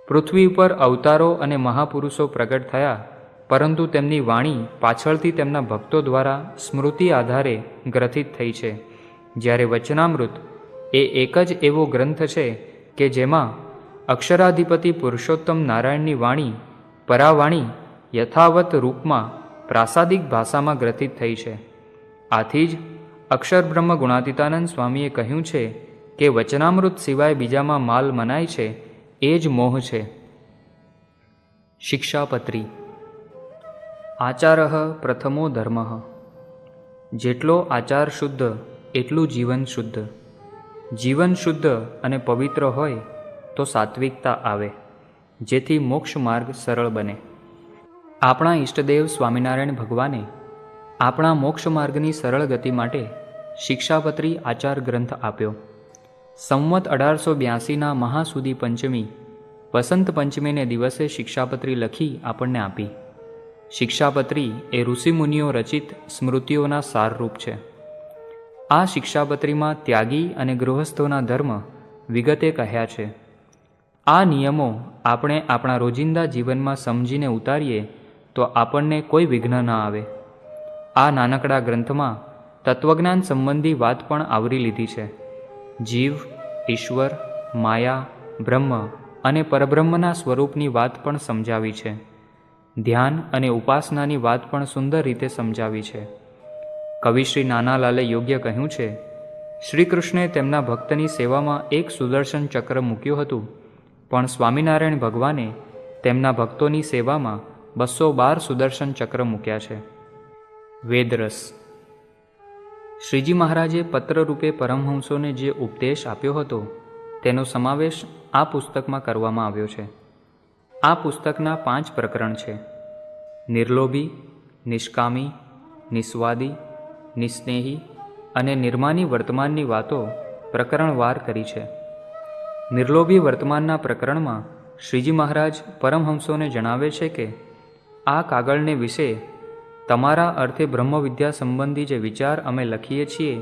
પૃથ્વી ઉપર અવતારો અને મહાપુરુષો પ્રગટ થયા, પરંતુ તેમની વાણી પાછળથી તેમના ભક્તો દ્વારા સ્મૃતિ આધારે ગ્રથિત થઈ છે. જ્યારે વચનામૃત એ એક જ એવો ગ્રંથ છે કે જેમાં અક્ષરાધિપતિ પુરુષોત્તમ નારાયણની વાણી, પરાવાણી યથાવત રૂપમાં પ્રાસાદિક ભાષામાં ગ્રથિત થઈ છે. આથી જ અક્ષરબ્રહ્મ ગુણાતીતાનંદ સ્વામીએ કહ્યું છે કે વચનામૃત સિવાય બીજામાં માલ મનાય છે એ જ મોહ છે. શિક્ષાપત્રી. આચારઃ પ્રથમો ધર્મ. જેટલો આચાર શુદ્ધ એટલું જીવન શુદ્ધ. જીવન શુદ્ધ અને પવિત્ર હોય તો સાત્વિકતા આવે, જેથી મોક્ષ માર્ગ સરળ બને. આપણા ઈષ્ટદેવ સ્વામિનારાયણ ભગવાને આપણા મોક્ષ માર્ગની સરળ ગતિ માટે શિક્ષાપત્રી આચાર ગ્રંથ આપ્યો. સંવત 1882ના મહાસુદી પંચમી વસંત પંચમીને દિવસે શિક્ષાપત્રી લખી આપણને આપી. શિક્ષાપત્રી એ ઋષિમુનિઓ રચિત સ્મૃતિઓના સારરૂપ છે. આ શિક્ષાપત્રીમાં ત્યાગી અને ગૃહસ્થોના ધર્મ વિગતે કહ્યા છે. આ નિયમો આપણે આપણા રોજિંદા જીવનમાં સમજીને ઉતારીએ તો આપણને કોઈ વિઘ્ન ન આવે. આ નાનકડા ગ્રંથમાં તત્વજ્ઞાન સંબંધી વાત પણ આવરી લીધી છે. જીવ, ઈશ્વર, માયા, બ્રહ્મ અને પરબ્રહ્મના સ્વરૂપની વાત પણ સમજાવી છે. ધ્યાન અને ઉપાસનાની વાત પણ સુંદર રીતે સમજાવી છે. કવિ શ્રી નાનાલાલે યોગ્ય કહ્યું છે, શ્રી કૃષ્ણે તેમના ભક્તની સેવામાં એક સુદર્શન ચક્ર મૂક્યું હતું, પણ સ્વામિનારાયણ ભગવાને તેમના ભક્તોની સેવામાં 212 સુદર્શન ચક્ર મૂક્યા છે. વેદરસ. શ્રીજી મહારાજે પત્રરૂપે પરમહંસોને જે ઉપદેશ આપ્યો હતો તેનો સમાવેશ આ પુસ્તકમાં કરવામાં આવ્યો છે. આ પુસ્તકના 5 પ્રકરણ છે. નિર્લોભી, નિષ્કામી, નિસ્વાદી, નિસ્નેહી અને નિર્માની વર્તમાનની વાતો પ્રકરણવાર કરી છે. નિર્લોભી વર્તમાનના પ્રકરણમાં શ્રીજી મહારાજ પરમહંસોને જણાવે છે કે આ કાગળને વિશે તમારા અર્થે બ્રહ્મવિદ્યા સંબંધી જે વિચાર અમે લખીએ છીએ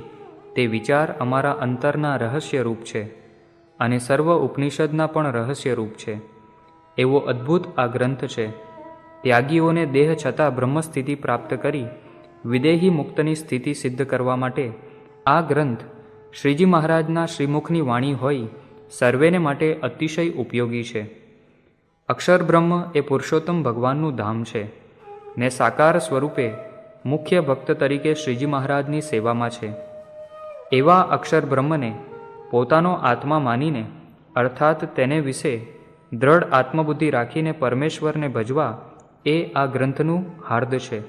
તે વિચાર અમારા અંતરના રહસ્યરૂપ છે અને સર્વ ઉપનિષદના પણ રહસ્યરૂપ છે. એવો અદ્ભુત આ ગ્રંથ છે. ત્યાગીઓને દેહ છતાં બ્રહ્મસ્થિતિ પ્રાપ્ત કરી વિદેહી મુક્તની સ્થિતિ સિદ્ધ કરવા માટે આ ગ્રંથ શ્રીજી મહારાજના શ્રીમુખની વાણી હોઈ સર્વેને માટે અતિશય ઉપયોગી છે. અક્ષર બ્રહ્મ એ પુરુષોત્તમ ભગવાનનું ધામ છે ને સાકાર સ્વરૂપે મુખ્ય ભક્ત તરીકે શ્રીજી મહારાજની સેવામાં છે. એવા અક્ષર બ્રહ્મને પોતાનો આત્મા માનીને અર્થાત તેને વિશે દ્રઢ આત્મબુદ્ધિ રાખીને પરમેશ્વરને ભજવા એ આ ગ્રંથનું હાર્દ છે.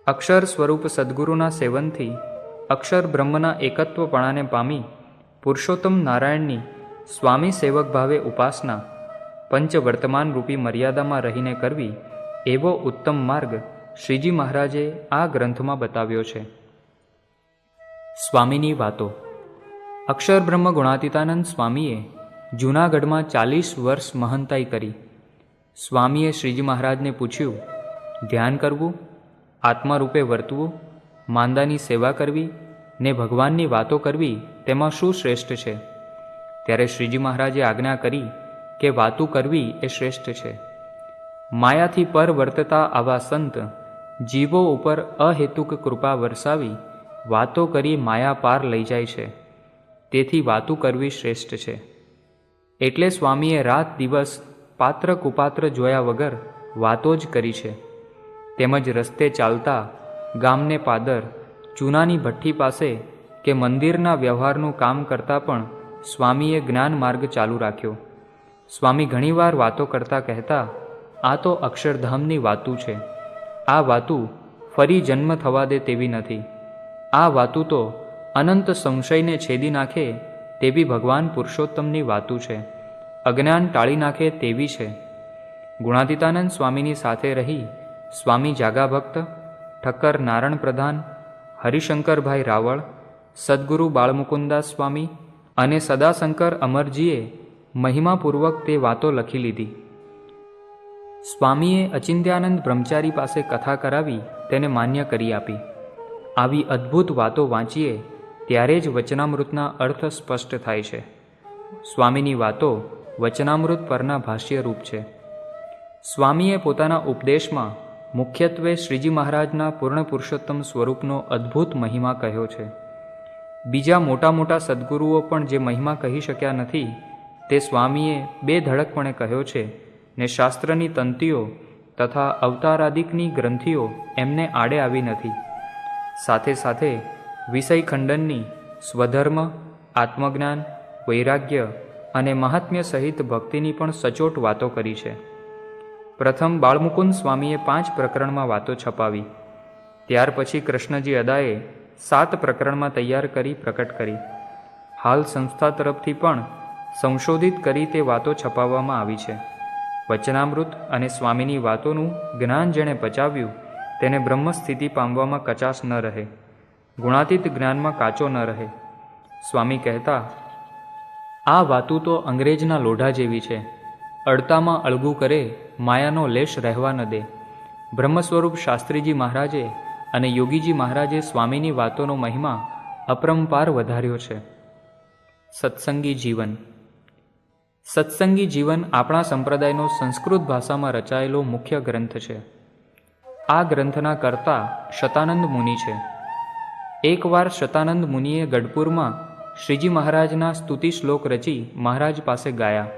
અક્ષર સ્વરૂપ સદ્ગુરુના સેવનથી અક્ષર બ્રહ્મના એકત્વપણાને પામી પુરુષોત્તમ નારાયણની સ્વામી સેવક ભાવે ઉપાસના પંચવર્તમાન રૂપી મર્યાદામાં રહીને કરવી એવો ઉત્તમ માર્ગ શ્રીજી મહારાજે આ ગ્રંથમાં બતાવ્યો છે. સ્વામીની વાતો. અક્ષર બ્રહ્મ ગુણાતીતાનંદ સ્વામીએ જૂનાગઢમાં 40 વર્ષ મહંતાઈ કરી. સ્વામીએ શ્રીજી મહારાજને પૂછ્યું, ધ્યાન કરવું, આત્મારૂપે વર્તવું, માંદાની સેવા કરવી ને ભગવાનની વાતો કરવી તેમાં શું શ્રેષ્ઠ છે? ત્યારે શ્રીજી મહારાજે આજ્ઞા કરી કે વાતું કરવી એ શ્રેષ્ઠ છે. માયાથી પર વર્તતા આવા સંત જીવો ઉપર અહેતુક કૃપા વરસાવી વાતો કરી માયા પાર લઈ જાય છે. તેથી વાતું કરવી શ્રેષ્ઠ છે. એટલે સ્વામીએ રાત દિવસ પાત્ર કુપાત્ર જોયા વગર વાતો જ કરી છે. તેમજ રસ્તે ચાલતા, ગામને પાદર, ચૂનાની ભઠ્ઠી પાસે કે મંદિરના વ્યવહારનું કામ કરતાં પણ સ્વામીએ જ્ઞાન માર્ગ ચાલુ રાખ્યો. સ્વામી ઘણીવાર વાતો કરતા કહેતા, આ તો અક્ષરધામની વાતું છે. આ વાતું ફરી જન્મ થવા દે તેવી નથી. આ વાતું તો અનંત સંશયને છેદી નાખે તેવી ભગવાન પુરુષોત્તમની વાતું છે. અજ્ઞાન ટાળી નાખે તેવી છે. ગુણાતીતાનંદ સ્વામીની સાથે રહી સ્વામી જાગા ભક્ત, ઠક્કર નારણ પ્રધાન, હરિશંકરભાઈ રાવળ, સદ્ગુરુ બાળમુકુદાસ સ્વામી અને સદાશંકર અમરજીએ મહિમાપૂર્વક તે વાતો લખી લીધી. સ્વામીએ અચિંત્યાનંદ બ્રહ્મચારી પાસે કથા કરાવી તેને માન્ય કરી આપી. આવી અદ્ભુત વાતો વાંચીએ ત્યારે જ વચનામૃતના અર્થ સ્પષ્ટ થાય છે. સ્વામીની વાતો વચનામૃત પરના ભાષ્યરૂપ છે. સ્વામીએ પોતાના ઉપદેશમાં મુખ્યત્વે શ્રીજી મહારાજના પૂર્ણ પુરુષોત્તમ સ્વરૂપનો અદ્ભુત મહિમા કહ્યો છે. બીજા મોટા મોટા સદ્ગુરુઓ પણ જે મહિમા કહી શક્યા નથી તે સ્વામીએ બેધડકપણે કહ્યો છે ને શાસ્ત્રની તંતીઓ તથા અવતારાદિકની ગ્રંથિઓ એમને આડે આવી નથી. સાથે સાથે વિષય ખંડનની, સ્વધર્મ, આત્મજ્ઞાન, વૈરાગ્ય અને મહાત્મ્ય સહિત ભક્તિની પણ સચોટ વાતો કરી છે. પ્રથમ બાળમુકુંદ સ્વામીએ 5 પ્રકરણમાં વાતો છપાવી. ત્યાર પછી કૃષ્ણજી અદાએ 7 પ્રકરણમાં તૈયાર કરી પ્રકટ કરી. હાલ સંસ્થા તરફથી પણ સંશોધિત કરી તે વાતો છપાવવામાં આવી છે. વચનામૃત અને સ્વામીની વાતોનું જ્ઞાન જેણે પચાવ્યું તેને બ્રહ્મસ્થિતિ પામવામાં કચાશ ન રહે, ગુણાતીત જ્ઞાનમાં કાચો ન રહે. સ્વામી કહેતા, આ વાતું તો અંગ્રેજના લોઢા જેવી છે. અડતામાં અળગું કરે, માયાનો લેશ રહેવા ન દે. બ્રહ્મ સ્વરૂપ શાસ્ત્રીજી મહારાજે અને યોગીજી મહારાજે સ્વામીની વાતોનો મહિમા અપરંપાર વધાર્યો છે. સત્સંગી જીવન. સત્સંગી જીવન આપણા સંપ્રદાયનો સંસ્કૃત ભાષામાં રચાયેલો મુખ્ય ગ્રંથ છે. આ ગ્રંથના કર્તા શતાનંદ મુનિ છે. એકવાર શતાનંદ મુનિએ ગઢપુરમાં શ્રીજી મહારાજના સ્તુતિ શ્લોક રચી મહારાજ પાસે ગાયા.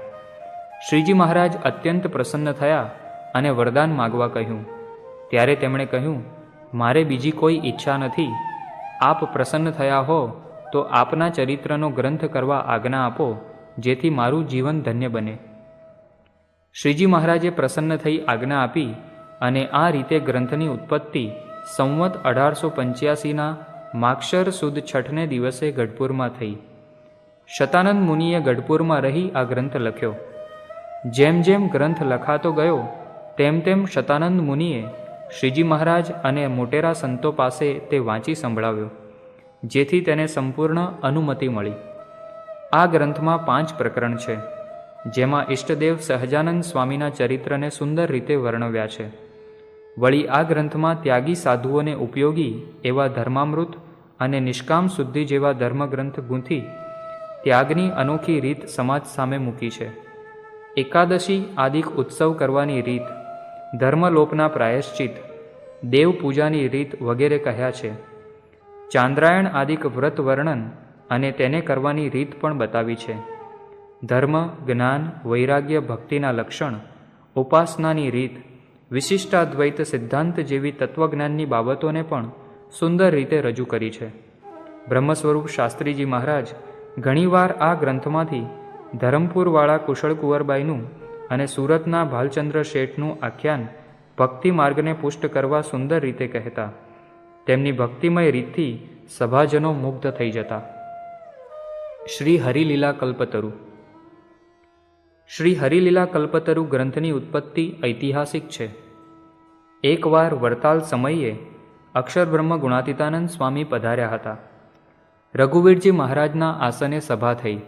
શ્રીજી મહારાજ અત્યંત પ્રસન્ન થયા અને વરદાન માગવા કહ્યું. ત્યારે તેમણે કહ્યું, મારે બીજી કોઈ ઈચ્છા નથી. આપ પ્રસન્ન થયા હો તો આપના ચરિત્રનો ગ્રંથ કરવા આજ્ઞા આપો, જેથી મારું જીવન ધન્ય બને. શ્રીજી મહારાજે પ્રસન્ન થઈ આજ્ઞા આપી અને આ રીતે ગ્રંથની ઉત્પત્તિ સંવત 1885ના માગશર સુદ છઠને દિવસે ગઢપુરમાં થઈ. શતાનંદ મુનિએ ગઢપુરમાં રહી આ ગ્રંથ લખ્યો. જેમ જેમ ગ્રંથ લખાતો ગયો તેમ તેમ શતાનંદ મુનિએ શ્રીજી મહારાજ અને મોટેરા સંતો પાસે તે વાંચી સંભળાવ્યો, જેથી તેને સંપૂર્ણ અનુમતિ મળી. આ ગ્રંથમાં 5 પ્રકરણ છે, જેમાં ઈષ્ટદેવ સહજાનંદ સ્વામીના ચરિત્રને સુંદર રીતે વર્ણવ્યા છે. વળી આ ગ્રંથમાં ત્યાગી સાધુઓને ઉપયોગી એવા ધર્મામૃત અને નિષ્કામ શુદ્ધિ જેવા ધર્મગ્રંથ ગૂંથી ત્યાગની અનોખી રીત સમાજ સામે મૂકી છે. એકાદશી આદિક ઉત્સવ કરવાની રીત, ધર્મલોપના પ્રાયશ્ચિત, દેવ પૂજાની રીત વગેરે કહ્યા છે. ચાંદ્રાયણ આદિક વ્રત વર્ણન અને તેને કરવાની રીત પણ બતાવી છે. ધર્મ, જ્ઞાન, વૈરાગ્ય, ભક્તિના લક્ષણ, ઉપાસનાની રીત, વિશિષ્ટાદ્વૈત સિદ્ધાંત જેવી તત્વજ્ઞાનની બાબતોને પણ સુંદર રીતે રજૂ કરી છે. બ્રહ્મ સ્વરૂપ શાસ્ત્રીજી મહારાજ ઘણીવાર આ ગ્રંથમાંથી ધરમપુરવાળા કુશળ કુંવરબાઈનું અને સુરતના ભાલચંદ્ર શેઠનું આખ્યાન ભક્તિ માર્ગને પુષ્ટ કરવા સુંદર રીતે કહેતા. તેમની ભક્તિમય રીતથી સભાજનો મુગ્ધ થઈ જતા. શ્રી હરિલીલા કલ્પતરુ. શ્રી હરિલીલા કલ્પતરુ ગ્રંથની ઉત્પત્તિ ઐતિહાસિક છે. એકવાર વરતાલ સમયે અક્ષરબ્રહ્મ ગુણાતીતાનંદ સ્વામી પધાર્યા હતા. રઘુવીરજી મહારાજના આસને સભા થઈ.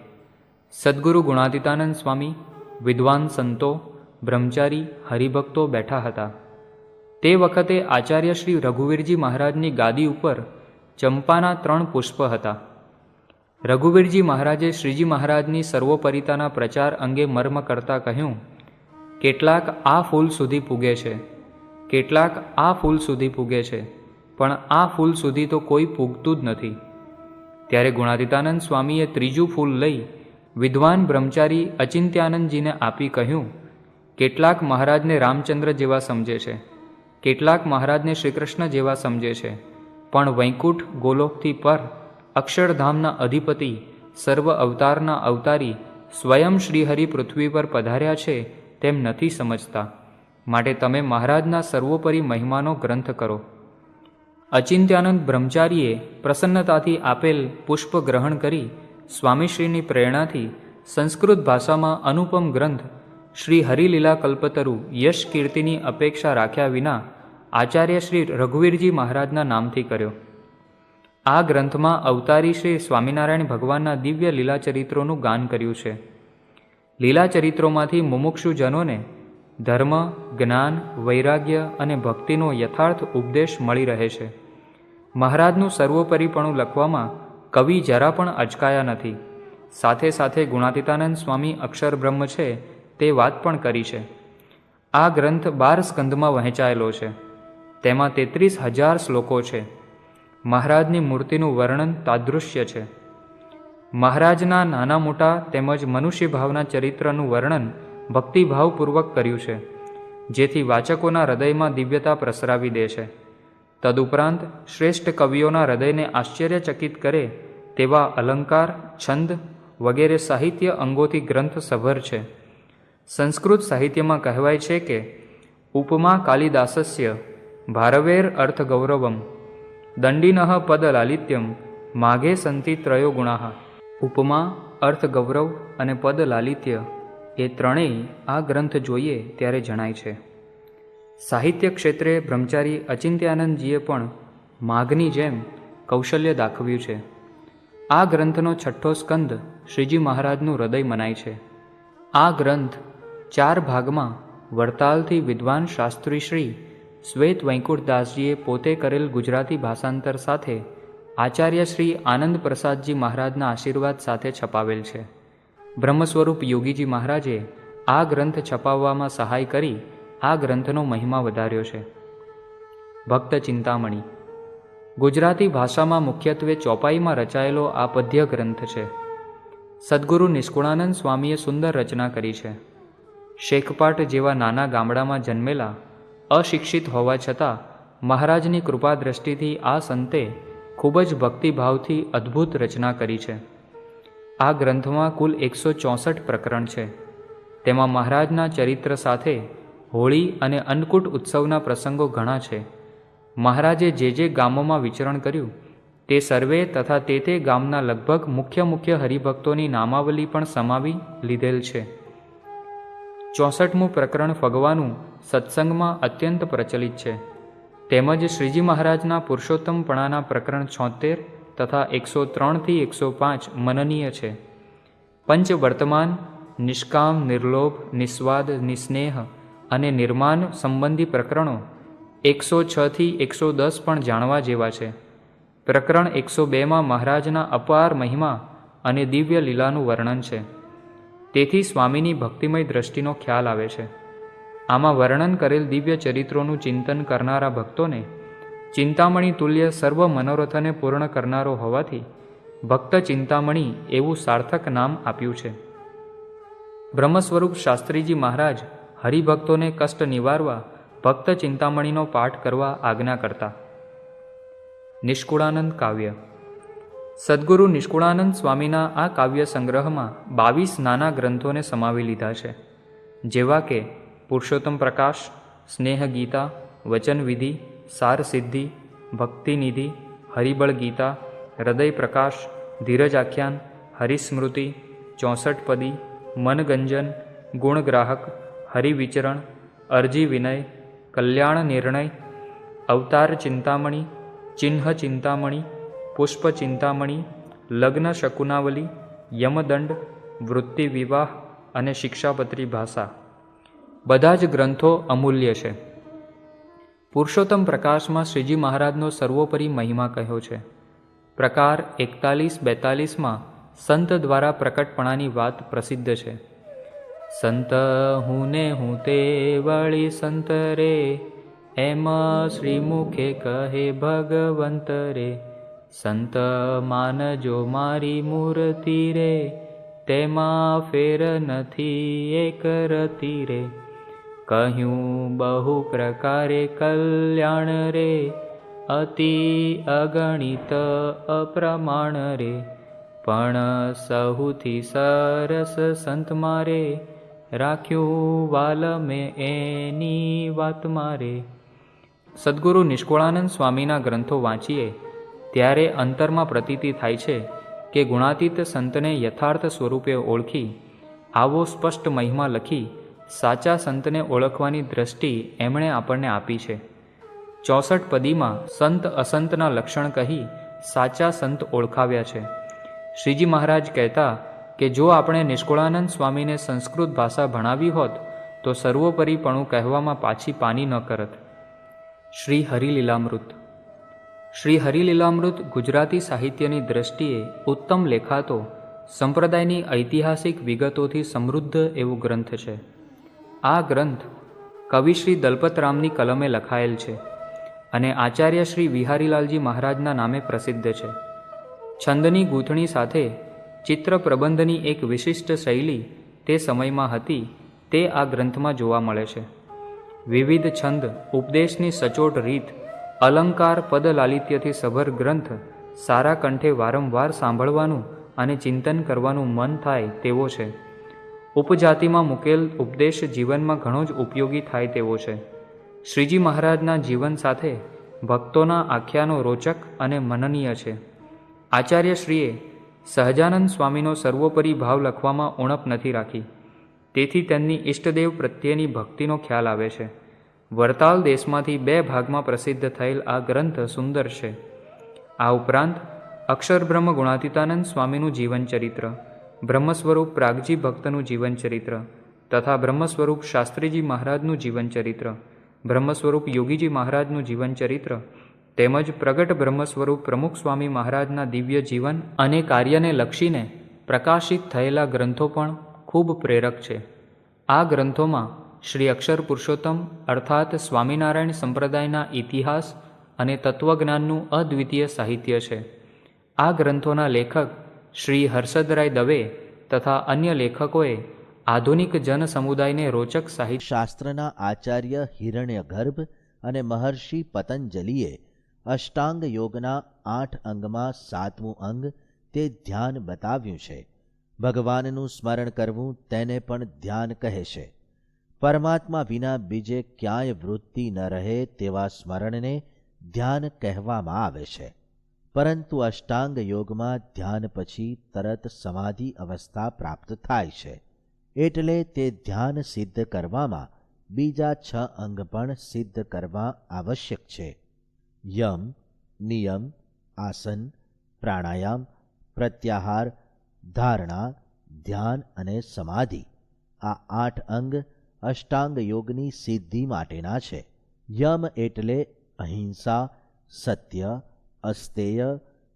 સદ્ગુરુ ગુણાતીતાનંદ સ્વામી, વિદ્વાન સંતો, બ્રહ્મચારી, હરિભક્તો બેઠા હતા. તે વખતે આચાર્ય શ્રી રઘુવીરજી મહારાજની ગાદી ઉપર ચંપાના 3 પુષ્પ હતા. રઘુવીરજી મહારાજે શ્રીજી મહારાજની સર્વોપરિતાના પ્રચાર અંગે મર્મ કરતા કહ્યું, કેટલાક આ ફૂલ સુધી પૂગે છે, કેટલાક આ ફૂલ સુધી પૂગે છે, પણ આ ફૂલ સુધી તો કોઈ પૂગતું જ નથી. ત્યારે ગુણાતીતાનંદ સ્વામીએ 3જું ફૂલ લઈ વિદ્વાન બ્રહ્મચારી અચિંત્યાનંદજીને આપી કહ્યું, કેટલાક મહારાજને રામચંદ્ર જેવા સમજે છે, કેટલાક મહારાજને શ્રીકૃષ્ણ જેવા સમજે છે, પણ વૈકુંઠ ગોલોકથી પર અક્ષરધામના અધિપતિ, સર્વ અવતારના અવતારી સ્વયં શ્રીહરિ પૃથ્વી પર પધાર્યા છે તેમ નથી સમજતા. માટે તમે મહારાજના સર્વોપરી મહિમાનો ગ્રંથ કરો. અચિંત્યાનંદ બ્રહ્મચારીએ પ્રસન્નતાથી આપેલ પુષ્પ ગ્રહણ કરી સ્વામીશ્રીની પ્રેરણાથી સંસ્કૃત ભાષામાં અનુપમ ગ્રંથ શ્રી હરિલીલા કલ્પતરુ યશ કીર્તિની અપેક્ષા રાખ્યા વિના આચાર્ય શ્રી રઘુવીરજી મહારાજના નામથી કર્યો. આ ગ્રંથમાં અવતારી શ્રી સ્વામિનારાયણ ભગવાનના દિવ્ય લીલાચરિત્રોનું ગાન કર્યું છે. લીલાચરિત્રોમાંથી મુમુક્ષુજનોને ધર્મ, જ્ઞાન, વૈરાગ્ય અને ભક્તિનો યથાર્થ ઉપદેશ મળી રહે છે. મહારાજનું સર્વોપરીપણું લખવામાં કવિ જરા પણ અચકાયા નથી. સાથે સાથે ગુણાતીતાનંદ સ્વામી અક્ષર બ્રહ્મ છે તે વાત પણ કરી છે. આ ગ્રંથ 12 સ્કંધમાં વહેંચાયેલો છે. તેમાં 33,000 શ્લોકો છે. મહારાજની મૂર્તિનું વર્ણન તાદૃશ્ય છે. મહારાજના નાના મોટા તેમજ મનુષ્ય ભાવના ચરિત્રનું વર્ણન ભક્તિભાવપૂર્વક કર્યું છે, જેથી વાચકોના હૃદયમાં દિવ્યતા પ્રસરાવી દે છે. તદુપરાંત શ્રેષ્ઠ કવિઓના હૃદયને આશ્ચર્યચકિત કરે તેવા અલંકાર, છંદ વગેરે સાહિત્ય અંગોથી ગ્રંથ સભર છે. સંસ્કૃત સાહિત્યમાં કહેવાય છે કે ઉપમા કાલિદાસસ્ય ભારવેર અર્થ ગૌરવમ દંડિનઃ પદ લાલિત્યમ માઘે સંતિ ત્રયો ગુણાઃ. ઉપમા, અર્થ ગૌરવ અને પદ લાલિત્ય એ ત્રણેય આ ગ્રંથ જોઈએ ત્યારે જણાય છે. સાહિત્ય ક્ષેત્રે બ્રહ્મચારી અચિંત્યાનંદજીએ પણ માઘની જેમ કૌશલ્ય દાખવ્યું છે. આ ગ્રંથનો 6થો સ્કંદ શ્રીજી મહારાજનું હૃદય મનાય છે. આ ગ્રંથ 4 ભાગમાં વડતાલથી વિદ્વાન શાસ્ત્રી શ્રી શ્વેત વૈકુંઠદાસજીએ પોતે કરેલ ગુજરાતી ભાષાંતર સાથે આચાર્ય શ્રી આનંદ પ્રસાદજી મહારાજના આશીર્વાદ સાથે છપાવેલ છે. બ્રહ્મ સ્વરૂપ યોગીજી મહારાજે આ ગ્રંથ છપાવવામાં સહાય કરી આ ગ્રંથનો મહિમા વધાર્યો છે. ભક્ત ચિંતામણી. ગુજરાતી ભાષામાં મુખ્યત્વે ચોપાઈમાં રચાયેલો આ પદ્ય ગ્રંથ છે. સદ્ગુરુ નિષ્કુળાનંદ સ્વામીએ સુંદર રચના કરી છે. શેખપાટ જેવા નાના ગામડામાં જન્મેલા અશિક્ષિત હોવા છતાં મહારાજની કૃપા દ્રષ્ટિથી આ સંતે ખૂબ જ ભક્તિભાવથી અદ્ભુત રચના કરી છે. આ ગ્રંથમાં કુલ 164 પ્રકરણ છે. તેમાં મહારાજના ચરિત્ર સાથે હોળી અને અન્નકૂટ ઉત્સવના પ્રસંગો ઘણા છે. મહારાજે જે ગામોમાં વિચરણ કર્યું તે સર્વે તથા તે ગામના લગભગ મુખ્ય હરિભક્તોની નામાવલી પણ સમાવી લીધેલ છે. 64મું પ્રકરણ ફગવાનું સત્સંગમાં અત્યંત પ્રચલિત છે. તેમજ શ્રીજી મહારાજના પુરુષોત્તમપણાના પ્રકરણ 76 તથા 103 થી 105 મનનીય છે. પંચ વર્તમાન, નિષ્કામ, નિર્લોભ, નિસ્વાદ, નિસ્નેહ અને નિર્માન સંબંધી પ્રકરણો 106 થી 110 પણ જાણવા જેવા છે. પ્રકરણ 102માં મહારાજના અપાર મહિમા અને દિવ્ય લીલાનું વર્ણન છે. તેથી સ્વામીની ભક્તિમય દ્રષ્ટિનો ખ્યાલ આવે છે. આમાં વર્ણન કરેલ દિવ્ય ચરિત્રોનું ચિંતન કરનારા ભક્તોને ચિંતામણી તુલ્ય સર્વ મનોરથને પૂર્ણ કરનારો હોવાથી ભક્ત ચિંતામણી એવું સાર્થક નામ આપ્યું છે. બ્રહ્મસ્વરૂપ શાસ્ત્રીજી મહારાજ હરિભક્તોને કષ્ટ નિવારવા ભક્ત ચિંતામણીનો પાઠ કરવા આજ્ઞા કરતા. નિષ્કુળાનંદ કાવ્ય. સદ્ગુરુ નિષ્કુળાનંદ સ્વામીના આ કાવ્ય સંગ્રહમાં 22 નાના ગ્રંથોને સમાવી લીધા છે, જેવા કે પુરુષોત્તમ પ્રકાશ, સ્નેહ ગીતા, વચનવિધિ, સાર સિદ્ધિ, ભક્તિનિધિ, હરિબળ ગીતા, હૃદય પ્રકાશ, ધીરજ આખ્યાન, હરિસ્મૃતિ, 64 પદી, મનગંજન, ગુણગ્રાહક, હરિવિચરણ, અરજી વિનય, કલ્યાણ નિર્ણય, અવતાર ચિંતામણી, ચિહ્ન ચિંતામણી, પુષ્પ ચિંતામણી, લગ્ન શકુનાવલી, યમદંડ, વૃત્તિ વિવાહ અને શિક્ષાપત્રી ભાષા. બધા જ ગ્રંથો અમૂલ્ય છે. પુરુષોત્તમ પ્રકાશમાં શ્રીજી મહારાજનો સર્વોપરી મહિમા કહ્યો છે. પ્રકાર 41-42માં સંત દ્વારા પ્રકટપણાની વાત પ્રસિદ્ધ છે. સંત હું ને હું તે વળી સંત રે, એમ શ્રીમુખે કહે ભગવંત રે. સંત માનજો મારી મૂર્તિ રે, તેમાં ફેર નથી એક રતિ રે. કહ્યું બહુ પ્રકારે કલ્યાણ રે, અતિ અગણિત અપ્રમાણ રે. પણ સહુથી સરસ સંત મારે, રાખ્યું વાલ મેં એની વાત મારે. સદ્ગુરુ નિષ્કુળાનંદ સ્વામીના ગ્રંથો વાંચીએ ત્યારે અંતરમાં પ્રતીતિ થાય છે કે ગુણાતીત સંતને યથાર્થ સ્વરૂપે ઓળખી આવો સ્પષ્ટ મહિમા લખી સાચા સંતને ઓળખવાની દ્રષ્ટિ એમણે આપણને આપી છે. 64 પદીમાં સંત અસંતના લક્ષણ કહી સાચા સંત ઓળખાવ્યા છે. શ્રીજી મહારાજ કહેતા કે જો આપણે નિષ્કુળાનંદ સ્વામીને સંસ્કૃત ભાષા ભણાવી હોત તો સર્વોપરીપણું કહેવામાં પાછી પાની ન કરત. શ્રી હરિલીલામૃત. શ્રી હરિલીલામૃત ગુજરાતી સાહિત્યની દ્રષ્ટિએ ઉત્તમ લેખાતો સંપ્રદાયની ઐતિહાસિક વિગતોથી સમૃદ્ધ એવું ગ્રંથ છે. આ ગ્રંથ કવિ શ્રી દલપતરામની કલમે લખાયેલ છે અને આચાર્ય શ્રી વિહારીલાલજી મહારાજના નામે પ્રસિદ્ધ છે. છંદની ગૂંથણી સાથે ચિત્ર પ્રબંધની એક વિશિષ્ટ શૈલી તે સમયમાં હતી તે આ ગ્રંથમાં જોવા મળે છે. વિવિધ છંદ, ઉપદેશની સચોટ રીત, અલંકાર, પદલાલિત્યથી સભર ગ્રંથ સારા કંઠે વારંવાર સાંભળવાનું અને ચિંતન કરવાનું મન થાય તેવો છે. ઉપજાતિમાં મૂકેલ ઉપદેશ જીવનમાં ઘણો જ ઉપયોગી થાય તેવો છે. શ્રીજી મહારાજના જીવન સાથે ભક્તોના આખ્યાનો રોચક અને મનનીય છે. આચાર્યશ્રીએ સહજાનંદ સ્વામીનો સર્વોપરી ભાવ લખવામાં ઉણપ નથી રાખી. તેથી તેમની ઇષ્ટદેવ પ્રત્યેની ભક્તિનો ખ્યાલ આવે છે. વરતાલ દેશમાંથી 2 ભાગમાં પ્રસિદ્ધ થયેલ આ ગ્રંથ સુંદર છે. આ ઉપરાંત અક્ષરબ્રહ્મ ગુણાતીતાનંદ સ્વામીનું જીવનચરિત્ર, બ્રહ્મસ્વરૂપ પ્રાગજી ભક્તનું જીવનચરિત્ર તથા બ્રહ્મસ્વરૂપ શાસ્ત્રીજી મહારાજનું જીવનચરિત્ર, બ્રહ્મસ્વરૂપ યોગીજી મહારાજનું જીવનચરિત્ર તેમજ પ્રગટ બ્રહ્મસ્વરૂપ પ્રમુખ સ્વામી મહારાજના દિવ્ય જીવન અને કાર્યને લક્ષીને પ્રકાશિત થયેલા ગ્રંથો પણ ખૂબ પ્રેરક છે. આ ગ્રંથોમાં શ્રી અક્ષર પુરુષોત્તમ અર્થાત સ્વામિનારાયણ સંપ્રદાયના ઇતિહાસ અને તત્વજ્ઞાનનું અદ્વિતીય સાહિત્ય છે. આ ગ્રંથોના લેખક શ્રી હર્ષદરાય દવે તથા અન્ય લેખકોએ આધુનિક જન સમુદાયને રોચક સાહિત્ય શાસ્ત્રના આચાર્ય હિરણ્યગર્ભ અને મહર્ષિ પતંજલિએ અષ્ટાંગ યોગના 8 અંગમાં 7મું અંગ તે ધ્યાન બતાવ્યું છે. ભગવાનનું સ્મરણ કરવું તેને પણ ધ્યાન કહે છે. પરમાત્મા વિના બીજે ક્યાંય વૃત્તિ ન રહે તેવા સ્મરણને ધ્યાન કહેવામાં આવે છે. પરંતુ અષ્ટાંગ યોગમાં ધ્યાન પછી તરત સમાધિ અવસ્થા પ્રાપ્ત થાય છે. એટલે તે ધ્યાન સિદ્ધ કરવામાં બીજા 6 અંગ પણ સિદ્ધ કરવા આવશ્યક છે. યમ, નિયમ, આસન, પ્રાણાયામ, પ્રત્યાહાર, ધારણા, ધ્યાન અને સમાધિ આ 8 અંગ અષ્ટાંગ યોગની સિદ્ધિ માટેના છે. યમ એટલે અહિંસા, સત્ય, અસ્તેય,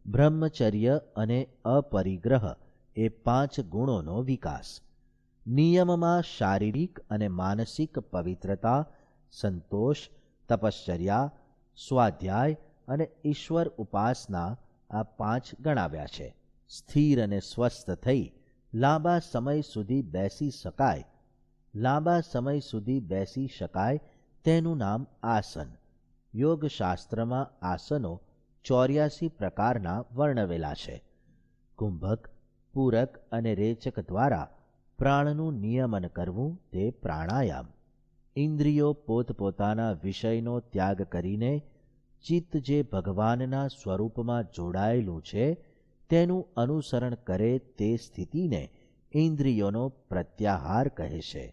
બ્રહ્મચર્ય અને અપરિગ્રહ એ 5 ગુણોનો વિકાસ. નિયમમાં શારીરિક અને માનસિક પવિત્રતા, સંતોષ, તપશ્ચર્યા, સ્વાધ્યાય અને ઈશ્વર ઉપાસના આ 5 ગણાવ્યા છે. સ્થિર અને સ્વસ્થ થઈ લાંબા સમય સુધી બેસી શકાય તેનું નામ આસન. યોગશાસ્ત્રમાં આસનો 84 પ્રકારના વર્ણવેલા છે. કુંભક, પૂરક અને રેચક દ્વારા પ્રાણનું નિયમન કરવું તે પ્રાણાયામ. ઇન્દ્રિયો પોતપોતાના વિષયનો ત્યાગ કરીને ચિત્ત જે ભગવાનના સ્વરૂપમાં જોડાયેલું છે તેનું અનુસરણ કરે તે સ્થિતિને ઇન્દ્રિયોનો પ્રત્યાહાર કહે છે.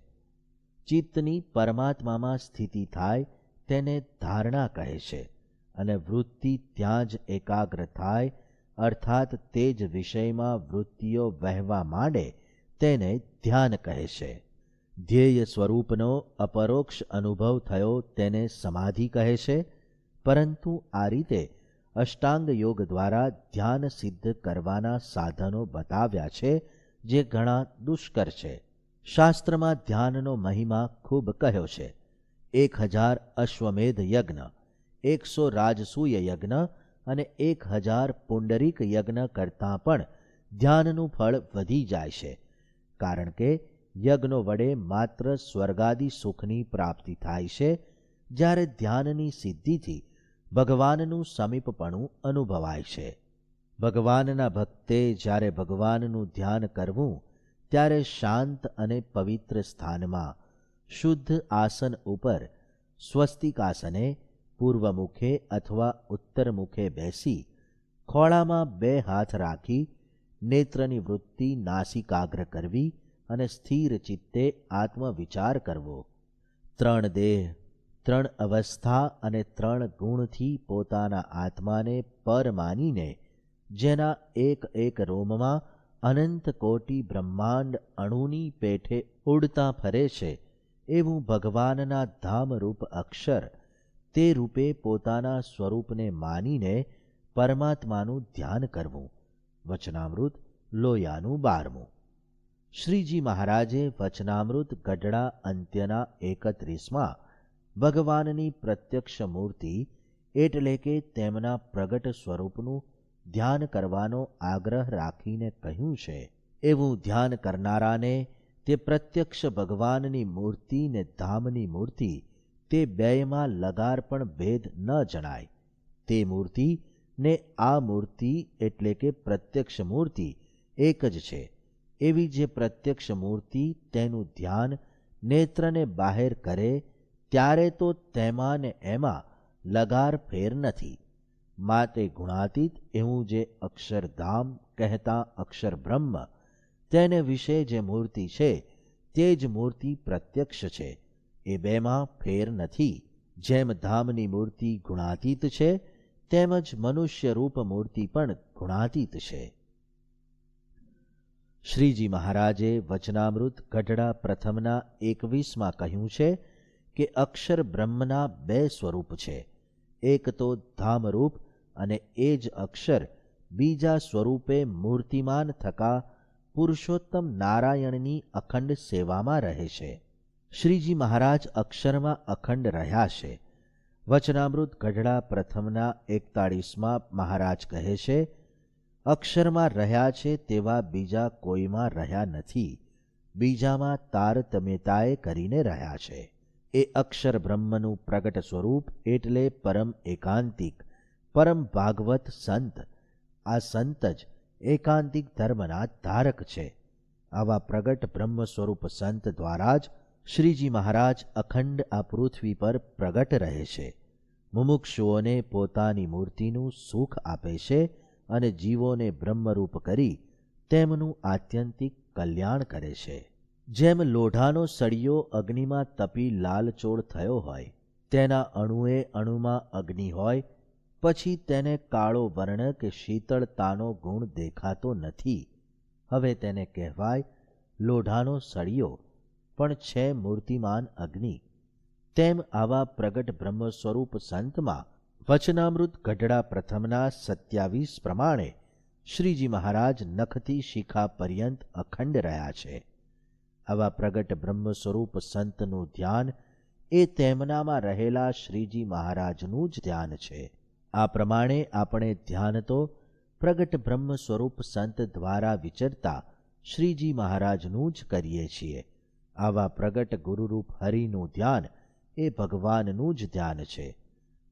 ચિત્તની પરમાત્મામાં સ્થિતિ થાય તેને ધારણા કહે છે અને વૃત્તિ ત્યાં જ એકાગ્ર થાય અર્થાત તે જ વિષયમાં વૃત્તિઓ વહેવા માંડે તેને ધ્યાન કહે છે. ધ્યેય સ્વરૂપનો અપરોક્ષ અનુભવ થયો તેને સમાધિ કહે છે. પરંતુ આ રીતે અષ્ટાંગ યોગ દ્વારા ધ્યાન સિદ્ધ કરવાના સાધનો બતાવ્યા છે જે ઘણા દુષ્કર છે. શાસ્ત્રમાં ધ્યાનનો મહિમા ખૂબ કહ્યો છે. 1000 અશ્વમેધ યજ્ઞ, 100 રાજસૂય યજ્ઞ અને 1000 પુંડરીક યજ્ઞ કરતાં પણ ધ્યાનનું ફળ વધી જાય છે. કારણ કે યજ્ઞો વડે માત્ર સ્વર્ગાદિ સુખની પ્રાપ્તિ થાય છે, જ્યારે ધ્યાનની સિદ્ધિથી ભગવાનનું સમીપપણું અનુભવાય છે. ભગવાનના ભક્તે જ્યારે ભગવાનનું ધ્યાન કરવું ત્યારે શાંત અને પવિત્ર સ્થાનમાં શુદ્ધ આસન ઉપર સ્વસ્તિકાસને પૂર્વ મુખે અથવા ઉત્તર મુખે બેસી ખોળામાં 2 હાથ રાખી નેત્રની વૃત્તિ નાસિકાગ્ર કરવી અને સ્થિર ચિત્તે આત્મવિચાર કરવો. 3 દેહ, 3 અવસ્થા અને 3 ગુણથી પોતાના આત્માને પર માનીને જેના એક રોમમાં અનંત કોટી બ્રહ્માંડ અણુની પેઠે ઉડતા ફરે છે એવું ભગવાનના ધામરૂપ અક્ષર તે રૂપે પોતાના સ્વરૂપને માનીને પરમાત્માનું ધ્યાન કરવું. વચનામૃત લોયાનું 12મું. શ્રીજી મહારાજે વચનામૃત ગઢડા અંત્યના 31માં ભગવાનની પ્રત્યક્ષ મૂર્તિ એટલે કે તેમના પ્રગટ સ્વરૂપનું ધ્યાન કરવાનો આગ્રહ રાખીને કહ્યું છે. એવું ધ્યાન કરનારાને તે પ્રત્યક્ષ ભગવાનની મૂર્તિ ને ધામની મૂર્તિ તે બેયમાં લગાર પણ ભેદ ન જણાય. તે મૂર્તિ ને આ મૂર્તિ એટલે કે પ્રત્યક્ષ મૂર્તિ એક જ છે. એવી જે પ્રત્યક્ષ મૂર્તિ તેનું ધ્યાન નેત્રને બહાર કરે ત્યારે તો તેમાં ને એમાં લગાર ફેર નથી. માટે ગુણાતીત એવું જે અક્ષરધામ કહેતા અક્ષર બ્રહ્મ તેને વિશે જે મૂર્તિ છે તે જ મૂર્તિ પ્રત્યક્ષ છે. એ બેમાં ફેર નથી. જેમ ધામની મૂર્તિ ગુણાતીત છે તેમજ મનુષ્ય રૂપ મૂર્તિ પણ ગુણાતીત છે. શ્રીજી મહારાજે વચનામૃત ગઢડા પ્રથમના 21માં કહ્યું છે કે અક્ષર બ્રહ્મના 2 સ્વરૂપ છે. એક તો ધામરૂપ અને એ જ અક્ષર બીજા સ્વરૂપે મૂર્તિમાન થકા પુરુષોત્તમ નારાયણની અખંડ સેવામાં રહે છે. શ્રીજી મહારાજ અક્ષરમાં અખંડ રહ્યા છે વચનામૃત ગઢડા પ્રથમના 41માં મહારાજ કહે છે, અક્ષરમાં રહ્યા છે તેવા બીજા કોઈમાં રહ્યા નથી, બીજામાં તારતમ્યતાએ કરીને રહ્યા છે. એ અક્ષર બ્રહ્મનું પ્રગટ સ્વરૂપ એટલે પરમ એકાંતિક, પરમ ભાગવત સંત. આ સંત જ એકાંતિક ધર્મના ધારક છે. આવા પ્રગટ બ્રહ્મ સ્વરૂપ સંત દ્વારા જ શ્રીજી મહારાજ અખંડ આ પૃથ્વી પર પ્રગટ રહે છે. મુમુક્ષુઓને પોતાની મૂર્તિનું સુખ આપે છે અને જીવોને બ્રહ્મરૂપ કરી તેમનું આત્યંતિક કલ્યાણ કરે છે. જેમ લોઢાનો સળિયો અગ્નિમાં તપી લાલચોળ થયો હોય, તેના અણુએ અણુમાં અગ્નિ હોય, પછી તેને કાળો વર્ણ કે શીતળતાનો ગુણ દેખાતો નથી. હવે તેને કહેવાય લોઢાનો સળિયો, પણ છે મૂર્તિમાન અગ્નિ. તેમ આવા પ્રગટ બ્રહ્મ સ્વરૂપ સંતમાં વચનામૃત ગઢડા પ્રથમના 27 પ્રમાણે શ્રીજી મહારાજ નખથી શિખા પર્યંત અખંડ રહ્યા છે. આવા પ્રગટ બ્રહ્મ સ્વરૂપ સંતનું ધ્યાન એ તેમનામાં રહેલા શ્રીજી મહારાજનું જ ધ્યાન છે. આ પ્રમાણે આપણે ધ્યાન તો પ્રગટ બ્રહ્મ સ્વરૂપ સંત દ્વારા વિચરતા શ્રીજી મહારાજનું જ કરીએ છીએ. આવા પ્રગટ ગુરુરૂપ હરિનું ધ્યાન એ ભગવાનનું જ ધ્યાન છે.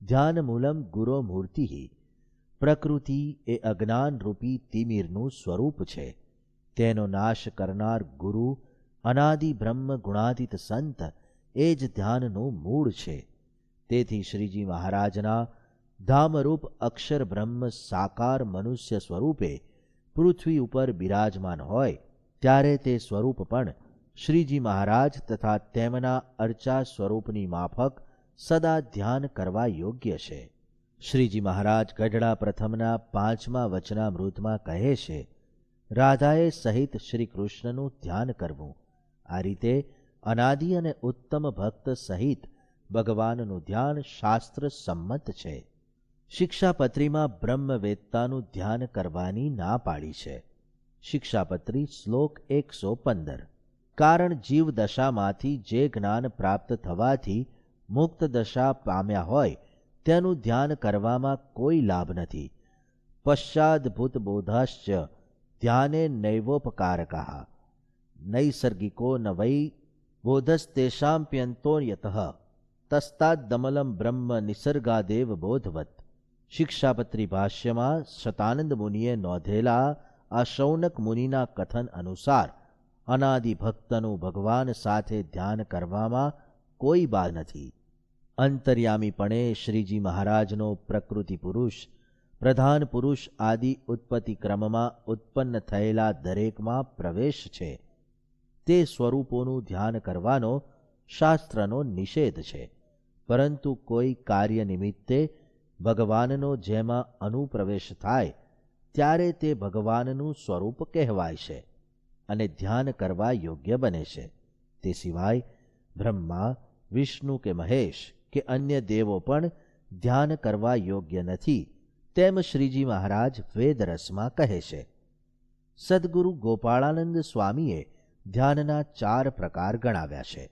ધ્યાન મૂલમ ગુરો મૂર્તિ. પ્રકૃતિ એ અજ્ઞાનરૂપી તિમિરનું સ્વરૂપ છે. તેનો નાશ કરનાર ગુરુ અનાદિ બ્રહ્મ ગુણાતીત સંત એ જ ધ્યાનનું મૂળ છે. તેથી શ્રીજી મહારાજના ધામરૂપ અક્ષર બ્રહ્મ સાકાર મનુષ્ય સ્વરૂપે પૃથ્વી ઉપર બિરાજમાન હોય ત્યારે તે સ્વરૂપ પણ શ્રીજી મહારાજ તથા તેમના અર્ચા સ્વરૂપની માફક સદા ધ્યાન કરવા યોગ્ય છે. શ્રીજી મહારાજ ગઢડા પ્રથમના 5મા વચનામૃતમાં કહે છે, રાધાએ સહિત શ્રી કૃષ્ણનું ધ્યાન કરવું. આ રીતે અનાદિ અને ઉત્તમ ભક્ત સહિત ભગવાનનું ધ્યાન શાસ્ત્ર સંમત છે. શિક્ષાપત્રીમાં બ્રહ્મવેત્તાનું ધ્યાન કરવાની ના પાડી છે. શિક્ષાપત્રી શ્લોક 115. કારણ જીવ દશામાંથી જે જ્ઞાન પ્રાપ્ત થવાથી મુક્ત દશા પામ્યા હોય તેનું ધ્યાન કરવામાં કોઈ લાભ નથી. પશ્ચાદભૂત બોધાશ્ચ ધ્યાને નૈવોપકારક. નૈસર્ગિકો ન વૈ બોધસ્તેષામ્પ્યંતો યતઃ તસ્તાદમલમ બ્રહ્મ નિસર્ગાદેવ બોધવત. શિક્ષાપત્રી ભાષ્યમાં શતાનંદ મુનિએ નોંધેલા આ શૌનક મુનિના કથન અનુસાર અનાદિ ભક્તનું ભગવાન સાથે ધ્યાન કરવામાં કોઈ બાદ નથી. અંતર્યામીપણે શ્રીજી મહારાજનો પ્રકૃતિ પુરુષ, પ્રધાન પુરુષ આદિ ઉત્પત્તિ ક્રમમાં ઉત્પન્ન થયેલા દરેકમાં પ્રવેશ છે. તે સ્વરૂપોનું ધ્યાન કરવાનો શાસ્ત્રનો નિષેધ છે. પરંતુ કોઈ કાર્ય નિમિત્તે ભગવાનનો જેમાં અનુપ્રવેશ થાય ત્યારે તે ભગવાનનું સ્વરૂપ કહેવાય છે અને ધ્યાન કરવા યોગ્ય બને છે. તે સિવાય બ્રહ્મા, વિષ્ણુ કે મહેશ કે અન્ય દેવો પણ ધ્યાન કરવા યોગ્ય નથી, તેમ શ્રીજી મહારાજ વેદરસમાં કહે છે. સદ્ગુરુ ગોપાળાનંદ સ્વામીએ ધ્યાનના 4 પ્રકાર ગણાવ્યા છે.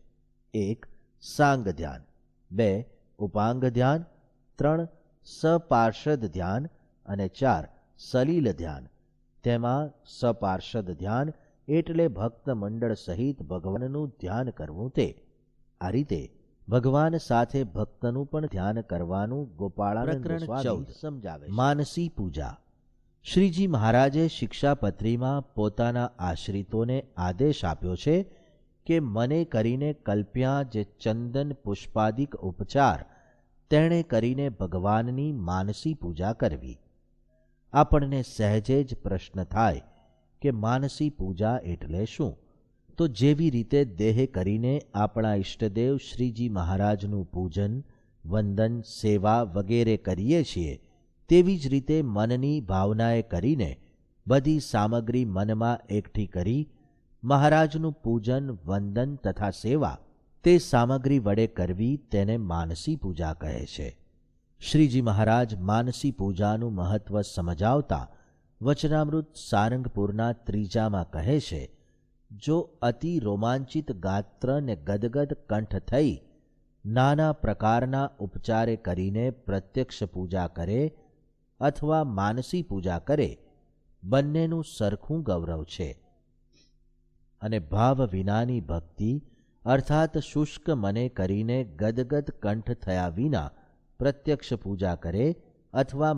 1. સાંગ ધ્યાન, 2. ઉપાંગ ધ્યાન, 3. સપાર્ષદ ધ્યાન અને 4. સલીલ ધ્યાન. તેમાં સપાર્ષદ ધ્યાન એટલે ભક્ત મંડળ સહિત ભગવાનનું ધ્યાન કરવું. તે આ રીતે ભગવાન સાથે ભક્તનું પણ ધ્યાન કરવાનું ગોપાળાનંદ સ્વામી સમજાવે. માનસી પૂજા. શ્રીજી મહારાજે શિક્ષાપત્રીમાં પોતાના આશ્રિતોને આદેશ આપ્યો છે કે મને કરીને કલ્પ્યા જે ચંદન પુષ્પાદિક ઉપચાર તેણે કરીને ભગવાનની માનસી પૂજા કરવી. આપણને સહેજે જ પ્રશ્ન થાય કે માનસી પૂજા એટલે શું? તો જેવી રીતે દેહ કરીને આપણા ઈષ્ટદેવ શ્રીજી મહારાજનું પૂજન, વંદન, સેવા વગેરે કરીએ છીએ, તેવી જ રીતે મનની ભાવનાએ કરીને બધી સામગ્રી મનમાં એકઠી કરી મહારાજનું પૂજન, વંદન તથા સેવા તે સામગ્રી વડે કરવી તેને માનસી પૂજા કહે છે. શ્રીજી મહારાજ માનસી પૂજાનું મહત્વ સમજાવતા વચનામૃત સારંગપુરના 3જામાં કહે છે, જો અતિ રોમાંચિત ગાત્ર ને ગદગદ કંઠ થઈ નાના પ્રકારના ઉપચારે કરીને પ્રત્યક્ષ પૂજા કરે અથવા માનસી પૂજા કરે, બંનેનું સરખું ગૌરવ છે. અને ભાવ વિનાની ભક્તિ અર્થાત શુષ્ક મને કરીને ગદગદ કંઠ થયા વિના પ્રત્યક્ષ પૂજા કરે અથવા